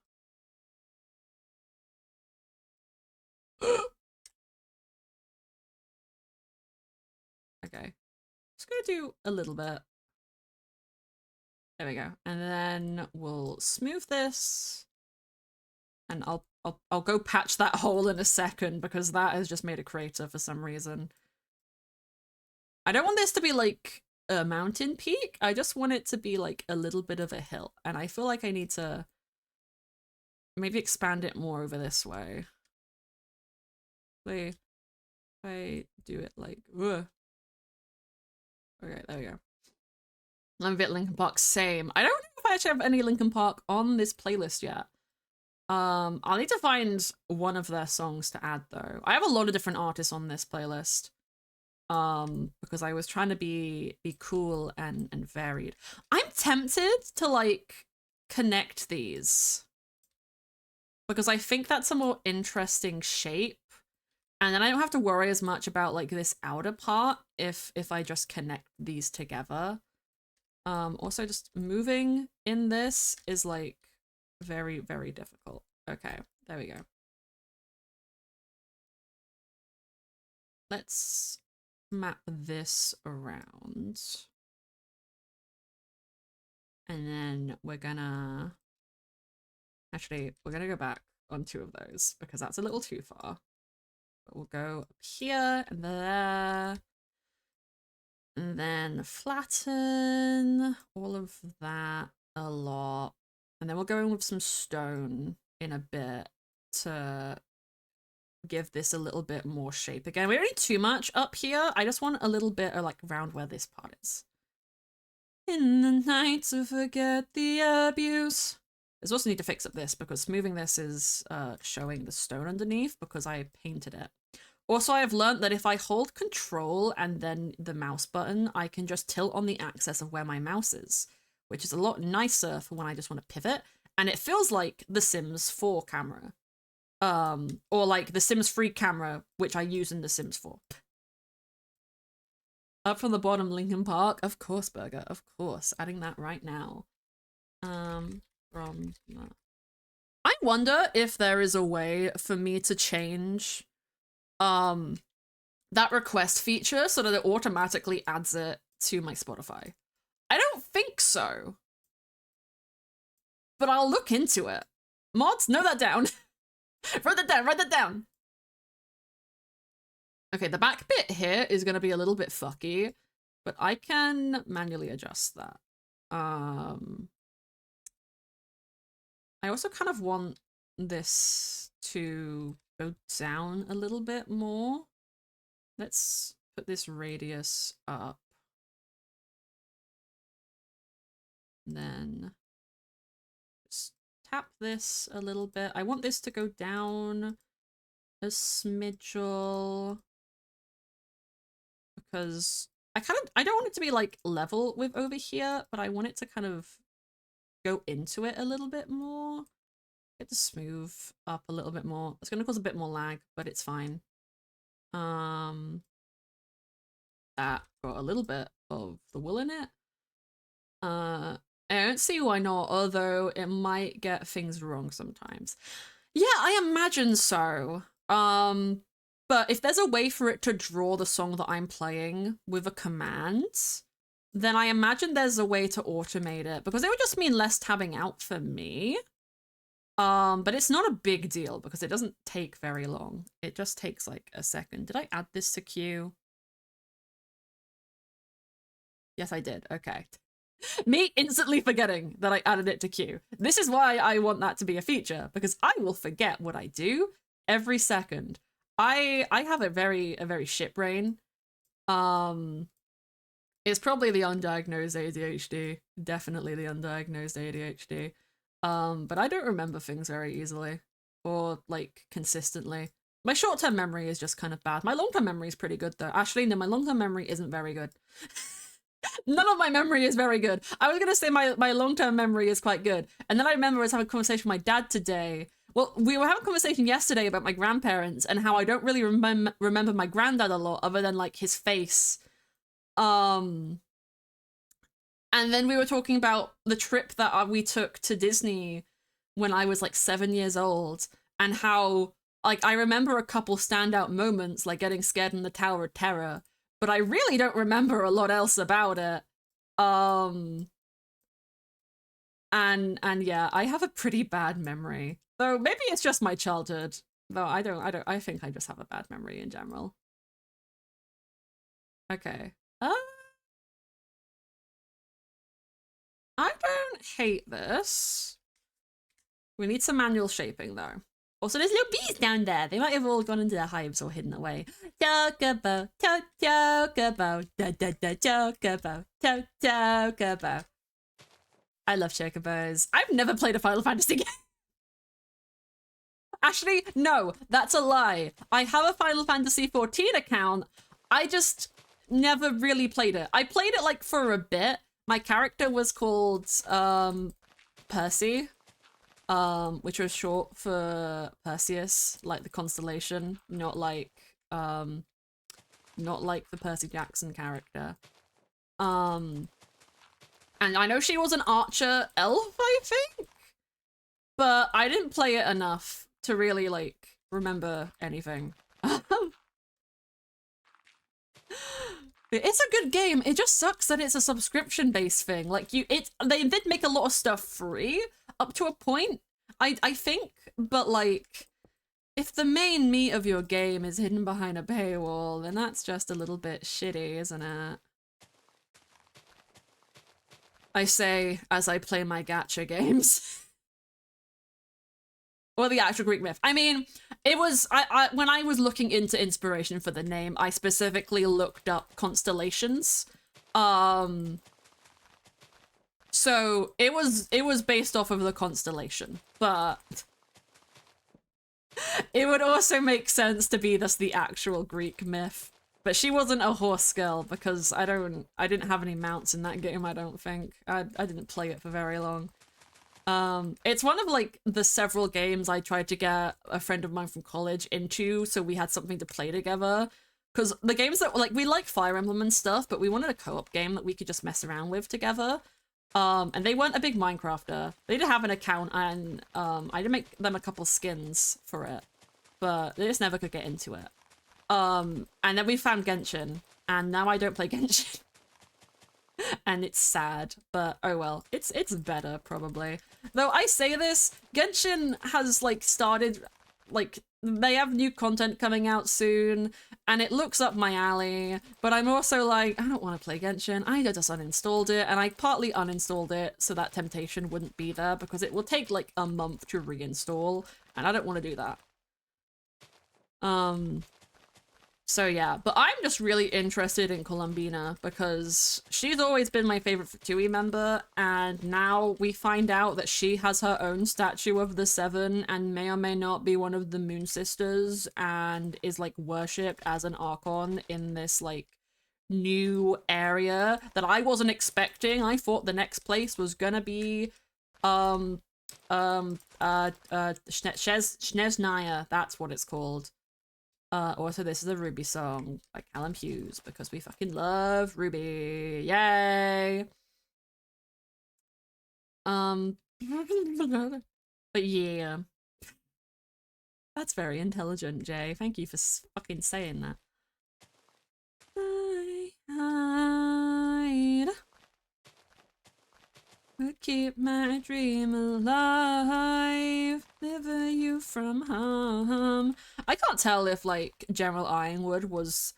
A: Okay, just gonna do a little bit. There we go, and then we'll smooth this, and I'll go patch that hole in a second because that has just made a crater for some reason. I don't want this to be like a mountain peak. I just want it to be like a little bit of a hill, and I feel like I need to maybe expand it more over this way. Wait, if I do it like, ugh. Okay, there we go. I'm a bit Linkin Park, same. I don't know if I actually have any Linkin Park on this playlist yet. I'll need to find one of their songs to add though. I have a lot of different artists on this playlist. Because I was trying to be cool and varied. I'm tempted to like connect these because I think that's a more interesting shape, and then I don't have to worry as much about like this outer part if I just connect these together. Also just moving in this is like very, very difficult. Okay, there we go. Let's map this around. And then we're gonna, actually, we're gonna go back on two of those because that's a little too far. But we'll go up here and there. And then flatten all of that a lot. And then we'll go in with some stone in a bit to give this a little bit more shape. Again, we don't need too much up here. I just want a little bit of like around where this part is. In the night to forget the abuse. There's also need to fix up this because smoothing this is showing the stone underneath because I painted it. Also, I have learned that if I hold control and then the mouse button, I can just tilt on the axis of where my mouse is, which is a lot nicer for when I just want to pivot. And it feels like the Sims 4 camera. Or like the Sims 3 camera, which I use in the Sims 4. Up from the bottom, Linkin Park. Of course, Burger. Of course. Adding that right now. From... I wonder if there is a way for me to change that request feature so that it automatically adds it to my Spotify. I don't think so. But I'll look into it. Mods, note that down. Write that down, write that down. Okay, the back bit here is going to be a little bit fucky, but I can manually adjust that. I also kind of want this to go down a little bit more. Let's put this radius up. And then just tap this a little bit. I want this to go down a smidgel because I don't want it to be like level with over here, but I want it to kind of go into it a little bit more. Get to smooth up a little bit more. It's going to cause a bit more lag, but it's fine. That got a little bit of the wool in it. I don't see why not, although it might get things wrong sometimes. Yeah, I imagine so. But if there's a way for it to draw the song that I'm playing with a command, then I imagine there's a way to automate it, because it would just mean less tabbing out for me. But it's not a big deal because it doesn't take very long. It just takes like a second. Did I add this to queue? Yes, I did. Okay. Me instantly forgetting that I added it to queue. This is why I want that to be a feature, because I will forget what I do every second. I have a very shit brain. It's probably the undiagnosed ADHD. Definitely the undiagnosed ADHD. But I don't remember things very easily or like consistently. My short-term memory is just kind of bad. My long-term memory is pretty good though. Actually, no, my long-term memory isn't very good. None of my memory is very good. I was gonna say my long-term memory is quite good. And then I remember I was having a conversation with my dad today. Well, we were having a conversation yesterday about my grandparents and how I don't really remember my granddad a lot other than like his face. And then we were talking about the trip that we took to Disney when I was like 7 years old, and how like I remember a couple standout moments, like getting scared in the Tower of Terror, but I really don't remember a lot else about it. And yeah, I have a pretty bad memory. Though maybe it's just my childhood. Though I think I just have a bad memory in general. Okay. I don't hate this. We need some manual shaping though. Also, there's little bees down there. They might have all gone into their hives or hidden away. Chocobo, chocobo, da da da chocobo, chocobo. I love chocobos. I've never played a Final Fantasy game. Actually, no, that's a lie. I have a Final Fantasy 14 account. I just never really played it. I played it like for a bit. My character was called Percy, which was short for Perseus, like the constellation, not like the Percy Jackson character. And I know she was an archer elf, I think, but I didn't play it enough to really like remember anything. It's a good game. It just sucks that it's a subscription-based thing. Like they did make a lot of stuff free up to a point, I think, but like if the main meat of your game is hidden behind a paywall, then that's just a little bit shitty, isn't it? I say as I play my gacha games. Or the actual Greek myth. I mean, it was when I was looking into inspiration for the name, I specifically looked up constellations. So it was based off of the constellation, but it would also make sense to be the actual Greek myth. But she wasn't a horse girl because I didn't have any mounts in that game, I don't think. I didn't play it for very long. It's one of like the several games I tried to get a friend of mine from college into so we had something to play together. Because the games that like we like Fire Emblem and stuff, but we wanted a co-op game that we could just mess around with together. And they weren't a big Minecrafter. They did have an account and I did make them a couple skins for it, but they just never could get into it. And then we found Genshin, and now I don't play Genshin. And it's sad, but oh well. It's better, probably. Though I say this, Genshin has, like, started, like, they have new content coming out soon, and it looks up my alley, but I'm also like, I don't want to play Genshin. I just uninstalled it, and I partly uninstalled it so that temptation wouldn't be there, because it will take, like, a month to reinstall, and I don't want to do that. So yeah, but I'm just really interested in Columbina because she's always been my favorite Fatui member, and now we find out that she has her own statue of the Seven and may or may not be one of the Moon Sisters and is like worshipped as an Archon in this like new area that I wasn't expecting. I thought the next place was gonna be Sneznaya, that's what it's called. Also, this is a Ruby song by Callum Hughes because we fucking love Ruby. Yay! But yeah. That's very intelligent, Jay. Thank you for fucking saying that. I hide. Would keep my dream alive, deliver you from harm. I can't tell if, like, General Ironwood was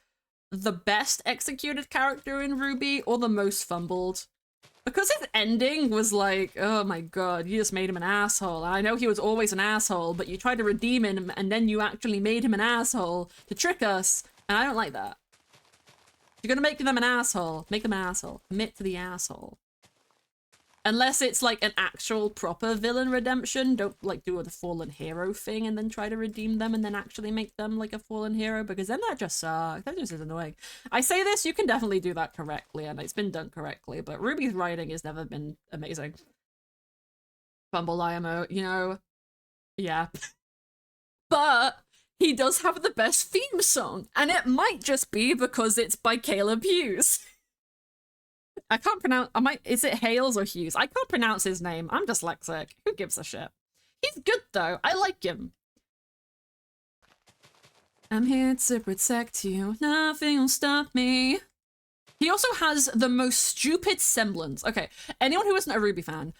A: the best executed character in Ruby or the most fumbled. Because his ending was like, oh my god, you just made him an asshole. And I know he was always an asshole, but you tried to redeem him and then you actually made him an asshole to trick us. And I don't like that. If you're gonna make them an asshole, make them an asshole. Commit to the asshole. Unless it's like an actual proper villain redemption, don't like do the fallen hero thing and then try to redeem them and then actually make them like a fallen hero, because then that just sucks. That just is annoying. I say this, you can definitely do that correctly and it's been done correctly, but Ruby's writing has never been amazing. Fumble IMO, you know, yeah. But he does have the best theme song, and it might just be because it's by Caleb Hughes. I can't pronounce. Is it Hales or Hughes? I can't pronounce his name. I'm dyslexic. Who gives a shit? He's good though. I like him. I'm here to protect you. Nothing will stop me. He also has the most stupid semblance. Okay, anyone who isn't a Ruby fan,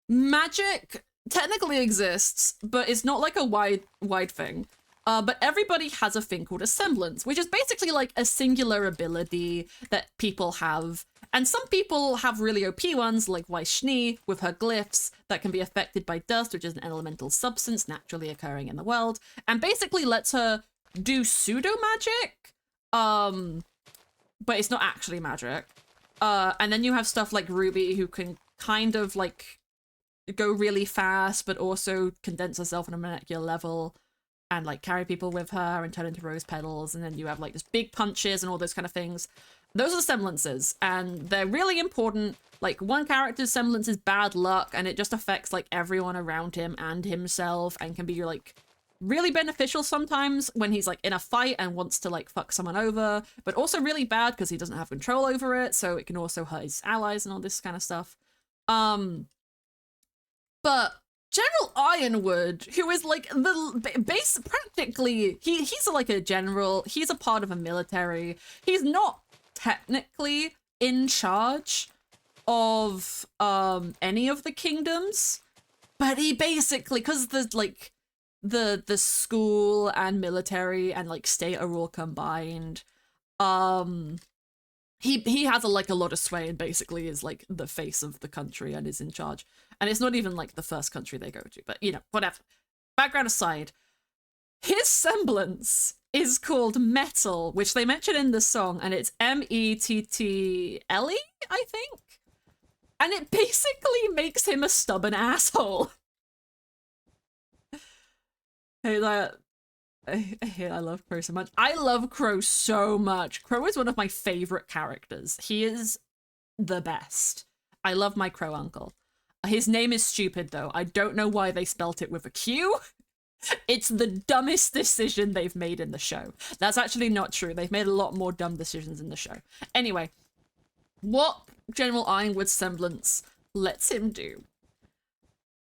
A: magic technically exists, but it's not like a wide thing. But everybody has a thing called a semblance, which is basically like a singular ability that people have. And some people have really OP ones, like Vaishni with her glyphs that can be affected by dust, which is an elemental substance naturally occurring in the world, and basically lets her do pseudo magic, but it's not actually magic. And then you have stuff like Ruby, who can kind of like go really fast, but also condense herself on a molecular level and like carry people with her and turn into rose petals. And then you have like just big punches and all those kind of things. Those are semblances, and they're really important. Like, one character's semblance is bad luck, and it just affects like everyone around him and himself, and can be like really beneficial sometimes when he's like in a fight and wants to like fuck someone over, but also really bad because he doesn't have control over it, so it can also hurt his allies and all this kind of stuff. But General Ironwood, who is like the base, practically, he's like a general, he's a part of a military. He's not technically in charge of any of the kingdoms, but he basically, because there's like the school and military and like state are all combined, he has a lot of sway and basically is like the face of the country and is in charge. And it's not even like the first country they go to, but you know, whatever. Background aside, his semblance is called Metal, which they mention in the song, and it's M-E-T-T-L-E, I think. And it basically makes him a stubborn asshole. Hey, I love Crow so much. I love Crow so much. Crow is one of my favorite characters. He is the best. I love my Crow uncle. His name is stupid, though. I don't know why they spelt it with a Q. It's the dumbest decision they've made in the show. That's actually not true. They've made a lot more dumb decisions in the show. Anyway, what General Ironwood's semblance lets him do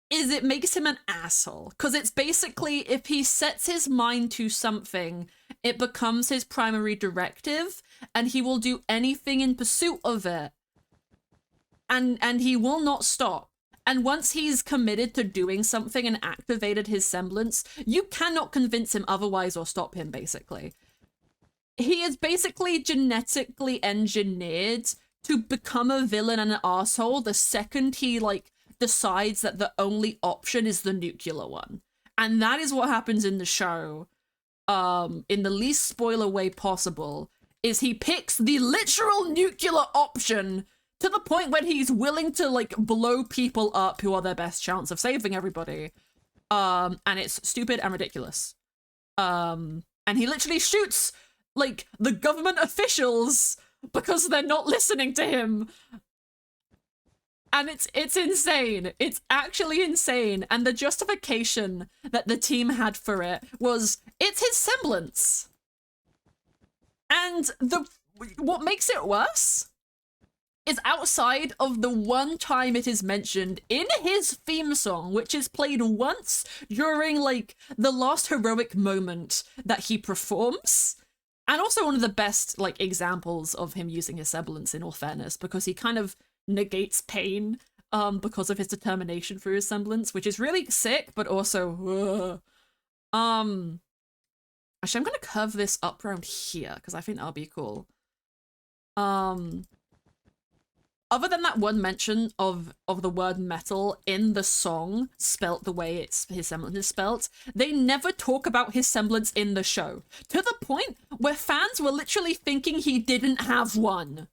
A: is it makes him an asshole. Because it's basically, if he sets his mind to something, it becomes his primary directive, and he will do anything in pursuit of it. and he will not stop. And once he's committed to doing something and activated his semblance, you cannot convince him otherwise or stop him, basically. He is basically genetically engineered to become a villain and an asshole the second he, like, decides that the only option is the nuclear one. And that is what happens in the show, in the least spoiler way possible, is he picks the literal nuclear option to the point when he's willing to, like, blow people up who are their best chance of saving everybody. And it's stupid and ridiculous. And he literally shoots, like, the government officials because they're not listening to him. And it's insane. It's actually insane. And the justification that the team had for it was, it's his semblance. And what makes it worse is outside of the one time it is mentioned in his theme song, which is played once during, like, the last heroic moment that he performs. And also one of the best, like, examples of him using his semblance, in all fairness, because he kind of negates pain because of his determination through his semblance, which is really sick, but also actually, I'm gonna curve this up around here because I think that'll be cool. Other than that one mention of the word metal in the song, spelt the way his semblance is spelt, they never talk about his semblance in the show, to the point where fans were literally thinking he didn't have one.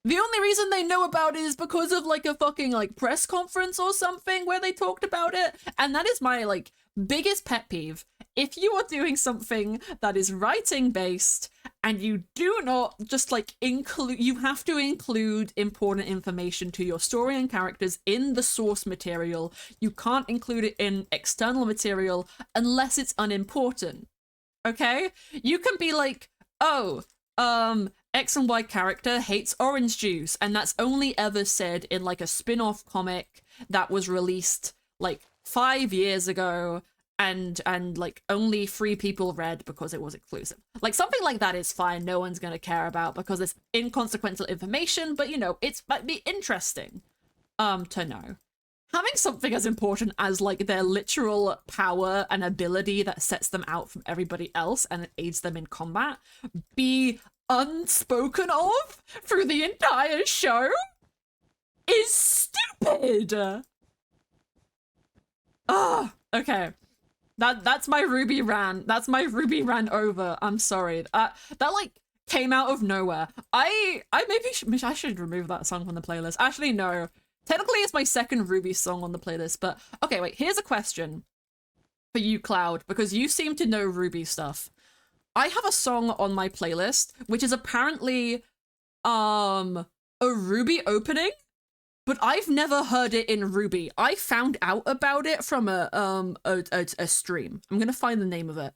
A: The only reason they know about it is because of, like, a fucking, like, press conference or something where they talked about it, and that is my, like, biggest pet peeve. If you are doing something that is writing based and you do not just, like, include, you have to include important information to your story and characters in the source material. You can't include it in external material unless it's unimportant. Okay? You can be like, oh, X and Y character hates orange juice, and that's only ever said in, like, a spin-off comic that was released, like, 5 years ago, and like, only 3 people read because it was exclusive. Like, something like that is fine, no one's gonna care about because it's inconsequential information, but, you know, it might be interesting to know. Having something as important as, like, their literal power and ability that sets them out from everybody else and aids them in combat be unspoken of through the entire show is stupid. Okay. That's my Ruby rant. That's my Ruby rant over. I'm sorry. That, like, came out of nowhere. I maybe I should remove that song from the playlist. Actually, no. Technically, it's my second Ruby song on the playlist, but okay, wait. Here's a question for you, Cloud, because you seem to know Ruby stuff. I have a song on my playlist, which is apparently, a Ruby opening, but I've never heard it in Ruby. I found out about it from a stream. I'm gonna find the name of it.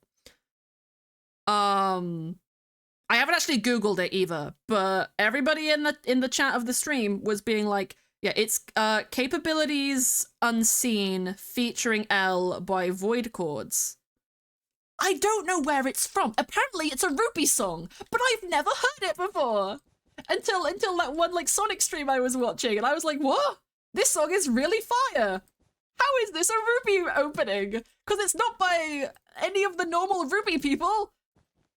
A: I haven't actually Googled it either, but everybody in the chat of the stream was being like, yeah, it's Capabilities Unseen featuring L by Void Chords. I don't know where it's from. Apparently it's a Ruby song, but I've never heard it before. Until that one, like, Sonic stream I was watching, and I was like, what? This song is really fire. How is this a Ruby opening? Because it's not by any of the normal Ruby people.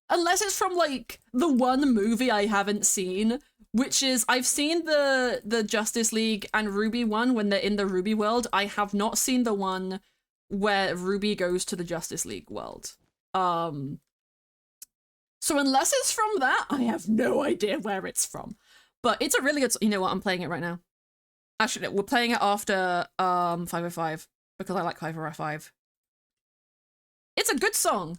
A: Unless it's from, like, the one movie I haven't seen, which is, I've seen the Justice League and Ruby one when they're in the Ruby world. I have not seen the one where Ruby goes to the Justice League world. So unless it's from that, I have no idea where it's from. But it's a really good... You know what? I'm playing it right now. Actually, we're playing it after 505, because I like 505. It's a good song.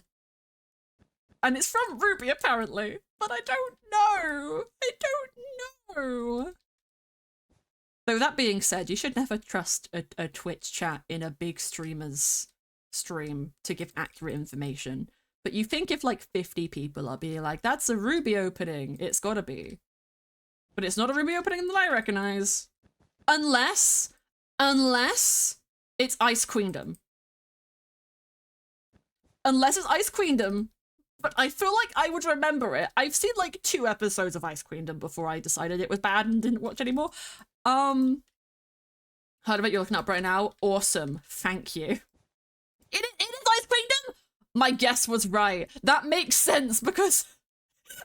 A: And it's from Ruby, apparently. But I don't know. I don't know. Though that being said, you should never trust a Twitch chat in a big streamer's stream to give accurate information. But you think if, like, 50 people are being like, that's a Ruby opening, it's gotta be. But it's not a Ruby opening that I recognize. Unless it's Ice Queendom. Unless it's Ice Queendom, but I feel like I would remember it. I've seen like 2 episodes of Ice Queendom before I decided it was bad and didn't watch anymore. Heard about you looking up right now. Awesome. Thank you. It is Ice Queendom? My guess was right. That makes sense because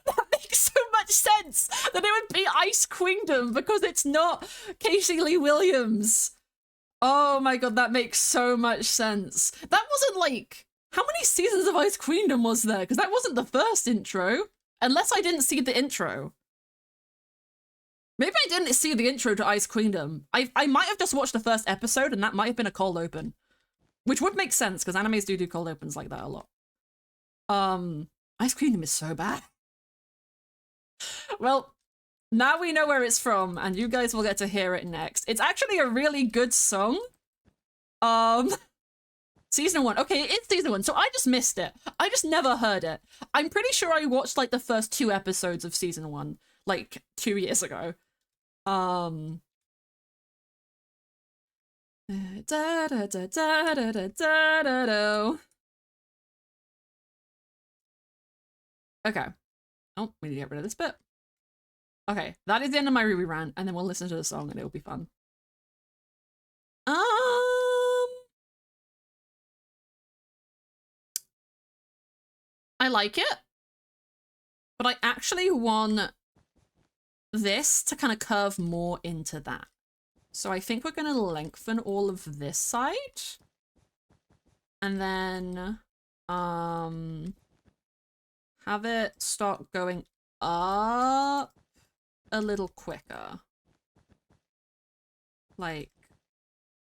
A: that makes so much sense that it would be Ice Queendom because it's not Casey Lee Williams. Oh my god, that makes so much sense. That wasn't like... How many seasons of Ice Queendom was there? Because that wasn't the first intro. Unless I didn't see the intro. Maybe I didn't see the intro to Ice Queendom. I might have just watched the first episode and that might have been a cold open. Which would make sense, because animes do cold opens like that a lot. Ice Queendom is so bad. Well, now we know where it's from, and you guys will get to hear it next. It's actually a really good song. Season 1. Okay, it's season 1, so I just missed it. I just never heard it. I'm pretty sure I watched, like, the first 2 episodes of season 1, like, 2 years ago. Da, da, da, da, da, da, da, da, da. Okay. Oh, we need to get rid of this bit. Okay, that is the end of my Ruby rant, and then we'll listen to the song and it'll be fun. I like it, but I actually want this to kind of curve more into that. So I think we're going to lengthen all of this side. And then have it start going up a little quicker. Like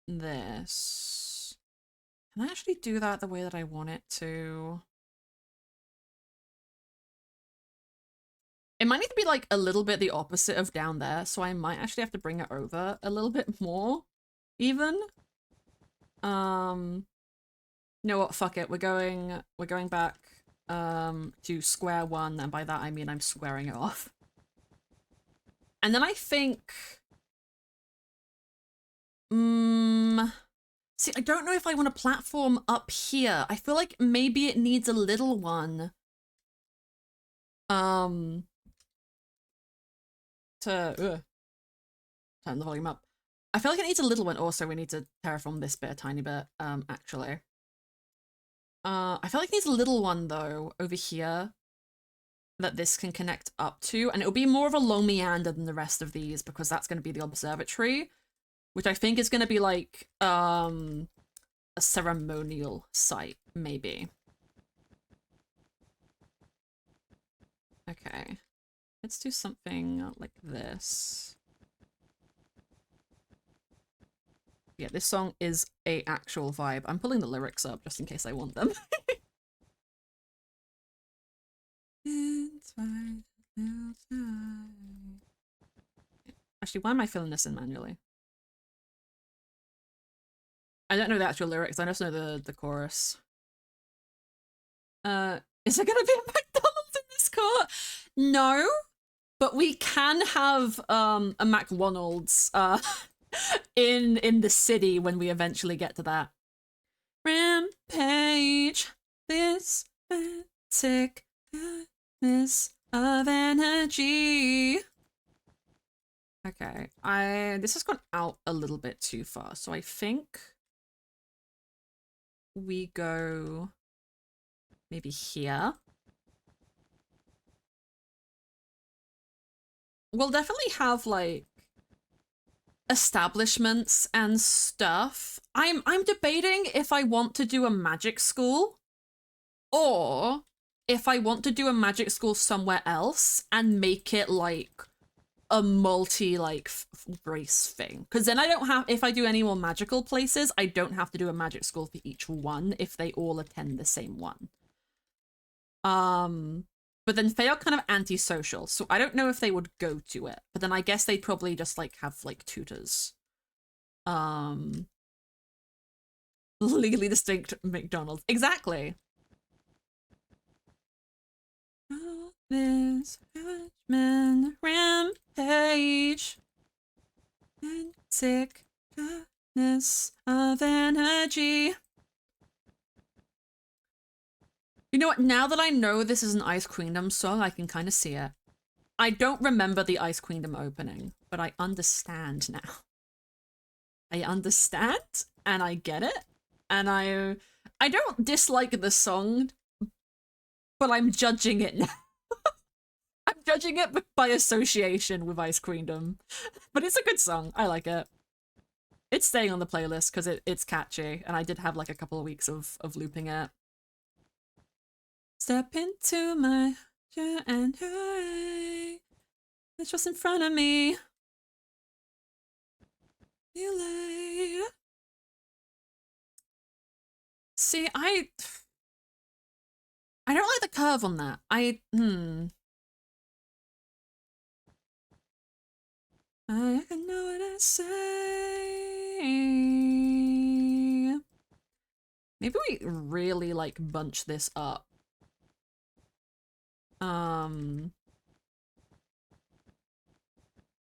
A: this. Can I actually do that the way that I want it to? It might need to be like a little bit the opposite of down there, so I might actually have to bring it over a little bit more, even. You know what? Fuck it. We're going back to square one, and by that I mean I'm squaring it off. And then I think see, I don't know if I want a platform up here. I feel like maybe it needs a little one. Turn the volume up. I feel like it needs a little one. Also, we need to terraform this bit a tiny bit, actually. I feel like it needs a little one, though, over here that this can connect up to, and it'll be more of a long meander than the rest of these because that's going to be the observatory, which I think is going to be like, a ceremonial site, maybe. Okay. Let's do something like this. Yeah, this song is a actual vibe. I'm pulling the lyrics up just in case I want them. Actually, why am I filling this in manually? I don't know the actual lyrics, I just know the chorus. Is there gonna be a McDonald's in this court? No, but we can have a McDonald's in the city when we eventually get to that. Rampage, this sick goodness of energy. Okay, this has gone out a little bit too far, so I think we go maybe here. We'll definitely have like establishments and stuff. I'm debating if I want to do a magic school or if I want to do a magic school somewhere else and make it like a multi like race thing, because then I don't have, if I do any more magical places, I don't have to do a magic school for each one if they all attend the same one. But then they are kind of antisocial, so I don't know if they would go to it, but then I guess they'd probably just like have like tutors. Legally distinct McDonald's, exactly. This judgment rampage and sickness of energy. You know what? Now that I know this is an Ice Queendom song, I can kind of see it. I don't remember the Ice Queendom opening, but I understand now. I understand and I get it. And I don't dislike the song, but I'm judging it now. I'm judging it by association with Ice Queendom. But it's a good song. I like it. It's staying on the playlist because it's catchy, and I did have like a couple of weeks of looping it. Step into my and hooray. It's just in front of me. You lay. See, I don't like the curve on that. I can know what I say. Maybe we really like bunch this up.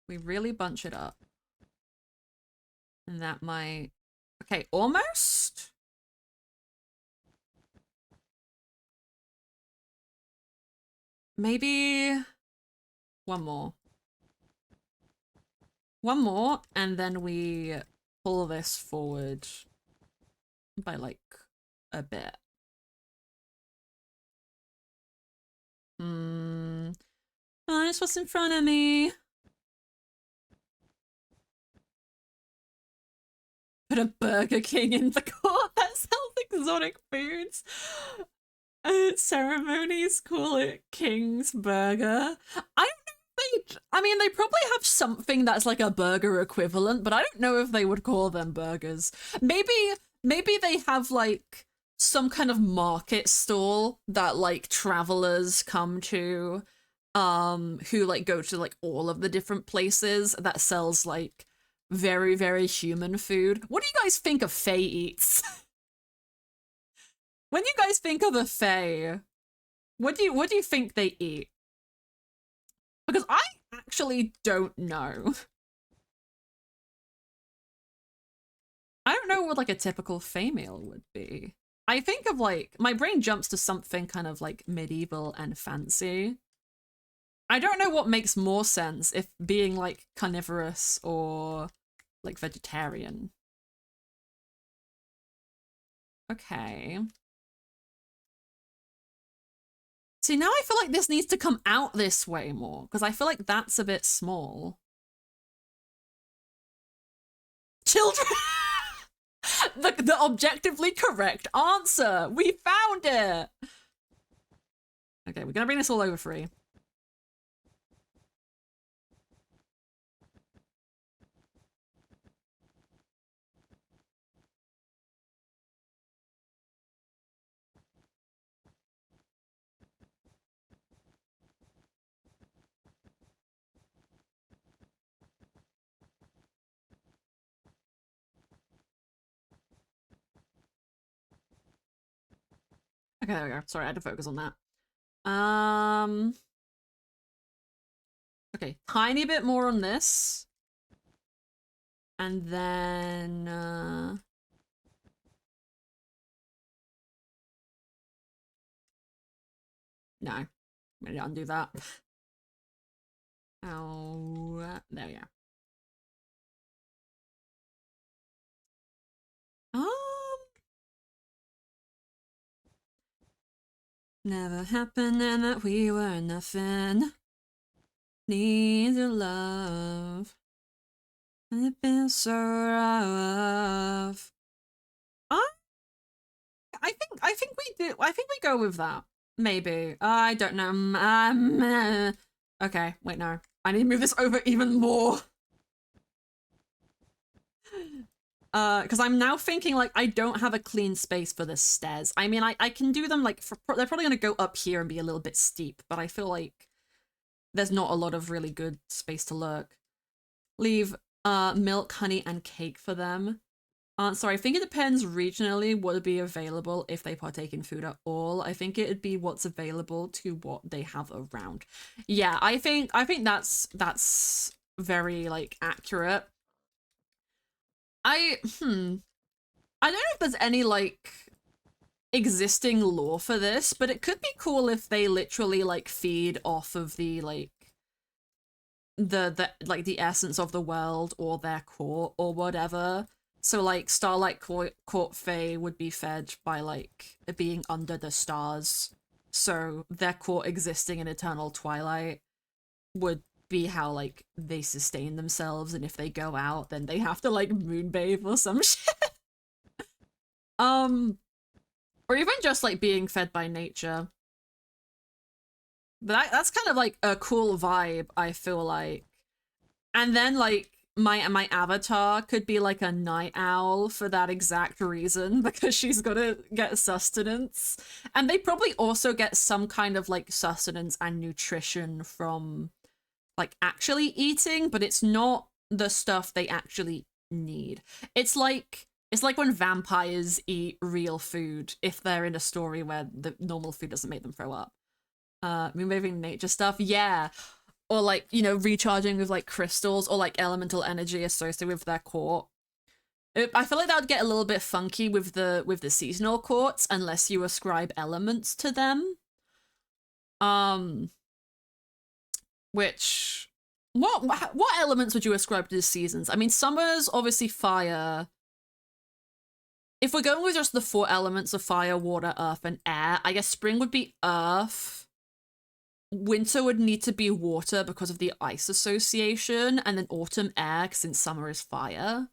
A: We really bunch it up. And that might... Okay, almost? Maybe... One more. One more, and then we pull this forward by, like, a bit. Oh, that's what's in front of me. Put a Burger King in the court. That sounds exotic foods. Ceremonies call it King's Burger. I mean, they probably have something that's like a burger equivalent, but I don't know if they would call them burgers. Maybe they have like some kind of market stall that like travelers come to, who like go to like all of the different places that sells like very, very human food. What do you guys think of Faye Eats? When you guys think of a Faye, what do you think they eat? Because I actually don't know. I don't know what like a typical Fae meal would be. I think of like, my brain jumps to something kind of like medieval and fancy. I don't know what makes more sense, if being like carnivorous or like vegetarian. Okay. See, now I feel like this needs to come out this way more, because I feel like that's a bit small. Children! the objectively correct answer! We found it! Okay, we're gonna bring this all over free. Okay, there we go. Sorry, I had to focus on that. Okay, tiny bit more on this. And then, no. I'm gonna undo that. Oh, there we go. Never happened and that we were nothing. Need your love. And it feels so rough. I think we do. I think we go with that. Maybe. I don't know. Okay, wait, no. I need to move this over even more. Because I'm now thinking like I don't have a clean space for the stairs. I mean, I can do them like they're probably gonna go up here and be a little bit steep, but I feel like there's not a lot of really good space to lurk. Leave milk, honey, and cake for them. Sorry, I think it depends regionally what would be available if they partake in food at all. I think it'd be what's available to what they have around. Yeah, I think that's very like accurate. I don't know if there's any like existing lore for this, but it could be cool if they literally like feed off of the like the like the essence of the world or their court or whatever. So like Starlight Court Fae would be fed by like being under the stars. So their court existing in eternal twilight would be how like they sustain themselves, and if they go out then they have to like moonbathe or some shit. Um or even just like being fed by nature. But that's kind of like a cool vibe, I feel like. And then like my avatar could be like a night owl for that exact reason, because she's gotta get sustenance. And they probably also get some kind of like sustenance and nutrition from like actually eating, but it's not the stuff they actually need. It's like when vampires eat real food if they're in a story where the normal food doesn't make them throw up. Moving nature stuff, yeah. Or like, you know, recharging with like crystals or like elemental energy associated with their court. I feel like that would get a little bit funky with the seasonal courts unless you ascribe elements to them. Which what elements would you ascribe to the seasons? I mean, summer's obviously fire. If we're going with just the 4 elements of fire, water, earth, and air, I guess spring would be earth. Winter would need to be water because of the ice association, and then autumn air since summer is fire.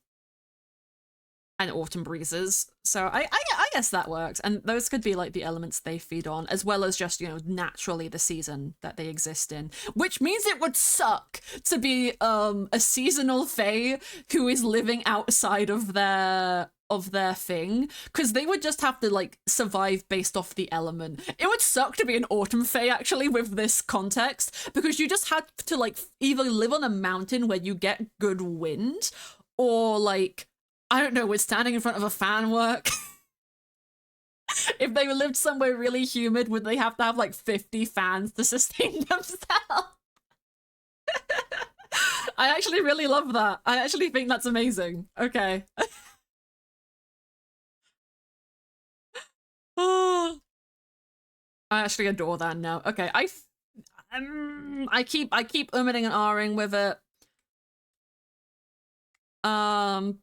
A: And autumn breezes. So I guess that works. And those could be like the elements they feed on, as well as just, you know, naturally the season that they exist in. Which means it would suck to be a seasonal fae who is living outside of their thing, because they would just have to like survive based off the element. It would suck to be an autumn fae actually with this context, because you just had to like either live on a mountain where you get good wind, or like, I don't know, would standing in front of a fan work? If they lived somewhere really humid, would they have to have like 50 fans to sustain themselves? I actually really love that. I actually think that's amazing. Okay. Oh, I actually adore that now. Okay, I keep umming and ahhing with it. I'm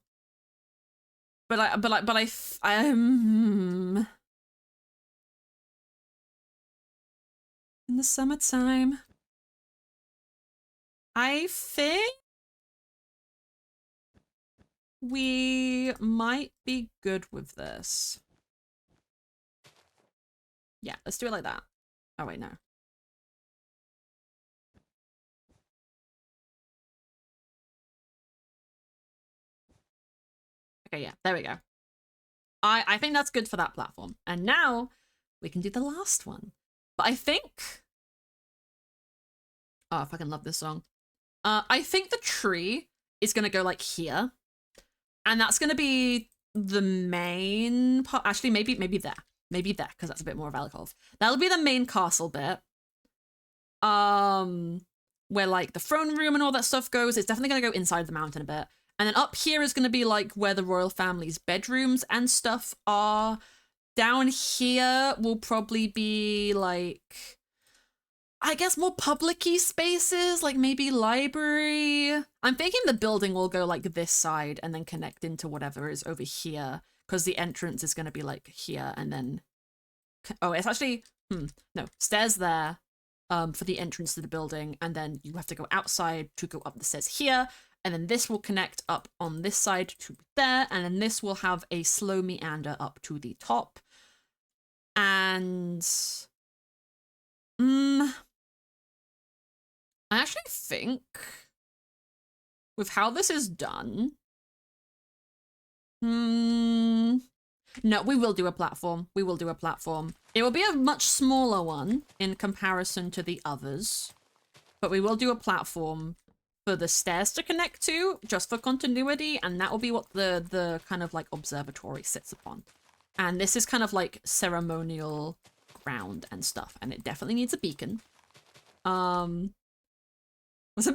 A: in the summertime. I think we might be good with this. Yeah, let's do it like that. Oh wait, no. Okay, yeah, there we go. I think that's good for that platform. And now we can do the last one. But I think... Oh, I fucking love this song. I think the tree is gonna go like here. And that's gonna be the main part. Actually, maybe there. Maybe there, because that's a bit more of alcove. That'll be the main castle bit. Where like the throne room and all that stuff goes. It's definitely gonna go inside the mountain a bit. And then up here is going to be like where the royal family's bedrooms and stuff are. Down here will probably be like, I guess, more public-y spaces, like maybe library. I'm thinking the building will go like this side and then connect into whatever is over here, because the entrance is going to be like here and then... Oh, it's actually... No, stairs there for the entrance to the building, and then you have to go outside to go up the stairs here. And then this will connect up on this side to there, and then this will have a slow meander up to the top. And... I actually think with how this is done... No, we will do a platform. We will do a platform. It will be a much smaller one in comparison to the others. But we will do a platform for the stairs to connect to, just for continuity, and that will be what the kind of like observatory sits upon. And this is kind of like ceremonial ground and stuff, and it definitely needs a beacon. Wasn't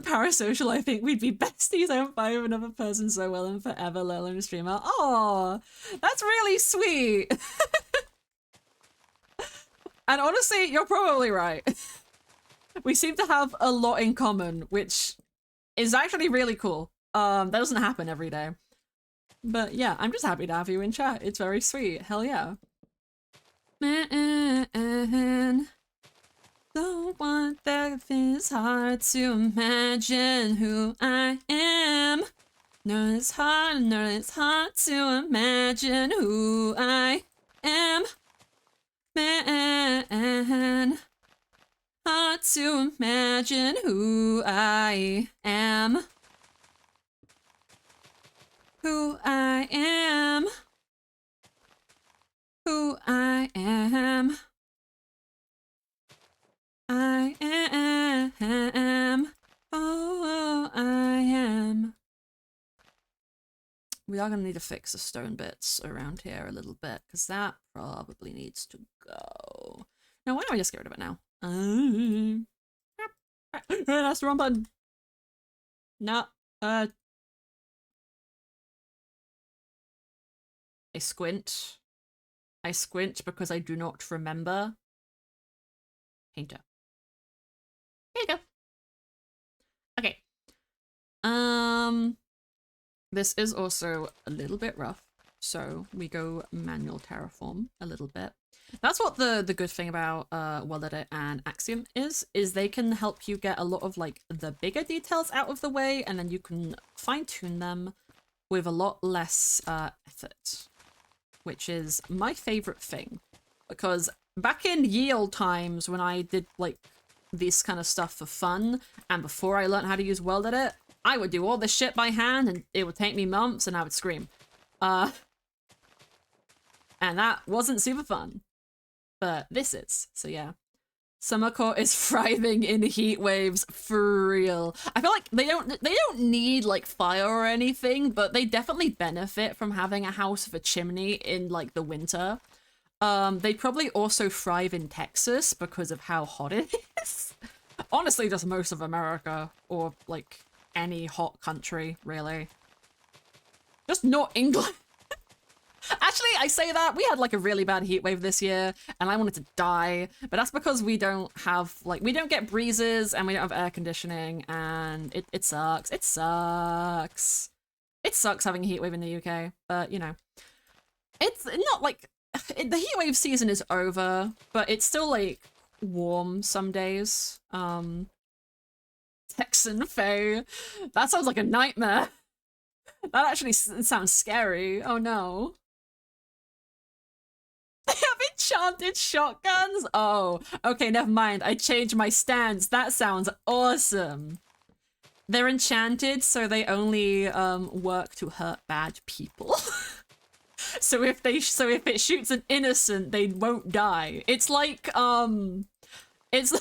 A: parasocial, I think we'd be besties. I don't find another person so well and forever, let alone a streamer. Oh, that's really sweet. And honestly, you're probably right. We seem to have a lot in common, which is actually really cool. That doesn't happen every day. But yeah, I'm just happy to have you in chat. It's very sweet. Hell yeah. Man, the one that is hard to imagine who I am. No, it's hard to imagine who I am. Man, hard to imagine who I am. Who I am. Who I am. I am. Oh, I am. We are going to need to fix the stone bits around here a little bit, because that probably needs to go. No, why don't I just get rid of it now? That's the wrong button. No. I squint. I squint because I do not remember. Painter. Here you go. Okay. This is also a little bit rough, so we go manual terraform a little bit. That's what the good thing about World Edit and Axiom is they can help you get a lot of like the bigger details out of the way, and then you can fine-tune them with a lot less effort, which is my favorite thing. Because back in ye olde times when I did like this kind of stuff for fun, and before I learned how to use World Edit, I would do all this shit by hand, and it would take me months, and I would scream. And that wasn't super fun. But this is, so yeah. Summer Court is thriving in heat waves for real. I feel like they don't need like fire or anything, but they definitely benefit from having a house with a chimney in like the winter. They probably also thrive in Texas because of how hot it is. Honestly, just most of America, or like any hot country, really. Just not England. Actually, I say that, we had like a really bad heat wave this year, and I wanted to die, but that's because we don't have, like, we don't get breezes, and we don't have air conditioning, and it sucks. It sucks. It sucks having a heat wave in the UK, but, you know. It's not like, the heat wave season is over, but it's still, like, warm some days. Texan Fae. That sounds like a nightmare. That actually sounds scary. Oh no. They have enchanted shotguns? Oh, okay, never mind. I changed my stance. That sounds awesome. They're enchanted, so they only work to hurt bad people. So if it shoots an innocent, they won't die. It's like it's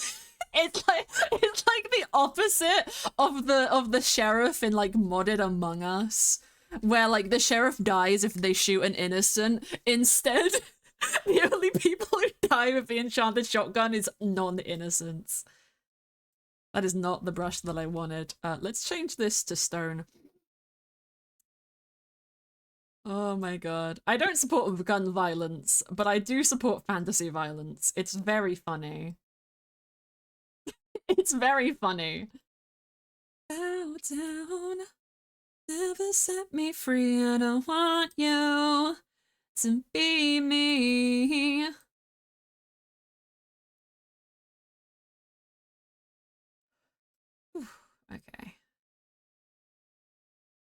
A: like the opposite of the sheriff in like modded Among Us, where like the sheriff dies if they shoot an innocent. Instead, the only people who die with the enchanted shotgun is non-innocents. That is not the brush that I wanted. Let's change this to stone. Oh my god. I don't support gun violence, but I do support fantasy violence. It's very funny. It's very funny. Bow down. Never set me free. I don't want you to be me. Okay.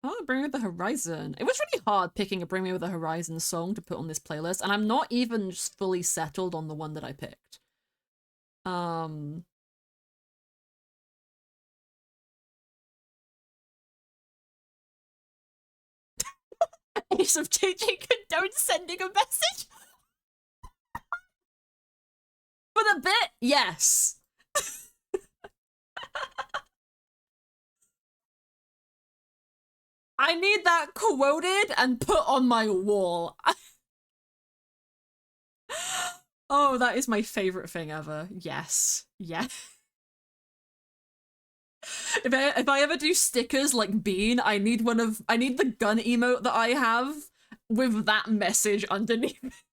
A: Oh, Bring Me the Horizon. It was really hard picking a Bring Me with the Horizon song to put on this playlist, and I'm not even just fully settled on the one that I picked. Ace of JJ condone sending a message? For the bit, yes. I need that quoted and put on my wall. Oh, that is my favorite thing ever. Yes. Yeah. If I ever do stickers like Bean, I need the gun emote that I have with that message underneath.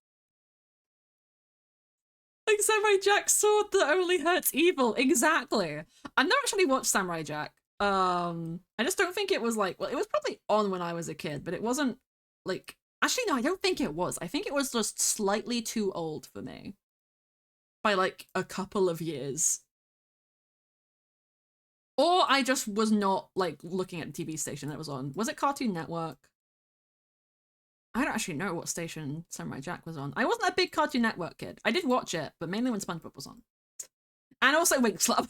A: Like Samurai Jack's sword that only hurts evil. Exactly. I've never actually watched Samurai Jack. I just don't think it was like, well, it was probably on when I was a kid, but it wasn't like, actually, no, I don't think it was. I think it was just slightly too old for me by like a couple of years. Or I just was not like looking at the TV station that it was on. Was it Cartoon Network? I don't actually know what station Samurai Jack was on. I wasn't a big Cartoon Network kid. I did watch it, but mainly when SpongeBob was on. And also Winx Club.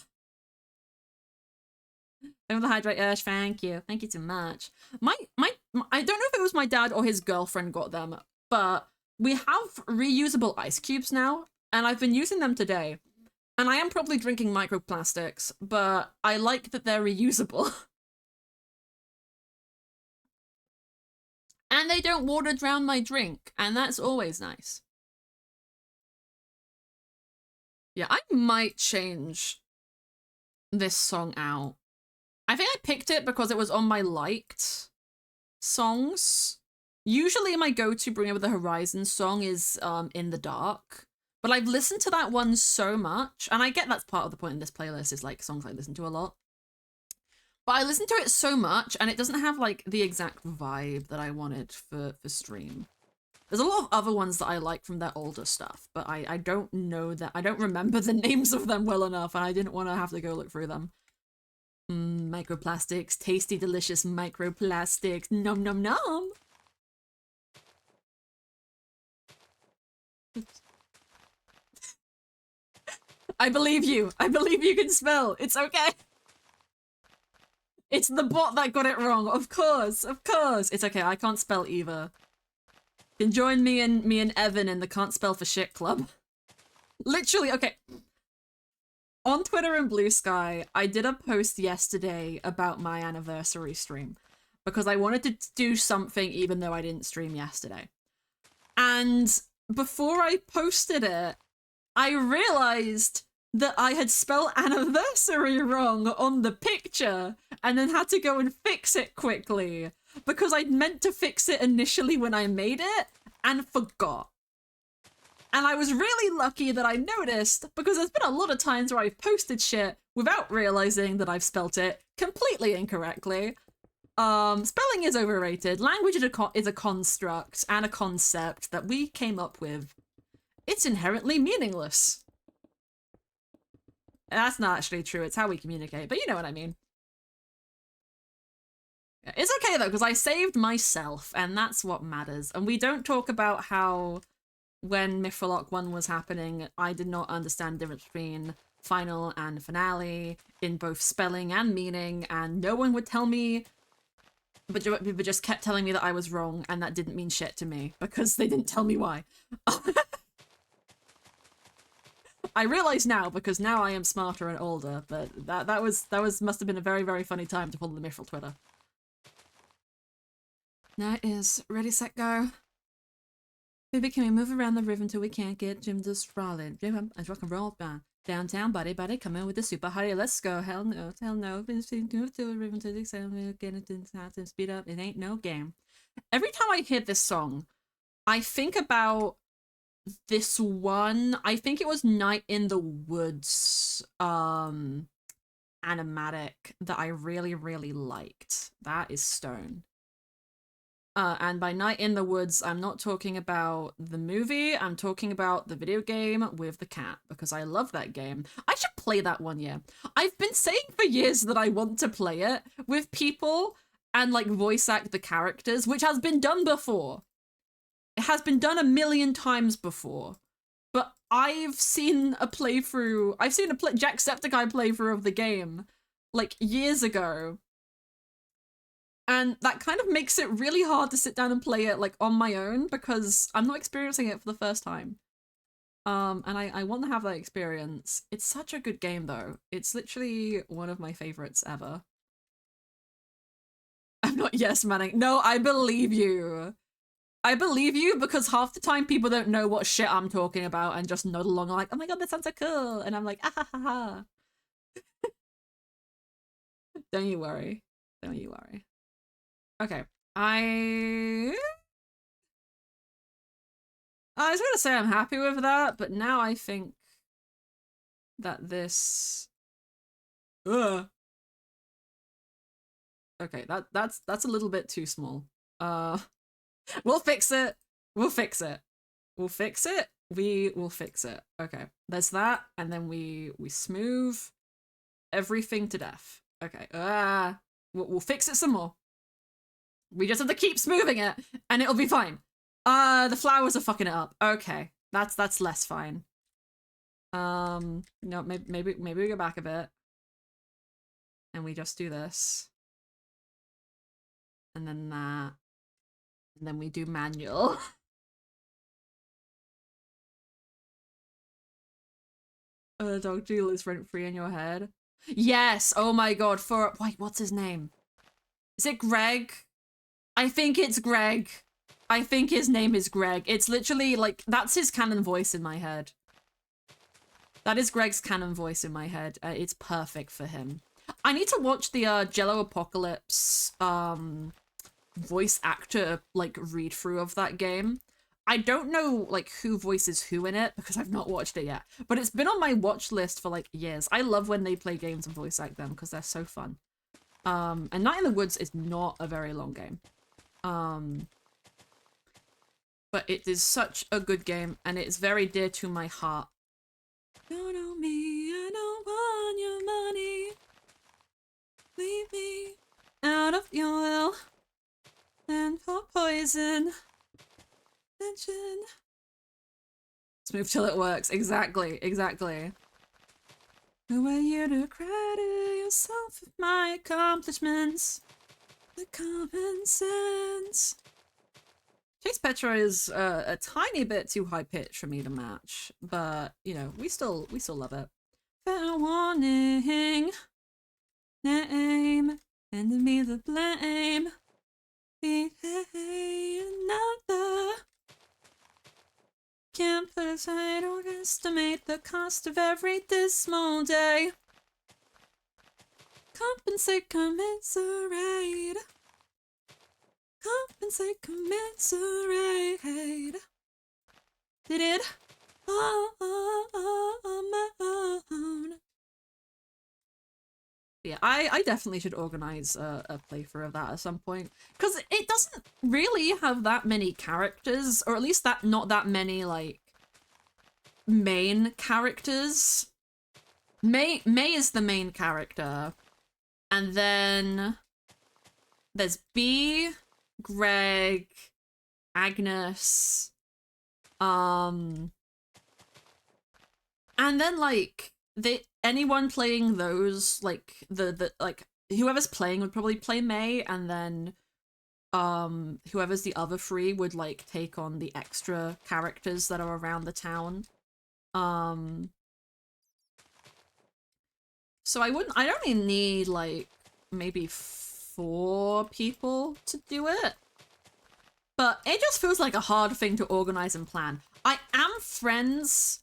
A: Over the hydrate urge, thank you. Thank you so much. My, I don't know if it was my dad or his girlfriend got them, but we have reusable ice cubes now, and I've been using them today. And I am probably drinking microplastics, but I like that they're reusable. And they don't water drown my drink, and that's always nice. Yeah, I might change this song out. I think I picked it because it was on my liked songs. Usually my go-to Bring Over the Horizon song is In the Dark. But I've listened to that one so much, and I get that's part of the point in this playlist is like songs I listen to a lot. But I listen to it so much, and it doesn't have like the exact vibe that I wanted for stream. There's a lot of other ones that I like from their older stuff, but I don't know that, I don't remember the names of them well enough, and I didn't want to have to go look through them. Microplastics, tasty, delicious microplastics, nom nom nom. I believe you. I believe you can spell. It's okay. It's the bot that got it wrong. Of course, of course. It's okay. I can't spell either. You can join me and Evan in the can't spell for shit club. Literally, okay. On Twitter and Blue Sky, I did a post yesterday about my anniversary stream because I wanted to do something even though I didn't stream yesterday. And before I posted it, I realized that I had spelled anniversary wrong on the picture and then had to go and fix it quickly because I'd meant to fix it initially when I made it and forgot. And I was really lucky that I noticed because there's been a lot of times where I've posted shit without realizing that I've spelt it completely incorrectly. Spelling is overrated. Language is a construct and a concept that we came up with. It's inherently meaningless. That's not actually true. It's how we communicate, but you know what I mean. It's okay though, because I saved myself, and that's what matters. And we don't talk about how when Mytholock 1 was happening, I did not understand the difference between final and finale in both spelling and meaning, and no one would tell me, but people just kept telling me that I was wrong, and that didn't mean shit to me because they didn't tell me why. I realize now because now I am smarter and older, but that must have been a very, very funny time to follow the Mythril Twitter. Now it is ready, set, go. Baby, can we move around the river until we can't get Jim to sprawling? Jim, I rock and roll band. Downtown, buddy, come in with the super hottie. Let's go. Hell no, hell no. Move to the river until the sound get it to speed up. It ain't no game. Every time I hear this song, I think about this one. I think it was Night in the Woods animatic that I really, really liked. That is Stone. And by Night in the Woods, I'm not talking about the movie, I'm talking about the video game with the cat, because I love that game. I should play that one year. I've been saying for years that I want to play it with people and like voice act the characters, which has been done before. It has been done a million times before. But I've seen a playthrough, Jacksepticeye playthrough of the game, like years ago. And that kind of makes it really hard to sit down and play it like on my own because I'm not experiencing it for the first time. And I want to have that experience. It's such a good game though. It's literally one of my favorites ever. I'm not yes manning. No, I believe you. I believe you because half the time people don't know what shit I'm talking about and just nod along like, oh my god, that sounds so cool. And I'm like, ah ha ha ha. Don't you worry. Don't you worry. Okay, I was gonna say I'm happy with that, but now I think that this... Ugh. Okay, that's a little bit too small. We'll fix it. We'll fix it. We'll fix it. We will fix it. Okay, there's that, and then we smooth everything to death. Okay, we'll fix it some more. We just have to keep smoothing it, and it'll be fine. The flowers are fucking it up. Okay, that's less fine. No, maybe we go back a bit, and we just do this, and then that, and then we do manual. The dog deal is rent free in your head. Yes. Oh my god. Wait, what's his name? Is it Greg? I think it's Greg. I think his name is Greg. It's literally like that's his canon voice in my head. That is Greg's canon voice in my head. It's perfect for him. I need to watch the Jello Apocalypse voice actor like read through of that game. I don't know like who voices who in it because I've not watched it yet, but it's been on my watch list for like years. I love when they play games and voice act them because they're so fun. And Night in the Woods is not a very long game. But it is such a good game and it's very dear to my heart. Don't know me, I don't want your money. Leave me out of your will and for poison. Smooth till it works. Exactly. Who are you to credit yourself with my accomplishments? The common sense. Chase Petra is a tiny bit too high pitched for me to match, but you know we still love it. Fair warning, name, and me the blame. Be another. Can't put aside or estimate the cost of every dismal day. Compensate, commiserate. Compensate, commiserate. Did it all on my own. Yeah, I definitely should organize a playthrough of that at some point because it doesn't really have that many characters, or at least not that many like main characters. May is the main character, and then there's B, Greg, Agnes, and then like anyone playing those, like the like whoever's playing would probably play May, and then whoever's the other three would like take on the extra characters that are around the town. So I only need like maybe 4 people to do it. But it just feels like a hard thing to organize and plan. I am friends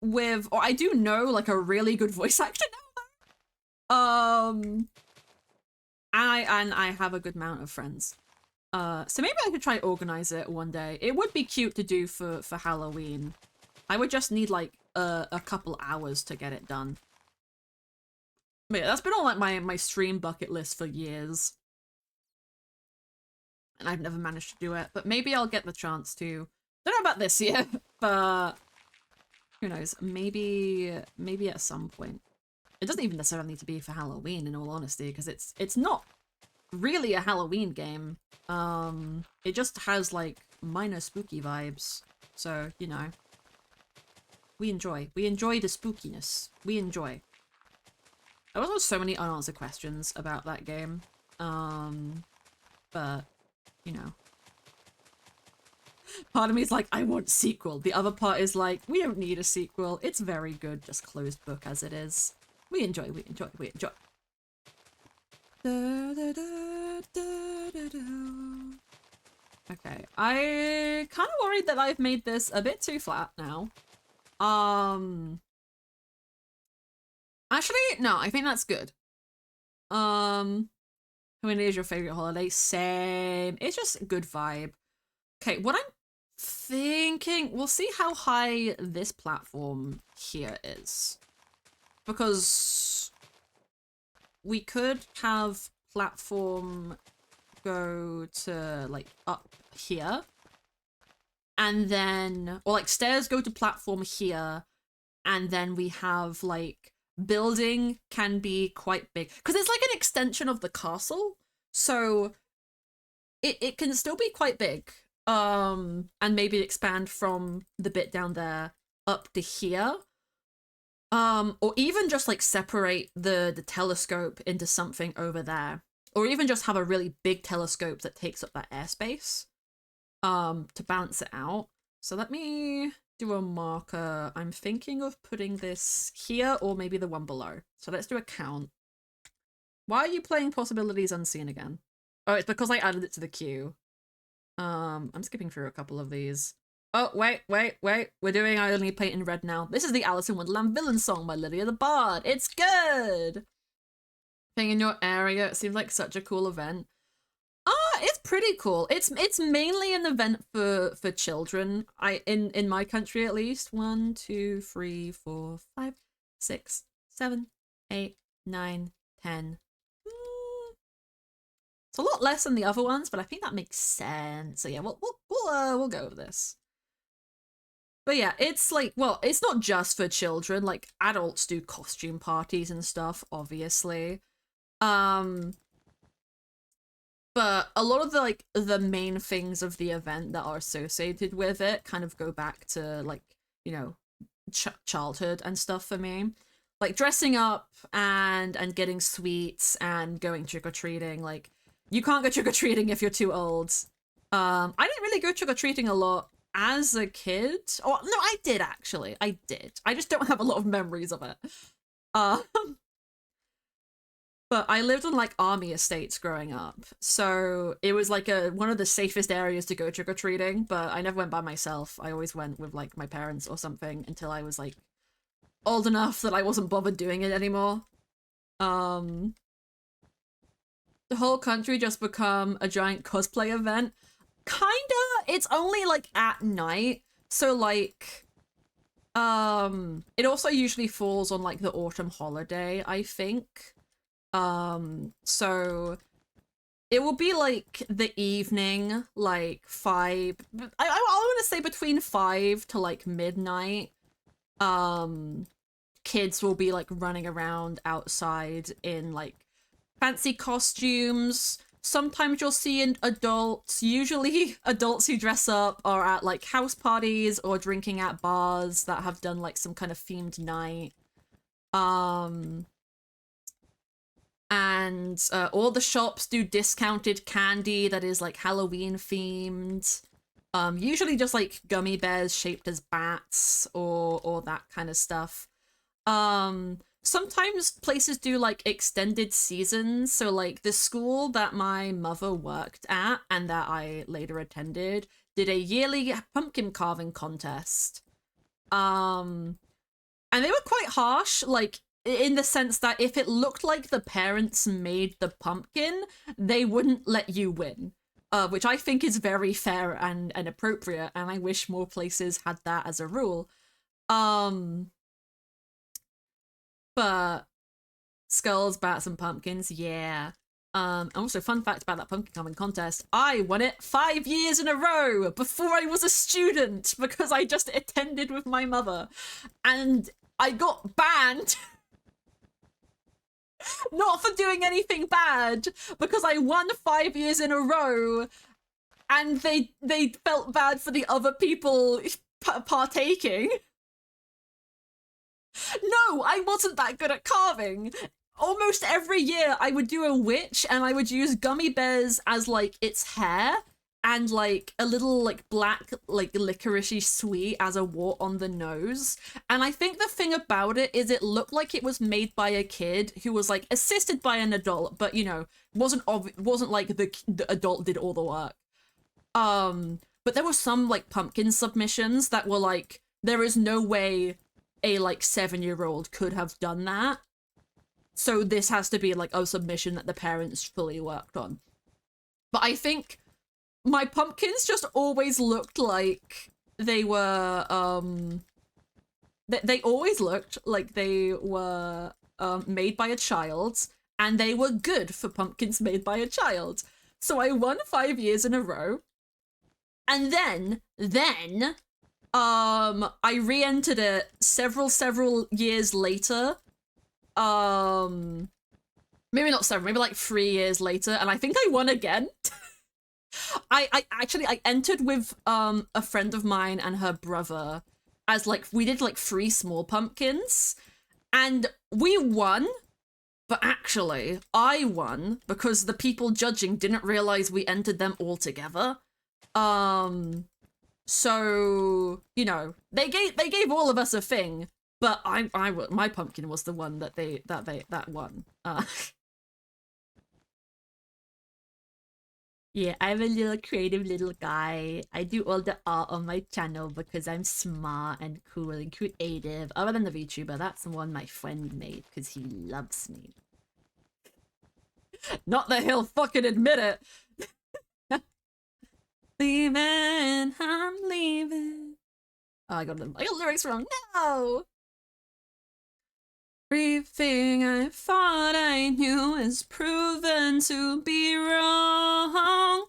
A: with, or I do know like a really good voice actor now. And I have a good amount of friends. So maybe I could try organize it one day. It would be cute to do for Halloween. I would just need like a couple hours to get it done. But yeah, that's been on like my stream bucket list for years. And I've never managed to do it, but maybe I'll get the chance to. Don't know about this year, but who knows? Maybe at some point. It doesn't even necessarily need to be for Halloween, in all honesty, because it's not really a Halloween game. It just has like minor spooky vibes. So, you know. We enjoy the spookiness. We enjoy. There was so many unanswered questions about that game. But you know. Part of me is like, I want a sequel. The other part is like, we don't need a sequel. It's very good, just closed book as it is. We enjoy. Okay, I kind of worried that I've made this a bit too flat now. Actually, no, I think that's good. When is your favorite holiday? Same. It's just a good vibe. Okay, what I'm thinking, we'll see how high this platform here is. because we could have platform go to like up here, and then, or like stairs go to platform here, and then we have like building can be quite big because it's like an extension of the castle, so it can still be quite big, and maybe expand from the bit down there up to here, or even just like separate the telescope into something over there, or even just have a really big telescope that takes up that airspace to balance it out. So let me do a marker. I'm thinking of putting this here or maybe the one below. So let's do a count. Why are you playing Possibilities Unseen again? Oh, it's because I added it to the queue. I'm skipping through a couple of these. Oh, wait. We're doing I Only Paint in Red now. This is the Alice in Wonderland villain song by Lydia the Bard. It's good! Thing in your area. It seems like such a cool event. It's pretty cool. It's mainly an event for children. In my country at least. 1, 2, 3, 4, 5, 6, 7, 8, 9, 10. It's a lot less than the other ones, but I think that makes sense. So yeah, we'll go over this. But yeah, it's like, well, it's not just for children. Like adults do costume parties and stuff, obviously. But a lot of the like the main things of the event that are associated with it kind of go back to like, you know, childhood and stuff for me. Like dressing up and getting sweets and going trick-or-treating. Like you can't go trick-or-treating if you're too old. I didn't really go trick-or-treating a lot as a kid. Oh no, I did actually. I did. I just don't have a lot of memories of it. But I lived on like army estates growing up, so it was like one of the safest areas to go trick-or-treating, but I never went by myself. I always went with like my parents or something until I was like old enough that I wasn't bothered doing it anymore. The whole country just become a giant cosplay event. Kinda. It's only like at night, so like it also usually falls on like the autumn holiday, I think. So it will be like the evening, like 5, I want to say between 5 to like midnight. Kids will be like running around outside in like fancy costumes. Sometimes you'll see adults, usually adults who dress up are at like house parties or drinking at bars that have done like some kind of themed night. And all the shops do discounted candy that is like Halloween themed. Usually just like gummy bears shaped as bats or that kind of stuff. Sometimes places do like extended seasons. So like the school that my mother worked at and that I later attended did a yearly pumpkin carving contest. And they were quite harsh, like in the sense that if it looked like the parents made the pumpkin, they wouldn't let you win. Which I think is very fair and appropriate, and I wish more places had that as a rule. But skulls, bats, and pumpkins, yeah. Also, fun fact about that pumpkin carving contest, I won it 5 years in a row before I was a student because I just attended with my mother. And I got banned. Not for doing anything bad, because I won 5 years in a row, and they felt bad for the other people partaking. No, I wasn't that good at carving. Almost every year I would do a witch and I would use gummy bears as like its hair and like a little like black like licoricey sweet as a wart on the nose. And I think the thing about it is it looked like it was made by a kid who was like assisted by an adult, but you know, wasn't like the adult did all the work. But there were some like pumpkin submissions that were like, there is no way a like 7-year-old could have done that. So this has to be like a submission that the parents fully worked on. But I think my pumpkins just always looked like they were They always looked like they were made by a child, and they were good for pumpkins made by a child. So I won 5 years in a row, and then I re-entered it several years later. Maybe not several, maybe like 3 years later, and I think I won again. I actually I entered with a friend of mine and her brother, as like we did like 3 small pumpkins, and we won. But actually, I won because the people judging didn't realize we entered them all together. So you know, they gave all of us a thing, but my pumpkin was the one that won. Yeah, I'm a little creative little guy. I do all the art on my channel because I'm smart and cool and creative. Other than the VTuber, that's the one my friend made because he loves me. Not that he'll fucking admit it. Leaving, I'm leaving. Oh, I got the lyrics wrong. No! Everything I thought I knew is proven to be wrong.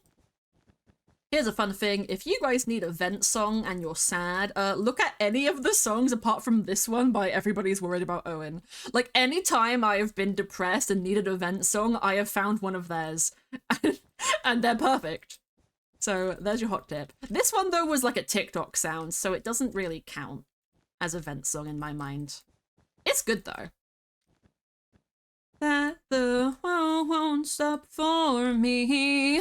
A: Here's a fun thing. If you guys need a vent song and you're sad, look at any of the songs apart from this one by Everybody's Worried About Owen. Like, anytime I have been depressed and needed a vent song, I have found one of theirs. And they're perfect. So there's your hot tip. This one, though, was like a TikTok sound, so it doesn't really count as a vent song in my mind. It's good, though. That the world won't stop for me.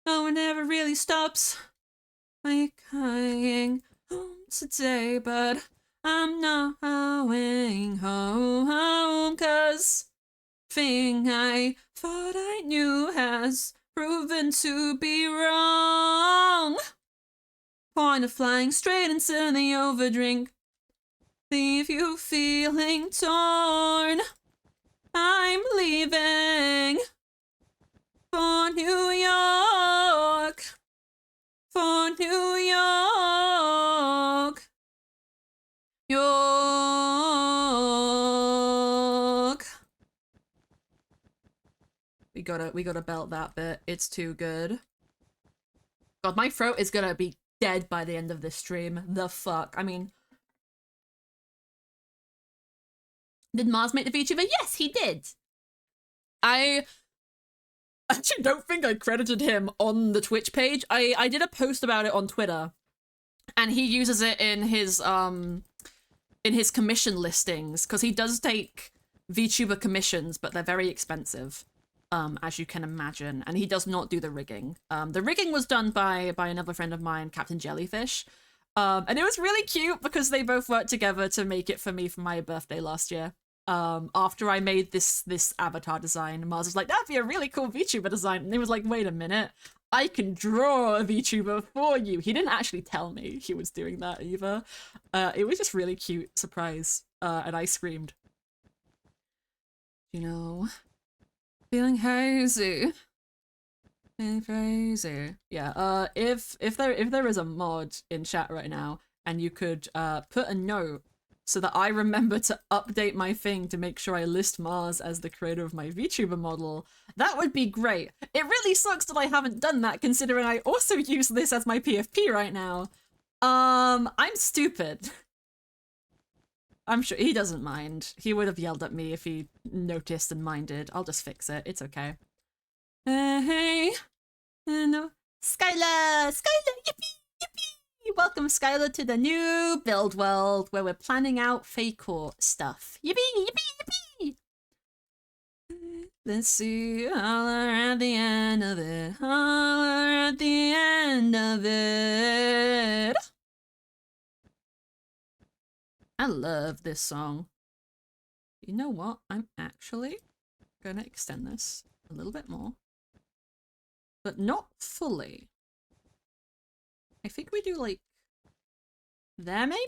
A: No, it never really stops. I'm crying home today, but I'm not going home, 'cause thing I thought I knew has proven to be wrong. Point of flying straight into the overdrink. Leave you feeling torn. I'm leaving for New York. For New York. York. We gotta belt that bit. It's too good. God, my throat is gonna be dead by the end of this stream. The fuck? I mean, did Mars make the VTuber? Yes, he did. I actually don't think I credited him on the Twitch page. I did a post about it on Twitter, and he uses it in his commission listings, because he does take VTuber commissions, but they're very expensive, as you can imagine, and he does not do the rigging. The rigging was done by another friend of mine, Captain Jellyfish, and it was really cute because they both worked together to make it for me for my birthday last year. After I made this avatar design, Mars was like, that'd be a really cool VTuber design, and he was like, wait a minute, I can draw a VTuber for you. He didn't actually tell me he was doing that either. It was just really cute surprise, and I screamed. You know, feeling hazy. Feeling crazy. Yeah, if there is a mod in chat right now, and you could put a note so that I remember to update my thing to make sure I list Mars as the creator of my VTuber model, that would be great. It really sucks that I haven't done that, considering I also use this as my PFP right now. I'm stupid. I'm sure he doesn't mind. He would have yelled at me if he noticed and minded. I'll just fix it. It's okay. Hey, no, Skylar, yippee, yippee! Welcome, Skylar, to the new build world where we're planning out Fake-Core stuff. Yippee, yippee, yippee! Let's see, holler at the end of it, holler at the end of it. I love this song. You know what? I'm actually gonna extend this a little bit more, but not fully. I think we do like there maybe?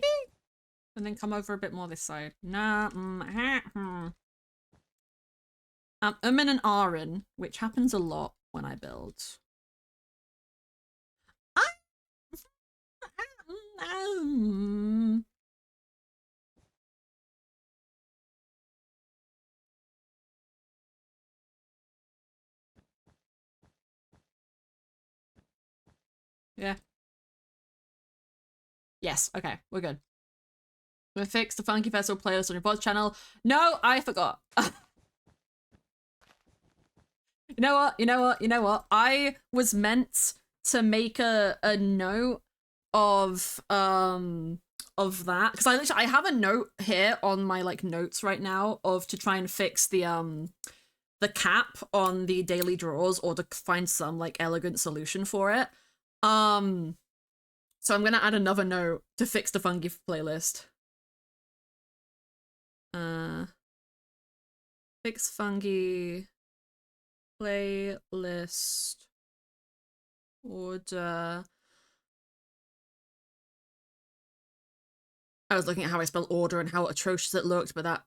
A: And then come over a bit more this side. Nah, I'm in an Aaron, which happens a lot when I build. Yeah. Yes, okay, we're good. We fixed the Funky Festival playlist on your VOD channel. No, I forgot. You know what? You know what? You know what? I was meant to make a note of that because I have a note here on my like notes right now of to try and fix the cap on the daily draws or to find some like elegant solution for it. So I'm gonna add another note to fix the funky playlist. Fix funky playlist order. I was looking at how I spell order and how atrocious it looked, but that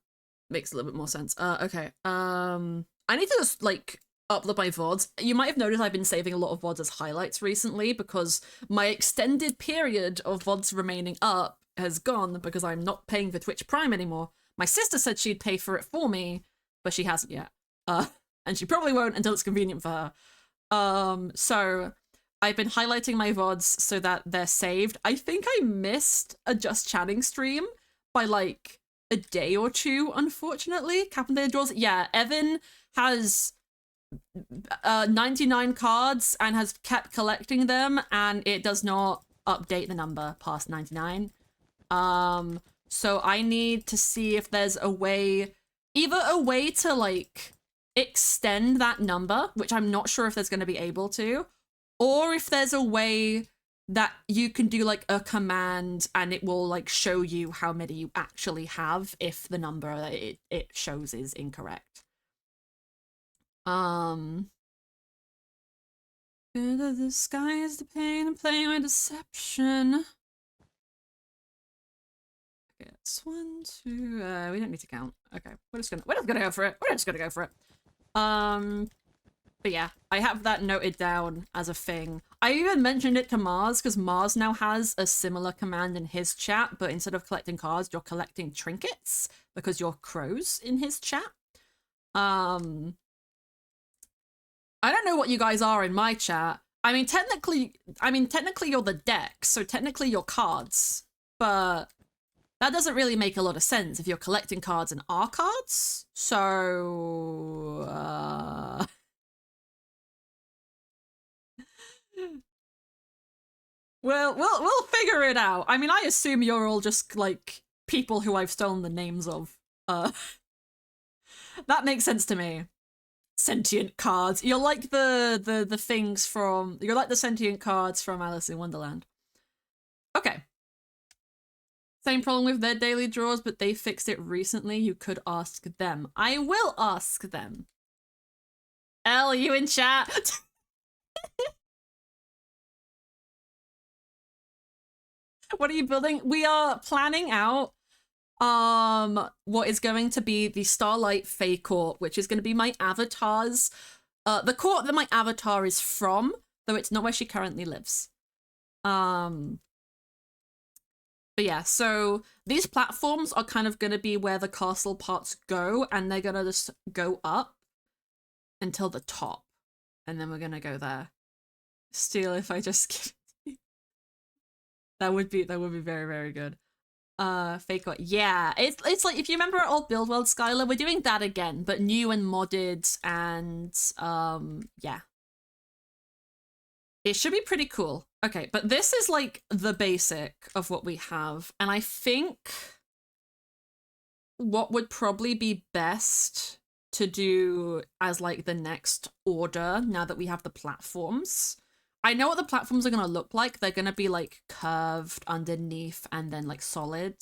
A: makes a little bit more sense. Okay. I need to just like upload my VODs. You might have noticed I've been saving a lot of VODs as highlights recently because my extended period of VODs remaining up has gone because I'm not paying for Twitch Prime anymore. My sister said she'd pay for it for me, but she hasn't yet. And she probably won't until it's convenient for her. So I've been highlighting my VODs so that they're saved. I think I missed a Just Chatting stream by like a day or two, unfortunately. Captain Day Draws. Yeah, Evan has 99 cards and has kept collecting them, and it does not update the number past 99. So I need to see if there's a way, either a way to like extend that number, which I'm not sure if there's going to be able to, or if there's a way that you can do like a command and it will like show you how many you actually have if the number that it shows is incorrect. The sky is the pain and playing with deception. Okay, it's 1, 2. We don't need to count. Okay, we're just gonna go for it. We're just gonna go for it. But yeah, I have that noted down as a thing. I even mentioned it to Mars because Mars now has a similar command in his chat, but instead of collecting cards, you're collecting trinkets because you're crows in his chat. I don't know what you guys are in my chat. I mean, technically you're the deck, so technically you're cards, but that doesn't really make a lot of sense if you're collecting cards and are cards. So, well, we'll figure it out. I mean, I assume you're all just like people who I've stolen the names of. That makes sense to me. Sentient cards. You're like the things from. You're like the sentient cards from Alice in Wonderland. Okay. Same problem with their daily draws, but they fixed it recently. You could ask them. I will ask them. Elle, you in chat? What are you building? We are planning out what is going to be the Starlight Fae Court, which is going to be my avatar's the court that my avatar is from, though it's not where she currently lives. But yeah, so these platforms are kind of going to be where the castle parts go, and they're going to just go up until the top, and then we're going to go there. Steal if I just give it to you. That would be very, very good. Fake what? Yeah, it's like if you remember old Build World Skylar, we're doing that again, but new and modded, and yeah. It should be pretty cool. Okay, but this is like the basic of what we have, and I think what would probably be best to do as like the next order now that we have the platforms. I know what the platforms are going to look like. They're going to be like curved underneath and then like solid,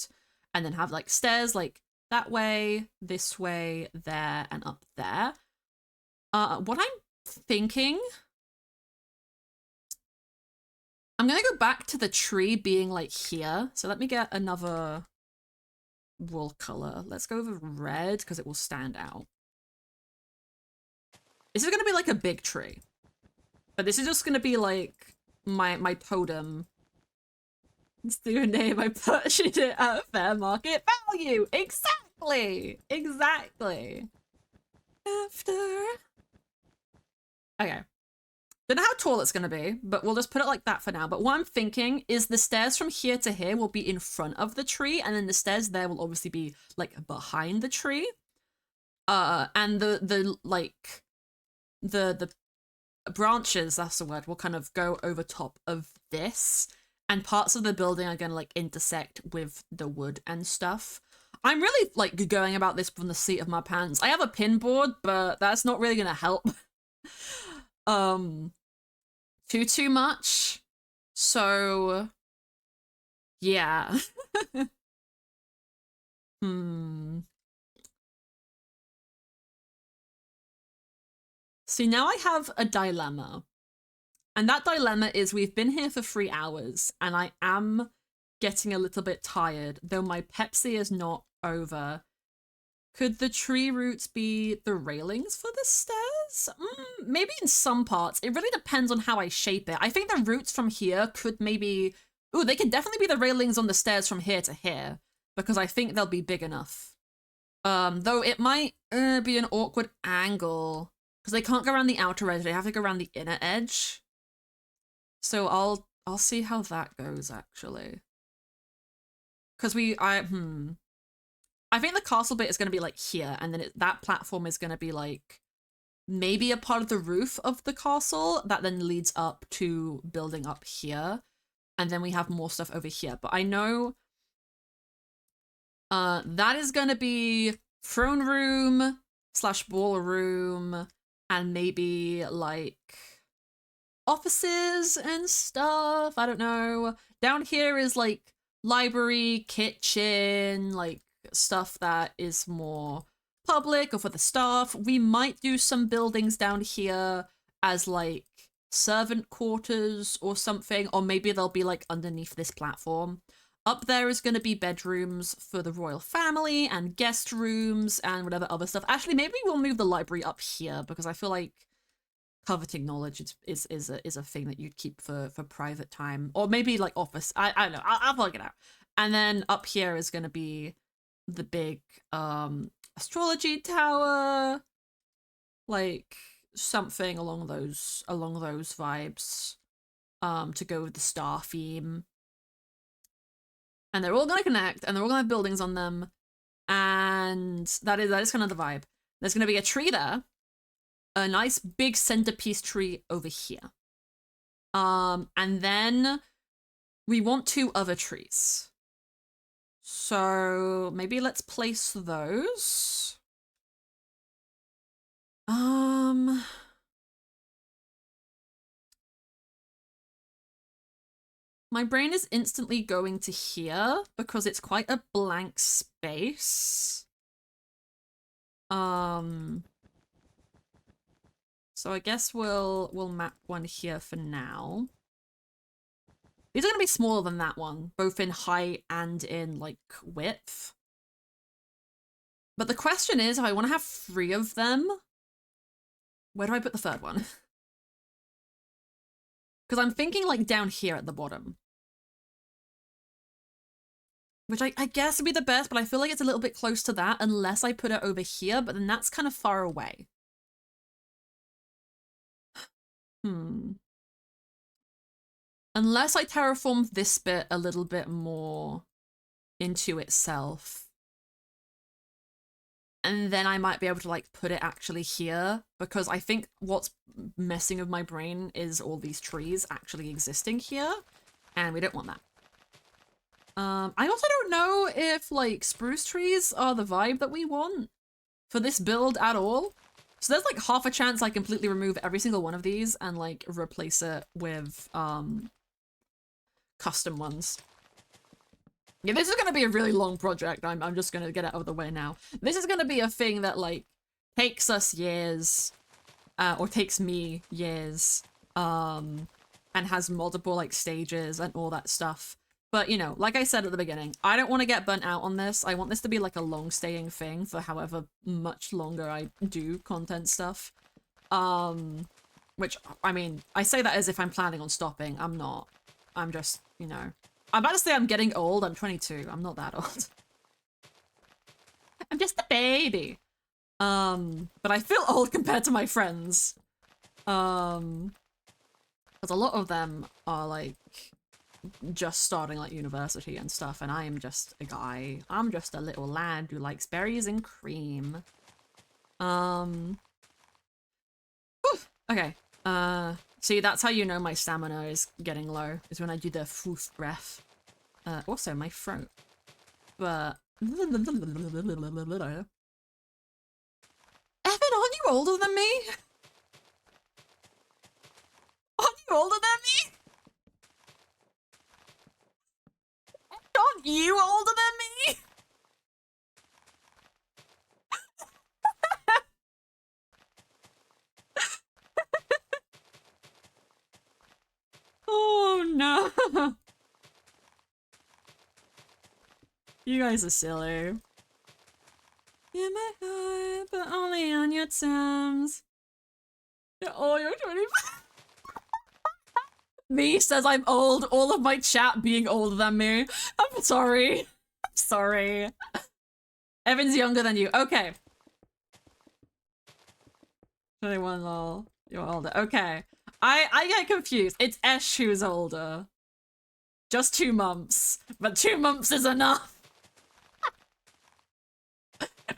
A: and then have like stairs like that way, this way, there, and up there. What I'm thinking, I'm going to go back to the tree being like here. So let me get another wool color. Let's go with red because it will stand out. This is going to be like a big tree. But this is just going to be like my totem. Let's do a name. I purchased it at fair market value. Exactly. Exactly. After. Okay. Don't know how tall it's going to be, but we'll just put it like that for now. But what I'm thinking is the stairs from here to here will be in front of the tree, and then the stairs there will obviously be like behind the tree. And the branches, that's the word, will kind of go over top of this, and parts of the building are going to like intersect with the wood and stuff. I'm really like going about this from the seat of my pants. I have a pin board, but that's not really going to help. Too much. So yeah. See, now I have a dilemma. And that dilemma is we've been here for 3 hours and I am getting a little bit tired, though my Pepsi is not over. Could the tree roots be the railings for the stairs? Maybe in some parts. It really depends on how I shape it. I think the roots from here could maybe... Ooh, they can definitely be the railings on the stairs from here to here, because I think they'll be big enough. Though it might be an awkward angle, because they can't go around the outer edge. They have to go around the inner edge. So I'll see how that goes, actually. Because I think the castle bit is going to be like here, and then that platform is going to be like maybe a part of the roof of the castle that then leads up to building up here, and then we have more stuff over here. But I know that is going to be throne room / ballroom, and maybe like offices and stuff. I don't know. Down here is like library, kitchen, like stuff that is more public or for the staff. We might do some buildings down here as like servant quarters or something, or maybe they'll be like underneath this platform. Up there is going to be bedrooms for the royal family and guest rooms and whatever other stuff. Actually, maybe we'll move the library up here because I feel like coveting knowledge is a thing that you'd keep for private time, or maybe like office. I don't know. I'll figure it out. And then up here is going to be the big astrology tower, like something along those vibes, to go with the star theme. And they're all gonna connect, and they're all gonna have buildings on them, and that is kind of the vibe. There's gonna be a tree there, a nice big centerpiece tree over here, and then we want 2 other trees. So maybe let's place those. My brain is instantly going to here because it's quite a blank space. So I guess we'll map one here for now. These are going to be smaller than that one, both in height and in, like, width. But the question is, if I want to have 3 of them, where do I put the 3rd one? Because I'm thinking, like, down here at the bottom. Which I guess would be the best, but I feel like it's a little bit close to that unless I put it over here, but then that's kind of far away. Unless I terraform this bit a little bit more into itself. And then I might be able to, like, put it actually here, because I think what's messing with my brain is all these trees actually existing here, and we don't want that. I also don't know if, like, spruce trees are the vibe that we want for this build at all. So there's, like, half a chance I completely remove every single one of these and, like, replace it with, custom ones. Yeah, this is going to be a really long project. I'm just going to get it out of the way now. This is going to be a thing that, like, takes us years, or takes me years, and has multiple, like, stages and all that stuff. But, you know, like I said at the beginning, I don't want to get burnt out on this. I want this to be, like, a long-staying thing for however much longer I do content stuff. Which, I mean, I say that as if I'm planning on stopping. I'm not. I'm just, you know. I'm about to say I'm getting old. I'm 22. I'm not that old. I'm just a baby. But I feel old compared to my friends. Because a lot of them are like just starting like university and stuff, and I am just a guy. I'm just a little lad who likes berries and cream. Okay. See, that's how you know my stamina is getting low, is when I do the foof breath. Also my throat. But Evan, aren't you older than me? Aren't you older than me? Aren't you older than me? Oh no. You guys are silly. In my heart, but only on your terms. Oh, you're 25. Me says I'm old, all of my chat being older than me. I'm sorry. I'm sorry. Evan's younger than you. Okay. 21 lol. You're older. Okay. I get confused. It's Esh who's older. Just 2 months. But 2 months is enough.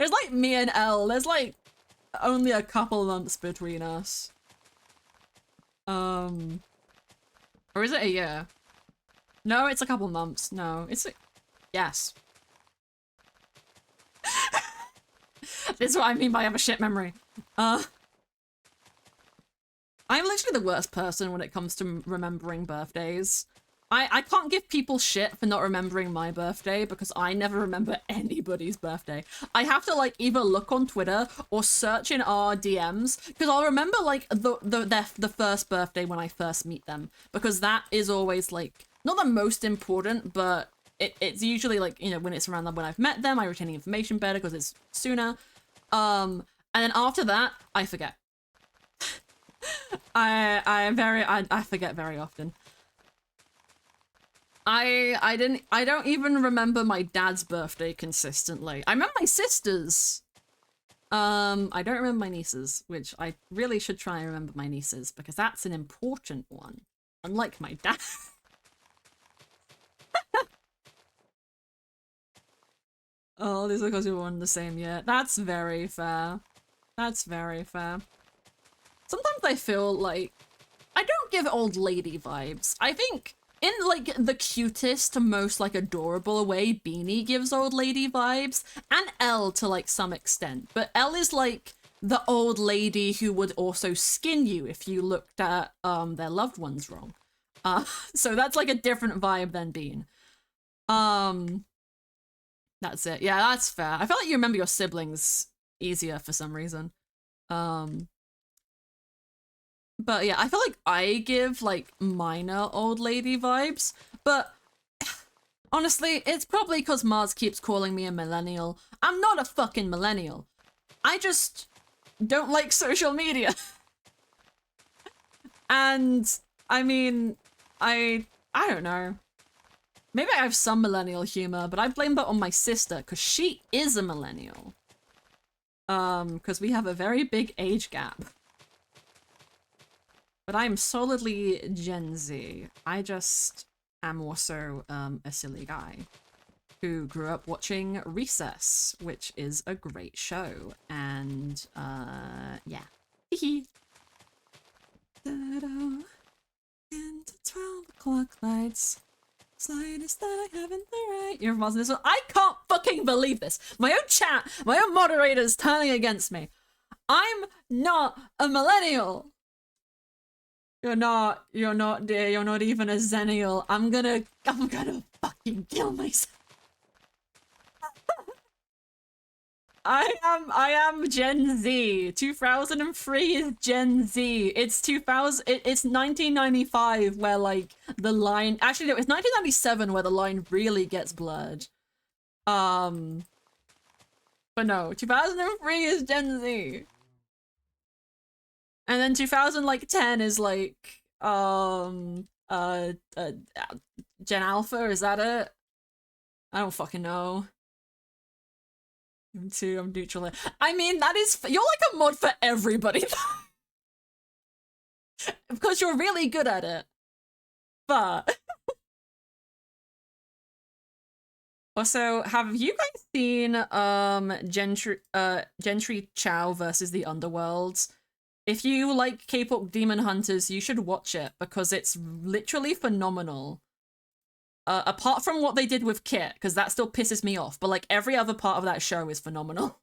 A: It's like me and Elle. There's like only a couple months between us. Or is it a year? No, it's a couple months. No, it's a... Yes. This is what I mean by I have a shit memory. I'm literally the worst person when it comes to remembering birthdays. I can't give people shit for not remembering my birthday because I never remember anybody's birthday. I have to like either look on Twitter or search in our DMs because I'll remember like the first birthday when I first meet them because that is always like not the most important, but it's usually like, you know, when it's around when I've met them, I retain the information better because it's sooner. And then after that, I forget. I forget very often. I don't even remember my dad's birthday consistently. I remember my sister's. I don't remember my niece's, which I really should try and remember my niece's because that's an important one. Unlike my dad. Oh, this is because we were in the same year. That's very fair. That's very fair. Sometimes I feel like I don't give old lady vibes. I think in like the cutest, most like adorable way, Beanie gives old lady vibes, and Elle to like some extent. But Elle is like the old lady who would also skin you if you looked at their loved ones wrong. So that's like a different vibe than Bean. That's it. Yeah, that's fair. I feel like you remember your siblings easier for some reason. But yeah, I feel like I give like minor old lady vibes, but honestly, it's probably because Mars keeps calling me a millennial. I'm not a fucking millennial. I just don't like social media. And I mean, I don't know. Maybe I have some millennial humor, but I blame that on my sister because she is a millennial. Because we have a very big age gap. But I'm solidly Gen Z. I just am also a silly guy who grew up watching Recess, which is a great show. And yeah. Hee into 12 o'clock lights. Slightest that I haven't the right. You're from this one. I can't fucking believe this. My own chat, my own moderators turning against me. I'm not a millennial. You're not, dear. You're not even a zennial. I'm gonna fucking kill myself. I am Gen Z. 2003 is Gen Z. It's 1995 where like the line, actually no, it's 1997 where the line really gets blurred. But no, 2003 is Gen Z. And then 2010 is like Gen Alpha, is that it? I don't fucking know. I'm neutral. I mean, that is, you're like a mod for everybody. because you're really good at it. But also, have you guys seen Gentry Chow versus the Underworlds? If you like K-pop Demon Hunters, you should watch it because it's literally phenomenal. Apart from what they did with Kit, because that still pisses me off, but like every other part of that show is phenomenal.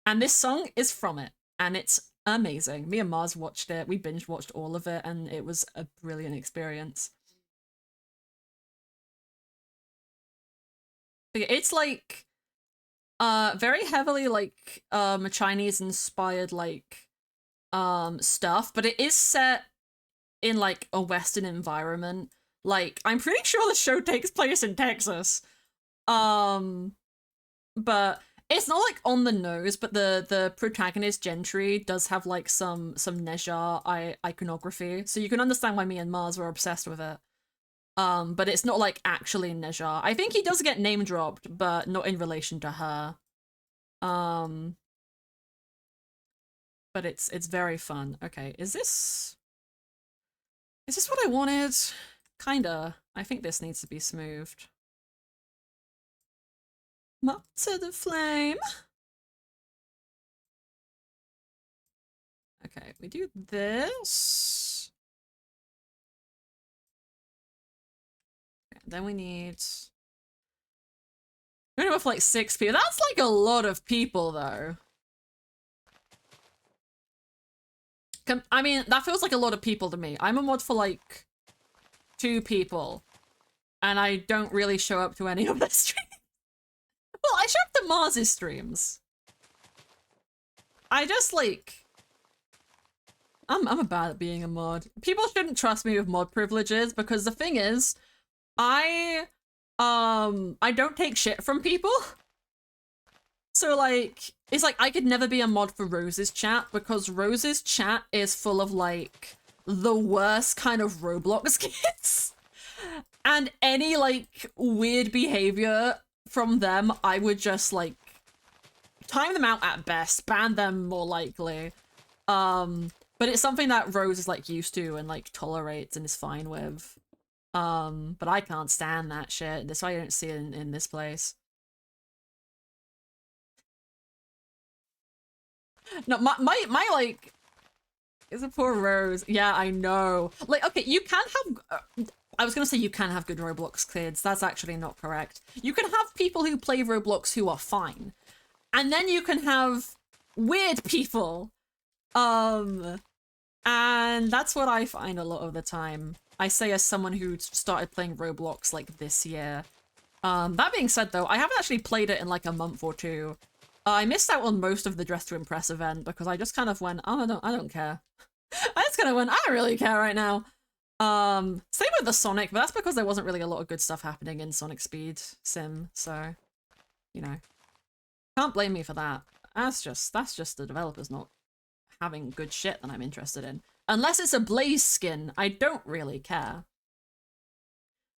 A: And this song is from it, and it's amazing. Me and Mars watched it, we binge watched all of it, and it was a brilliant experience. But yeah, it's like very heavily like Chinese inspired like stuff, but it is set in like a Western environment. Like I'm pretty sure the show takes place in Texas. Um but it's not like on the nose, but the protagonist Gentry does have like some Neja iconography, so you can understand why me and Mars were obsessed with it. But it's not like actually Neja. I think he does get name dropped, but not in relation to her. Um, but it's very fun. Okay, is this what I wanted? Kinda. I think this needs to be smoothed. Up to the flame. Okay, we do this. Okay, then we need... We're gonna go for like 6 people. That's like a lot of people though. I mean, that feels like a lot of people to me. I'm a mod for like 2 people. And I don't really show up to any of their streams. Well, I show up to Mars's streams. I just like... I'm bad at being a mod. People shouldn't trust me with mod privileges because the thing is, I don't take shit from people. So like, it's like I could never be a mod for Rose's chat because Rose's chat is full of like the worst kind of Roblox kids. And any like weird behavior from them, I would just like time them out at best, ban them more likely. But it's something that Rose is like used to and like tolerates and is fine with. But I can't stand that shit. That's why I don't see it in this place. No, my like is a poor Rose. Yeah, I know. Like, okay, you can have. I was gonna say you can have good Roblox kids. That's actually not correct. You can have people who play Roblox who are fine, and then you can have weird people. And that's what I find a lot of the time. I say as someone who started playing Roblox like this year. That being said though, I haven't actually played it in like a month or two. I missed out on most of the Dress to Impress event because I just kind of went, oh, I don't care. I just kind of went, I don't really care right now. Same with the Sonic, but that's because there wasn't really a lot of good stuff happening in Sonic Speed Sim, so, you know. Can't blame me for that. That's just the developers not having good shit that I'm interested in. Unless it's a Blaze skin, I don't really care.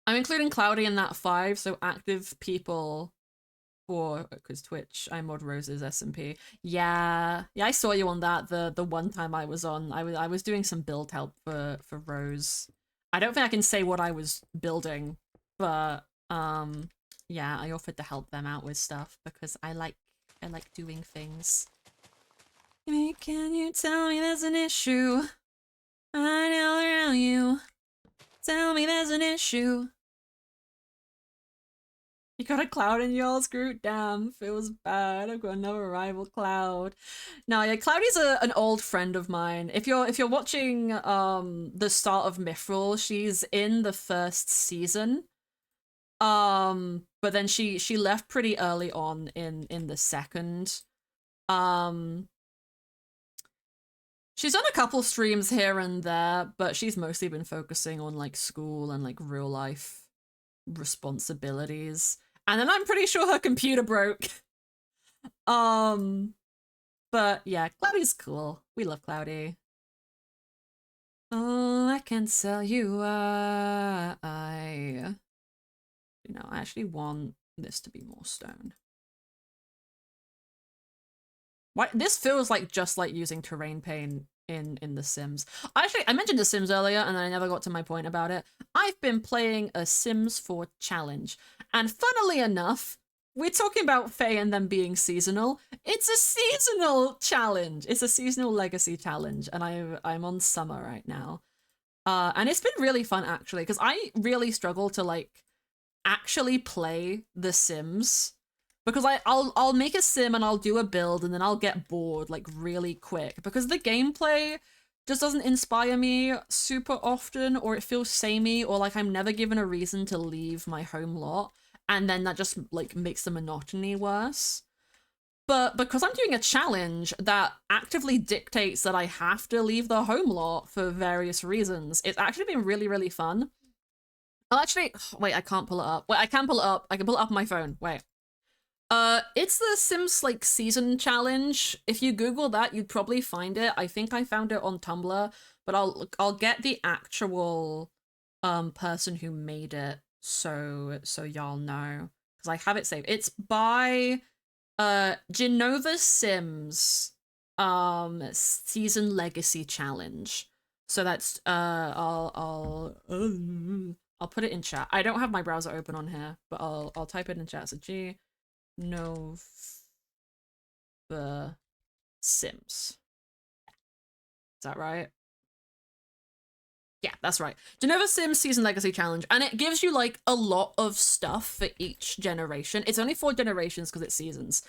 A: I'm including Cloudy in that 5, so active people for, because Twitch, I mod Rose's SMP. Yeah, I saw you on that the one time I was on. I was doing some build help for Rose. I don't think I can say what I was building, but yeah, I offered to help them out with stuff because I like doing things. Can you tell me there's an issue? I know around you. Tell me there's an issue. You got a Cloud in y'all's group? Damn, feels bad. I've got another rival Cloud. No, yeah, Cloudy's an old friend of mine. If you're watching the start of Mithril, she's in the first season. But then she left pretty early on in the second. She's done a couple streams here and there, but she's mostly been focusing on like school and like real life responsibilities. And then I'm pretty sure her computer broke. But yeah, Cloudy's cool. We love Cloudy. Oh, I can tell you I actually want this to be more stone. Why this feels like just like using terrain paint in The Sims. Actually, I mentioned The Sims earlier, and then I never got to my point about it. I've been playing a Sims 4 challenge, and funnily enough, we're talking about Fae and them being seasonal. It's a seasonal challenge. It's a seasonal legacy challenge, and I'm on summer right now. And it's been really fun actually, because I really struggle to like actually play The Sims because I'll make a sim and I'll do a build and then I'll get bored like really quick because the gameplay just doesn't inspire me super often, or it feels samey, or like I'm never given a reason to leave my home lot, and then that just like makes the monotony worse. But because I'm doing a challenge that actively dictates that I have to leave the home lot for various reasons, it's actually been really, really fun. I'll actually, wait, I can't pull it up. Wait, I can pull it up. I can pull it up on my phone. Wait. It's the Sims like season challenge. If you Google that, you'd probably find it. I think I found it on Tumblr, but I'll get the actual person who made it so y'all know, because I have it saved. It's by Genova Sims season legacy challenge. So that's I'll put it in chat. I don't have my browser open on here, but I'll type it in chat. So Genova Sims. Is that right? Yeah, that's right. Genova Sims Season Legacy Challenge, and it gives you like a lot of stuff for each generation. It's only 4 generations because it's seasons.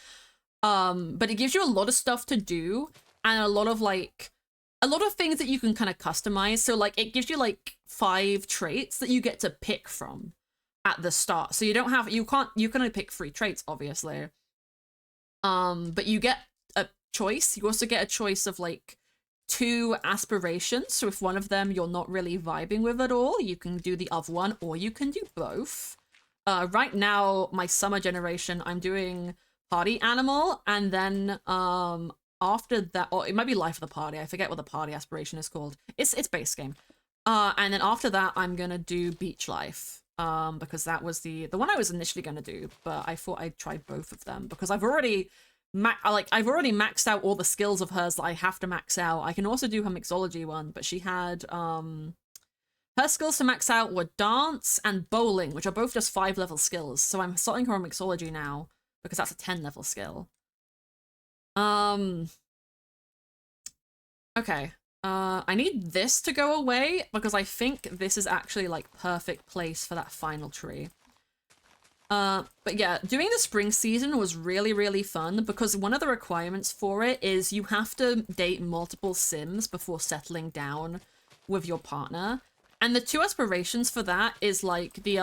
A: But it gives you a lot of stuff to do and a lot of things that you can kind of customize. So like it gives you like 5 traits that you get to pick from at the start. So you can only pick 3 traits, obviously. But you get a choice. You also get a choice of like 2 aspirations. So if one of them you're not really vibing with at all, you can do the other one, or you can do both. Right now, my summer generation, I'm doing party animal, and then after that, or it might be life of the party, I forget what the party aspiration is called. It's base game. And then after that I'm gonna do beach life, because that was the one I was initially gonna do, but I thought I'd try both of them because I've already maxed out all the skills of hers that I have to max out. I can also do her mixology one, but she had her skills to max out were dance and bowling, which are both just 5 level skills. So I'm starting her on mixology now because that's a 10 level skill. Okay. I need this to go away because I think this is actually like perfect place for that final tree. But yeah, doing the spring season was really, really fun because one of the requirements for it is you have to date multiple Sims before settling down with your partner. And the 2 aspirations for that is like the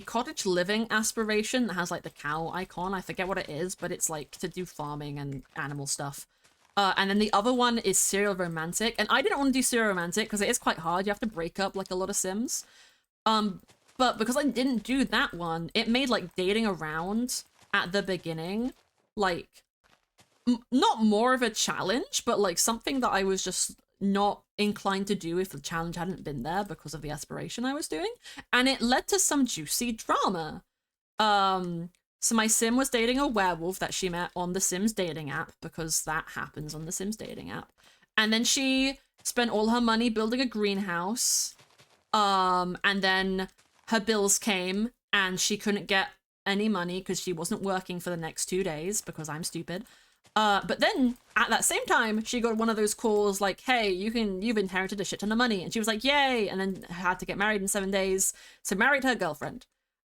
A: cottage living aspiration that has like the cow icon. I forget what it is, but it's like to do farming and animal stuff. And then the other one is serial romantic, and I didn't want to do serial romantic because it is quite hard. You have to break up like a lot of Sims. But because I didn't do that one, it made like dating around at the beginning like not more of a challenge, but like something that I was just not inclined to do if the challenge hadn't been there because of the aspiration I was doing. And it led to some juicy drama. So my Sim was dating a werewolf that she met on the Sims dating app, because that happens on the Sims dating app. And then she spent all her money building a greenhouse. And then her bills came and she couldn't get any money because she wasn't working for the next 2 days because I'm stupid. But then at that same time, she got one of those calls like, hey, you've inherited a shit ton of money. And she was like, yay. And then had to get married in 7 days. So married her girlfriend.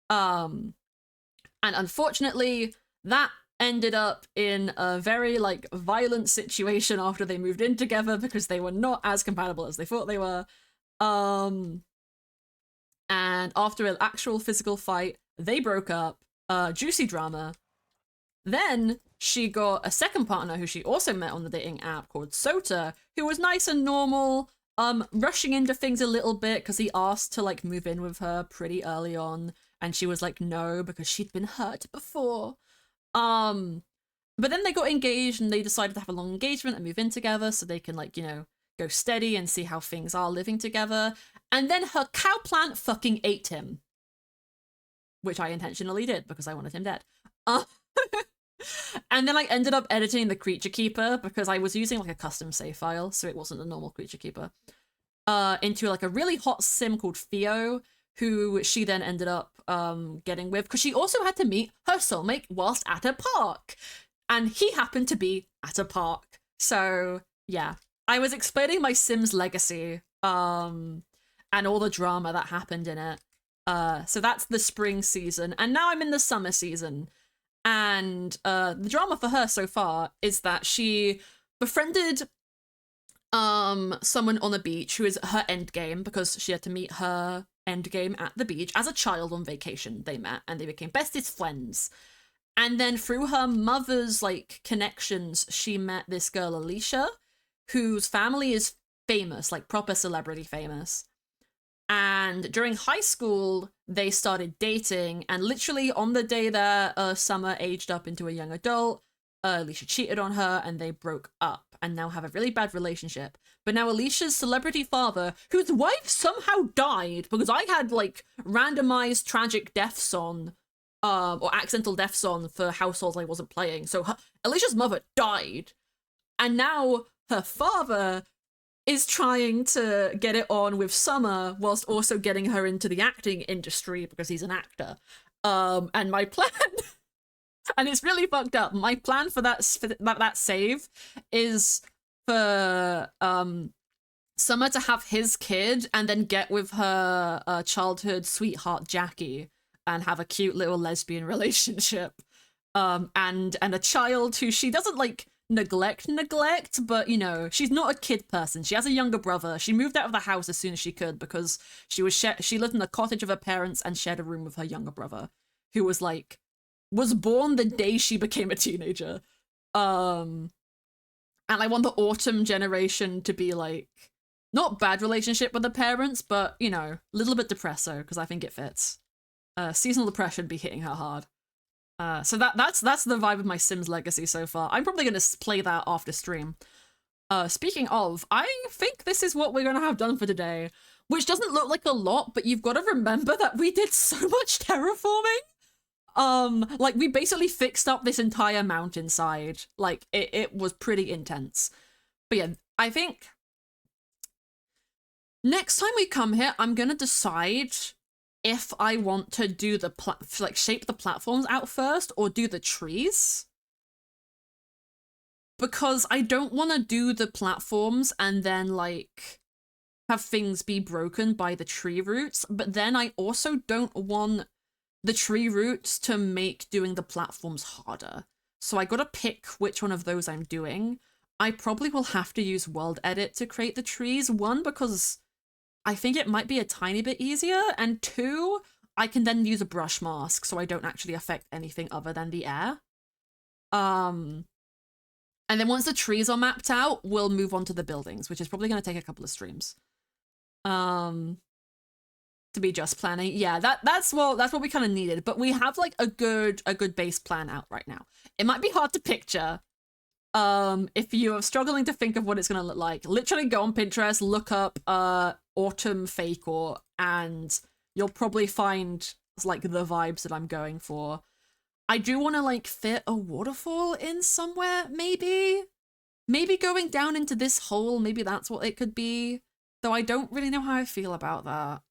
A: And unfortunately, that ended up in a very like violent situation after they moved in together because they were not as compatible as they thought they were. And after an actual physical fight, they broke up. Juicy drama. Then she got a second partner who she also met on the dating app called Sota, who was nice and normal, rushing into things a little bit because he asked to like move in with her pretty early on, and she was like no because she'd been hurt before. But then they got engaged and they decided to have a long engagement and move in together so they can like, you know, go steady and see how things are living together. And then her cow plant fucking ate him, which I intentionally did because I wanted him dead. And then I ended up editing the creature keeper because I was using like a custom save file, so it wasn't a normal creature keeper, into like a really hot sim called Theo, who she then ended up getting with because she also had to meet her soulmate whilst at a park, and he happened to be at a park. So yeah, I was explaining my Sims legacy and all the drama that happened in it. So that's the spring season, and now I'm in the summer season. And the drama for her so far is that she befriended someone on a beach who is her end game, because she had to meet her end game at the beach as a child on vacation. They met and they became bestest friends. And then through her mother's like connections, she met this girl Alicia, whose family is famous, like proper celebrity famous. And during high school, they started dating, and literally on the day that Summer aged up into a young adult, Alicia cheated on her and they broke up and now have a really bad relationship. But now Alicia's celebrity father, whose wife somehow died, because I had like randomized tragic deaths on, or accidental deaths on for households I wasn't playing. So Alicia's mother died, and now her father is trying to get it on with Summer whilst also getting her into the acting industry because he's an actor. And my plan, and it's really fucked up, my plan for that save is for Summer to have his kid and then get with her childhood sweetheart Jackie and have a cute little lesbian relationship. And a child who she doesn't like neglect, but you know, she's not a kid person. She has a younger brother. She moved out of the house as soon as she could because she lived in the cottage of her parents and shared a room with her younger brother, who was born the day she became a teenager. And I want the autumn generation to be like not bad relationship with the parents, but you know, a little bit depresso, because I think it fits. Seasonal depression be hitting her hard. So that's the vibe of my Sims legacy so far. I'm probably gonna play that after stream. Speaking of, I think this is what we're gonna have done for today, which doesn't look like a lot, but you've got to remember that we did so much terraforming. Like we basically fixed up this entire mountainside. Like it was pretty intense. But yeah, I think next time we come here, I'm gonna decide if I want to do the shape the platforms out first or do the trees. Because I don't want to do the platforms and then like have things be broken by the tree roots, but then I also don't want the tree roots to make doing the platforms harder. So I gotta pick which one of those I'm doing. I probably will have to use world edit to create the trees. One, because I think it might be a tiny bit easier, and two, I can then use a brush mask so I don't actually affect anything other than the air. And then once the trees are mapped out, we'll move on to the buildings, which is probably going to take a couple of streams. To be just planning. Yeah, that's what we kind of needed, but we have like a good base plan out right now. It might be hard to picture. If you're struggling to think of what it's going to look like, literally go on Pinterest, look up autumn Faker, and you'll probably find like the vibes that I'm going for. I do want to like fit a waterfall in somewhere, maybe going down into this hole, maybe that's what it could be, though I don't really know how I feel about that.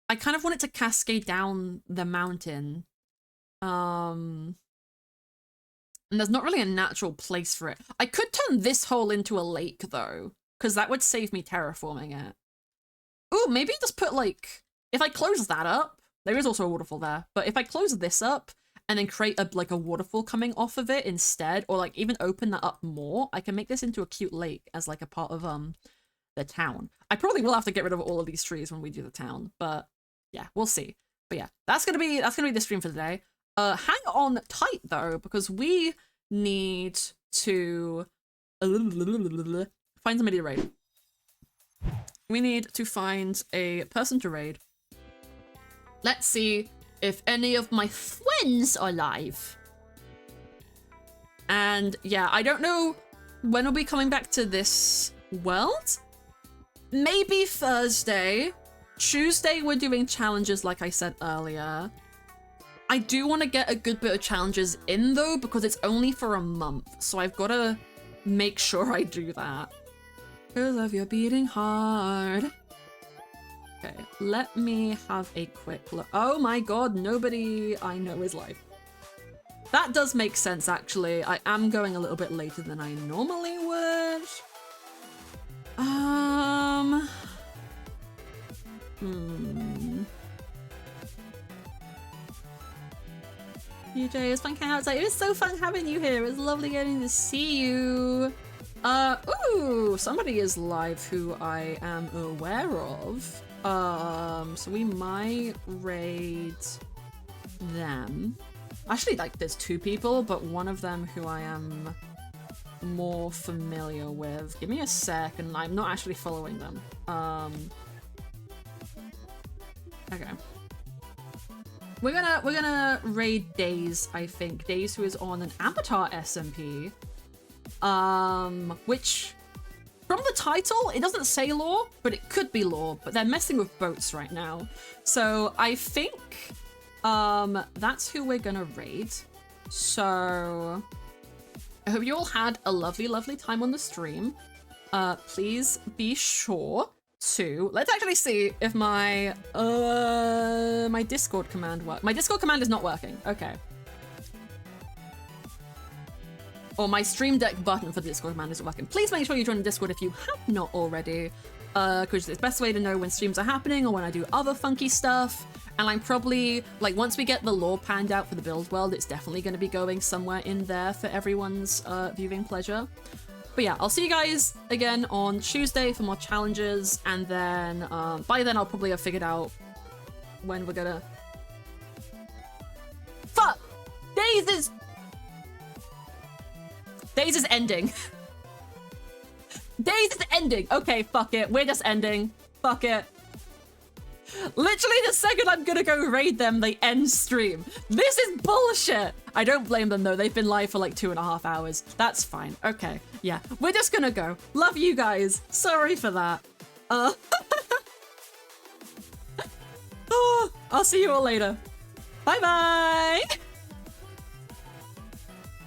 A: I kind of want it to cascade down the mountain. And there's not really a natural place for it. I could turn this hole into a lake, though, because that would save me terraforming it. Ooh, maybe just put, like... If I close that up... There is also a waterfall there. But if I close this up and then create, a waterfall coming off of it instead, or, like, even open that up more, I can make this into a cute lake as, like, a part of, the town. I probably will have to get rid of all of these trees when we do the town, but yeah, we'll see. But yeah, that's gonna be the stream for today. Hang on tight though, because we need to find somebody to raid. We need to find a person to raid. Let's see if any of my friends are live. And yeah, I don't know when we'll be coming back to this world. Maybe Thursday. Tuesday we're doing challenges like I said earlier. I do want to get a good bit of challenges in though, because it's only for a month. So I've got to make sure I do that. Because of your beating heart. Okay, let me have a quick look. Oh my god, nobody I know is live. That does make sense, actually. I am going a little bit later than I normally would. DJ, it's fun hanging outside. It was so fun having you here. It was lovely getting to see you. Ooh, somebody is live who I am aware of. So we might raid them. Actually, like, there's two people, but one of them who I am more familiar with. Give me a sec, and I'm not actually following them. Okay. We're gonna raid Days, I think. Days, who is on an Avatar SMP. Which, from the title, it doesn't say lore, but it could be lore, but they're messing with boats right now. So I think, that's who we're gonna raid. So I hope you all had a lovely, lovely time on the stream. Please be sure to... Let's actually see if my my Discord command works. My Discord command is not working. Okay. Or my Stream Deck button for the Discord command isn't working. Please make sure you join the Discord if you have not already. Because it's the best way to know when streams are happening or when I do other funky stuff. And I'm probably, like, once we get the lore panned out for the build world, it's definitely going to be going somewhere in there for everyone's viewing pleasure. But yeah, I'll see you guys again on Tuesday for more challenges, and then by then I'll probably have figured out when we're gonna... Fuck! Days is ending. Days is ending! Okay, fuck it. We're just ending. Fuck it. Literally the second I'm gonna go raid them, they end stream. This is bullshit! I don't blame them though, they've been live for like 2.5 hours. That's fine. Okay, yeah. We're just gonna go. Love you guys. Sorry for that. Oh, I'll see you all later. Bye bye!